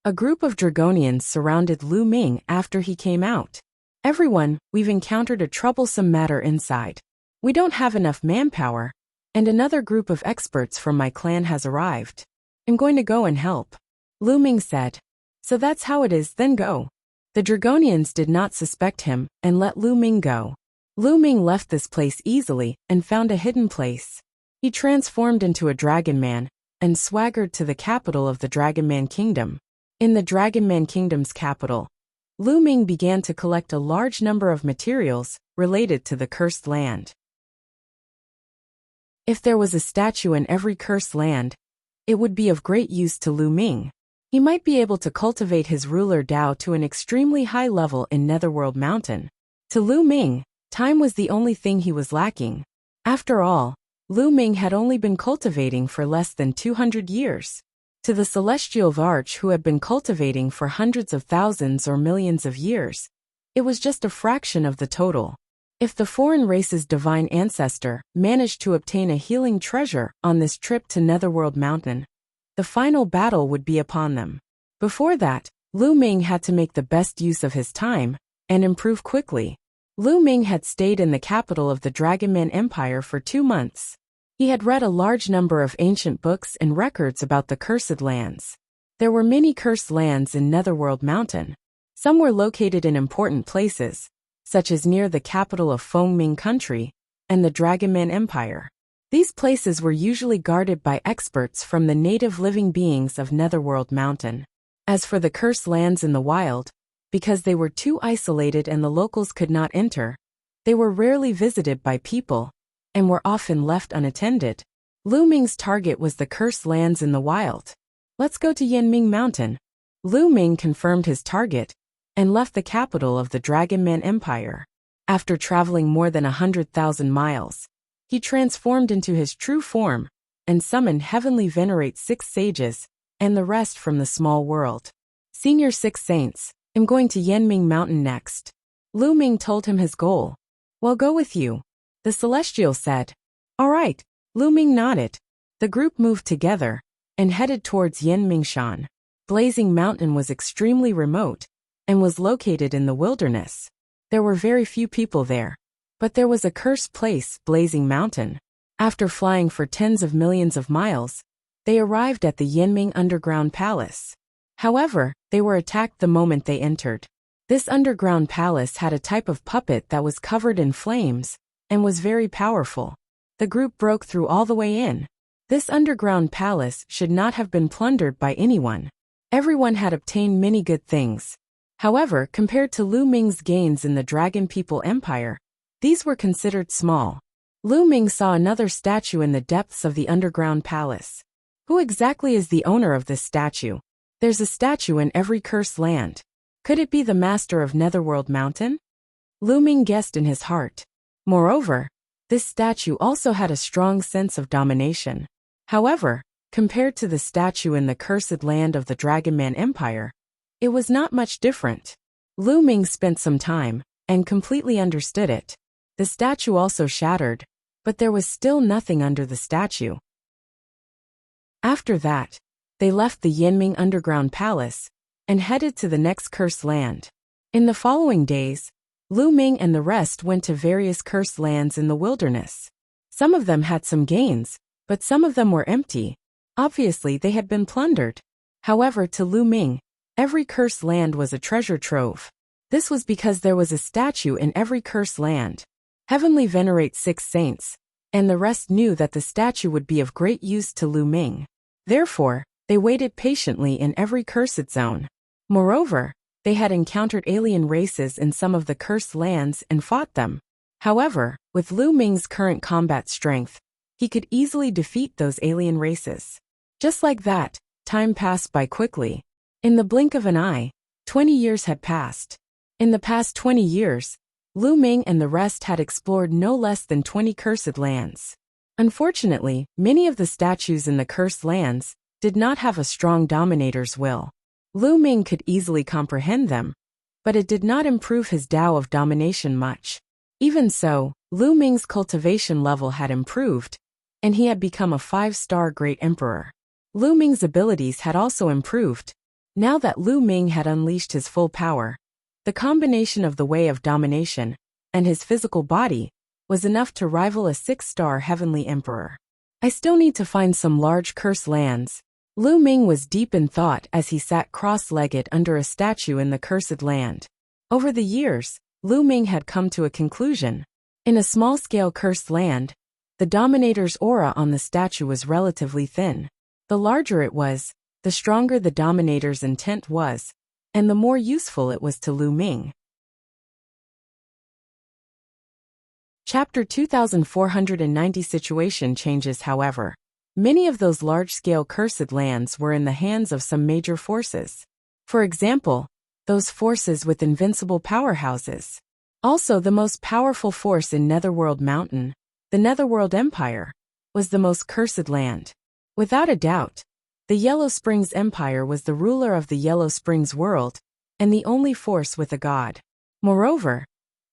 A group of Dragonians surrounded Lu Ming after he came out. Everyone, we've encountered a troublesome matter inside. We don't have enough manpower, and another group of experts from my clan has arrived. I'm going to go and help. Lu Ming said. So that's how it is, then go. The Dragonians did not suspect him and let Lu Ming go. Lu Ming left this place easily and found a hidden place. He transformed into a Dragon Man and swaggered to the capital of the Dragon Man Kingdom. In the Dragon Man Kingdom's capital, Lu Ming began to collect a large number of materials related to the cursed land. If there was a statue in every cursed land, it would be of great use to Lu Ming. He might be able to cultivate his ruler Dao to an extremely high level in Netherworld Mountain. To Lu Ming, time was the only thing he was lacking. After all, Lu Ming had only been cultivating for less than 200 years. To the Celestial Varch who had been cultivating for hundreds of thousands or millions of years, it was just a fraction of the total. If the foreign race's divine ancestor managed to obtain a healing treasure on this trip to Netherworld Mountain, the final battle would be upon them. Before that, Lu Ming had to make the best use of his time and improve quickly. Lu Ming had stayed in the capital of the Dragonman Empire for 2 months. He had read a large number of ancient books and records about the cursed lands. There were many cursed lands in Netherworld Mountain. Some were located in important places, such as near the capital of Fengming Country and the Dragonman Empire. These places were usually guarded by experts from the native living beings of Netherworld Mountain. As for the cursed lands in the wild, because they were too isolated and the locals could not enter, they were rarely visited by people and were often left unattended. Lu Ming's target was the cursed lands in the wild. Let's go to Yanming Mountain. Lu Ming confirmed his target and left the capital of the Dragonman Empire. After traveling more than 100,000 miles, he transformed into his true form and summoned Heavenly Venerate 6 sages and the rest from the small world. Senior 6 saints, I'm going to Yanming Mountain next. Lu Ming told him his goal. Well, go with you. The Celestial said. All right. Lu Ming nodded. The group moved together and headed towards Yanmingshan. Blazing Mountain was extremely remote and was located in the wilderness. There were very few people there, but there was a cursed place, Blazing Mountain. After flying for tens of millions of miles, they arrived at the Yanming Underground Palace. However, they were attacked the moment they entered. This underground palace had a type of puppet that was covered in flames and was very powerful. The group broke through all the way in. This underground palace should not have been plundered by anyone. Everyone had obtained many good things. However, compared to Lu Ming's gains in the Dragon People Empire, these were considered small. Lu Ming saw another statue in the depths of the underground palace. Who exactly is the owner of this statue? There's a statue in every cursed land. Could it be the master of Netherworld Mountain? Lu Ming guessed in his heart. Moreover, this statue also had a strong sense of domination. However, compared to the statue in the cursed land of the Dragonman Empire, it was not much different. Lu Ming spent some time and completely understood it. The statue also shattered, but there was still nothing under the statue. After that, they left the Yinming underground palace and headed to the next cursed land. In the following days, Lu Ming and the rest went to various cursed lands in the wilderness. Some of them had some gains, but some of them were empty. Obviously, they had been plundered. However, to Lu Ming, every cursed land was a treasure trove. This was because there was a statue in every cursed land. Heavenly venerates 6 saints, and the rest knew that the statue would be of great use to Lu Ming. Therefore, they waited patiently in every cursed zone. Moreover, they had encountered alien races in some of the cursed lands and fought them. However, with Lu Ming's current combat strength, he could easily defeat those alien races. Just like that, time passed by quickly. In the blink of an eye, 20 years had passed. In the past 20 years, Lu Ming and the rest had explored no less than 20 cursed lands. Unfortunately, many of the statues in the cursed lands did not have a strong dominator's will. Lu Ming could easily comprehend them, but it did not improve his Tao of domination much. Even so, Lu Ming's cultivation level had improved, and he had become a 5-star great emperor. Lu Ming's abilities had also improved. Now that Lu Ming had unleashed his full power, the combination of the way of domination and his physical body was enough to rival a 6-star heavenly emperor. I still need to find some large cursed lands. Lu Ming was deep in thought as he sat cross-legged under a statue in the cursed land. Over the years, Lu Ming had come to a conclusion. In a small-scale cursed land, the dominator's aura on the statue was relatively thin. The larger it was, the stronger the dominator's intent was, and the more useful it was to Lu Ming. Chapter 2490 Situation changes. However, many of those large-scale cursed lands were in the hands of some major forces. For example, those forces with invincible powerhouses. Also, the most powerful force in Netherworld Mountain, the Netherworld Empire, was the most cursed land. Without a doubt, the Yellow Springs Empire was the ruler of the Yellow Springs world, and the only force with a god. Moreover,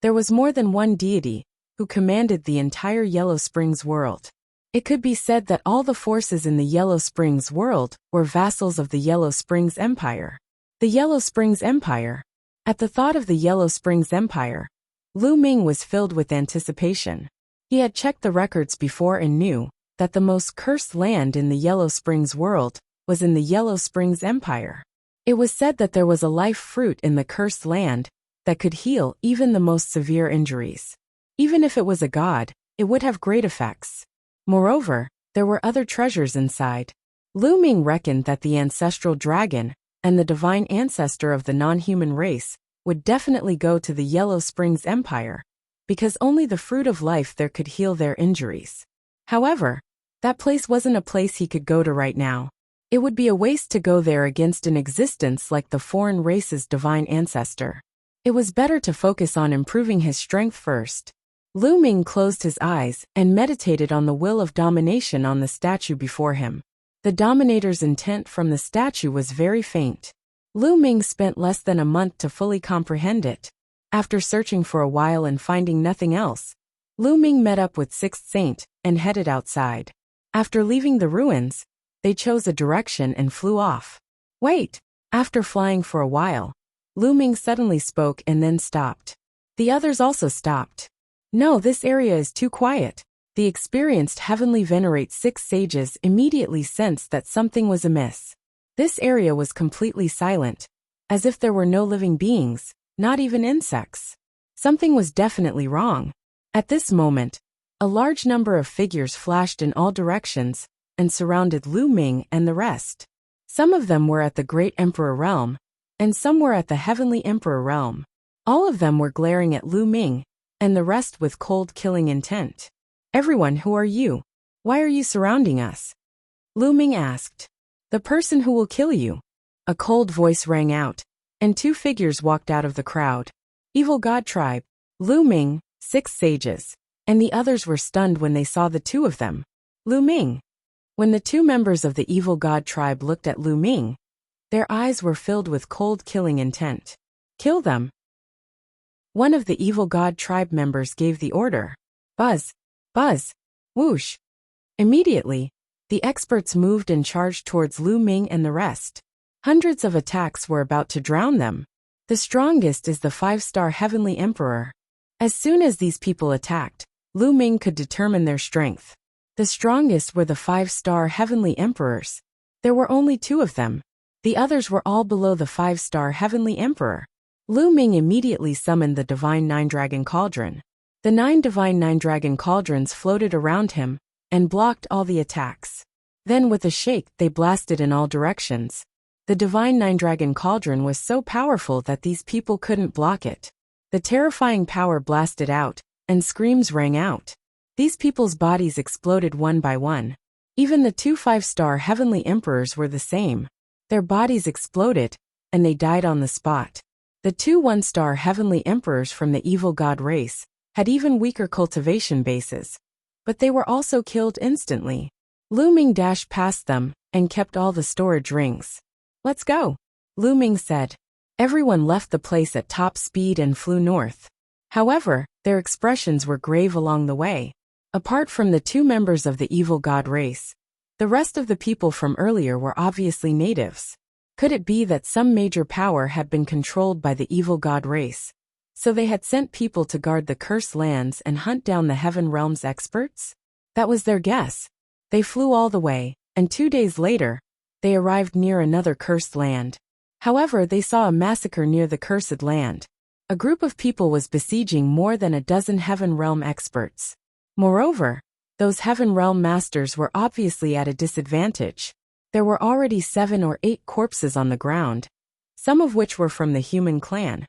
there was more than one deity who commanded the entire Yellow Springs world. It could be said that all the forces in the Yellow Springs world were vassals of the Yellow Springs Empire. The Yellow Springs Empire. At the thought of the Yellow Springs Empire, Lu Ming was filled with anticipation. He had checked the records before and knew that the most cursed land in the Yellow Springs world was in the Yellow Springs Empire. It was said that there was a life fruit in the cursed land that could heal even the most severe injuries. Even if it was a god, it would have great effects. Moreover, there were other treasures inside. Lu Ming reckoned that the ancestral dragon and the divine ancestor of the non-human race would definitely go to the Yellow Springs Empire, because only the fruit of life there could heal their injuries. However, that place wasn't a place he could go to right now. It would be a waste to go there against an existence like the foreign race's divine ancestor. It was better to focus on improving his strength first. Lu Ming closed his eyes and meditated on the will of domination on the statue before him. The dominator's intent from the statue was very faint. Lu Ming spent less than a month to fully comprehend it. After searching for a while and finding nothing else, Lu Ming met up with Sixth Saint and headed outside. After leaving the ruins, they chose a direction and flew off. Wait! After flying for a while, Lu Ming suddenly spoke and then stopped. The others also stopped. No, this area is too quiet. The experienced heavenly venerate 6 sages immediately sensed that something was amiss. This area was completely silent, as if there were no living beings, not even insects. Something was definitely wrong. At this moment, a large number of figures flashed in all directions and surrounded Lu Ming and the rest. Some of them were at the Great Emperor realm, and some were at the Heavenly Emperor realm. All of them were glaring at Lu Ming, and the rest with cold killing intent. Everyone, who are you? Why are you surrounding us? Lu Ming asked. The person who will kill you. A cold voice rang out, and 2 figures walked out of the crowd. Evil God Tribe, Lu Ming, 6 sages, and the others were stunned when they saw the 2 of them. Lu Ming. When the 2 members of the Evil God Tribe looked at Lu Ming, their eyes were filled with cold killing intent. Kill them. One of the evil god tribe members gave the order. Buzz! Buzz! Whoosh! Immediately, the experts moved and charged towards Lu Ming and the rest. Hundreds of attacks were about to drown them. The strongest is the 5-star Heavenly Emperor. As soon as these people attacked, Lu Ming could determine their strength. The strongest were the 5-star Heavenly Emperors. There were only 2 of them. The others were all below the 5-star Heavenly Emperor. Lu Ming immediately summoned the Divine 9-Dragon Cauldron. The 9 Divine 9-Dragon Cauldrons floated around him and blocked all the attacks. Then with a shake they blasted in all directions. The Divine 9-Dragon Cauldron was so powerful that these people couldn't block it. The terrifying power blasted out, and screams rang out. These people's bodies exploded one by one. Even the 2 5-star Heavenly Emperors were the same. Their bodies exploded, and they died on the spot. The 2 1-star Heavenly Emperors from the evil god race had even weaker cultivation bases, but they were also killed instantly. Lu Ming dashed past them and kept all the storage rings. "Let's go," Lu Ming said. Everyone left the place at top speed and flew north. However, their expressions were grave along the way. Apart from the 2 members of the evil god race, the rest of the people from earlier were obviously natives. Could it be that some major power had been controlled by the evil god race? So they had sent people to guard the cursed lands and hunt down the Heaven Realm's experts? That was their guess. They flew all the way, and 2 days later, they arrived near another cursed land. However, they saw a massacre near the cursed land. A group of people was besieging more than a dozen Heaven Realm experts. Moreover, those Heaven Realm masters were obviously at a disadvantage. There were already 7 or 8 corpses on the ground, some of which were from the human clan,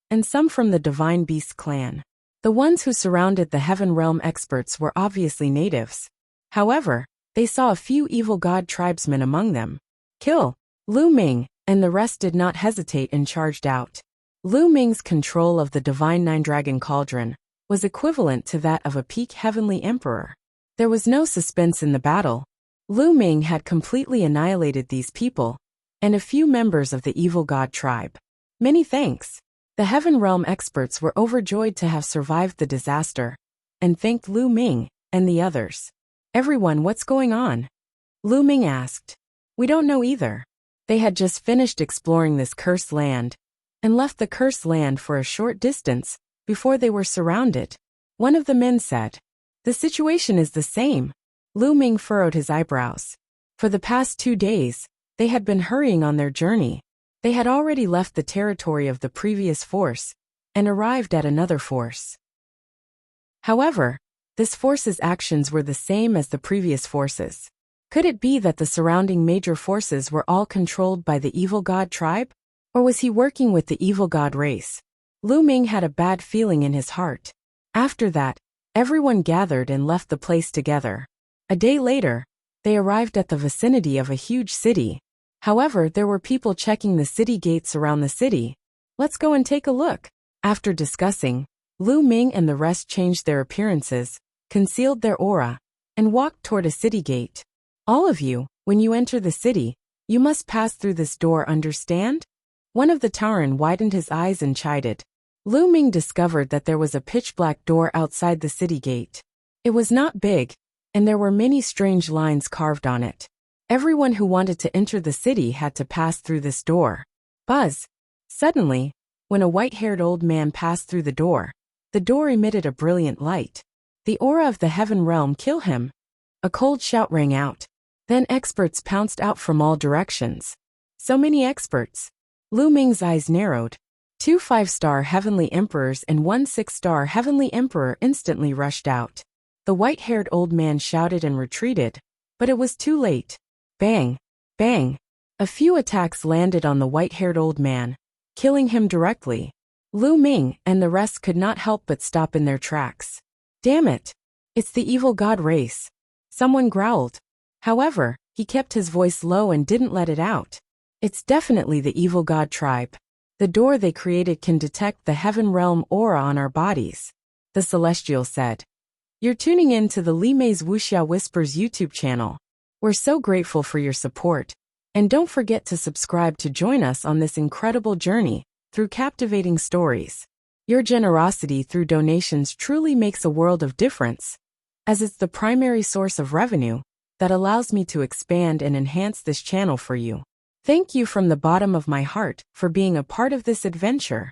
and some from the Divine Beast clan. The ones who surrounded the Heaven Realm experts were obviously natives. However, they saw a few evil god tribesmen among them. Kill Lu Ming, and the rest did not hesitate and charged out. Lu Ming's control of the Divine 9-Dragon Cauldron was equivalent to that of a peak Heavenly Emperor. There was no suspense in the battle. Lu Ming had completely annihilated these people, and a few members of the evil god tribe. Many thanks. The Heaven Realm experts were overjoyed to have survived the disaster, and thanked Lu Ming and the others. "Everyone, what's going on?" Lu Ming asked. "We don't know either. They had just finished exploring this cursed land, and left the cursed land for a short distance before they were surrounded," one of the men said. "The situation is the same." Lu Ming furrowed his eyebrows. For the past 2 days, they had been hurrying on their journey. They had already left the territory of the previous force and arrived at another force. However, this force's actions were the same as the previous forces. Could it be that the surrounding major forces were all controlled by the evil god tribe? Or was he working with the evil god race? Lu Ming had a bad feeling in his heart. After that, everyone gathered and left the place together. A day later, they arrived at the vicinity of a huge city. However, there were people checking the city gates around the city. "Let's go and take a look." After discussing, Lu Ming and the rest changed their appearances, concealed their aura, and walked toward a city gate. "All of you, when you enter the city, you must pass through this door, understand?" One of the Tauren widened his eyes and chided. Lu Ming discovered that there was a pitch-black door outside the city gate. It was not big, and there were many strange lines carved on it. Everyone who wanted to enter the city had to pass through this door. Buzz! Suddenly, when a white-haired old man passed through the door emitted a brilliant light. The aura of the Heaven Realm killed him. A cold shout rang out. Then experts pounced out from all directions. So many experts. Lu Ming's eyes narrowed. 2 5-star Heavenly Emperors and 1 6-star Heavenly Emperor instantly rushed out. The white-haired old man shouted and retreated, but it was too late. Bang! Bang! A few attacks landed on the white-haired old man, killing him directly. Lu Ming and the rest could not help but stop in their tracks. "Damn it! It's the evil god race," someone growled. However, he kept his voice low and didn't let it out. "It's definitely the evil god tribe. The door they created can detect the Heaven Realm aura on our bodies," the Celestial said. You're tuning in to the Li Mei's Wuxia Whispers YouTube channel. We're so grateful for your support, and don't forget to subscribe to join us on this incredible journey through captivating stories. Your generosity through donations truly makes a world of difference, as it's the primary source of revenue that allows me to expand and enhance this channel for you. Thank you from the bottom of my heart for being a part of this adventure.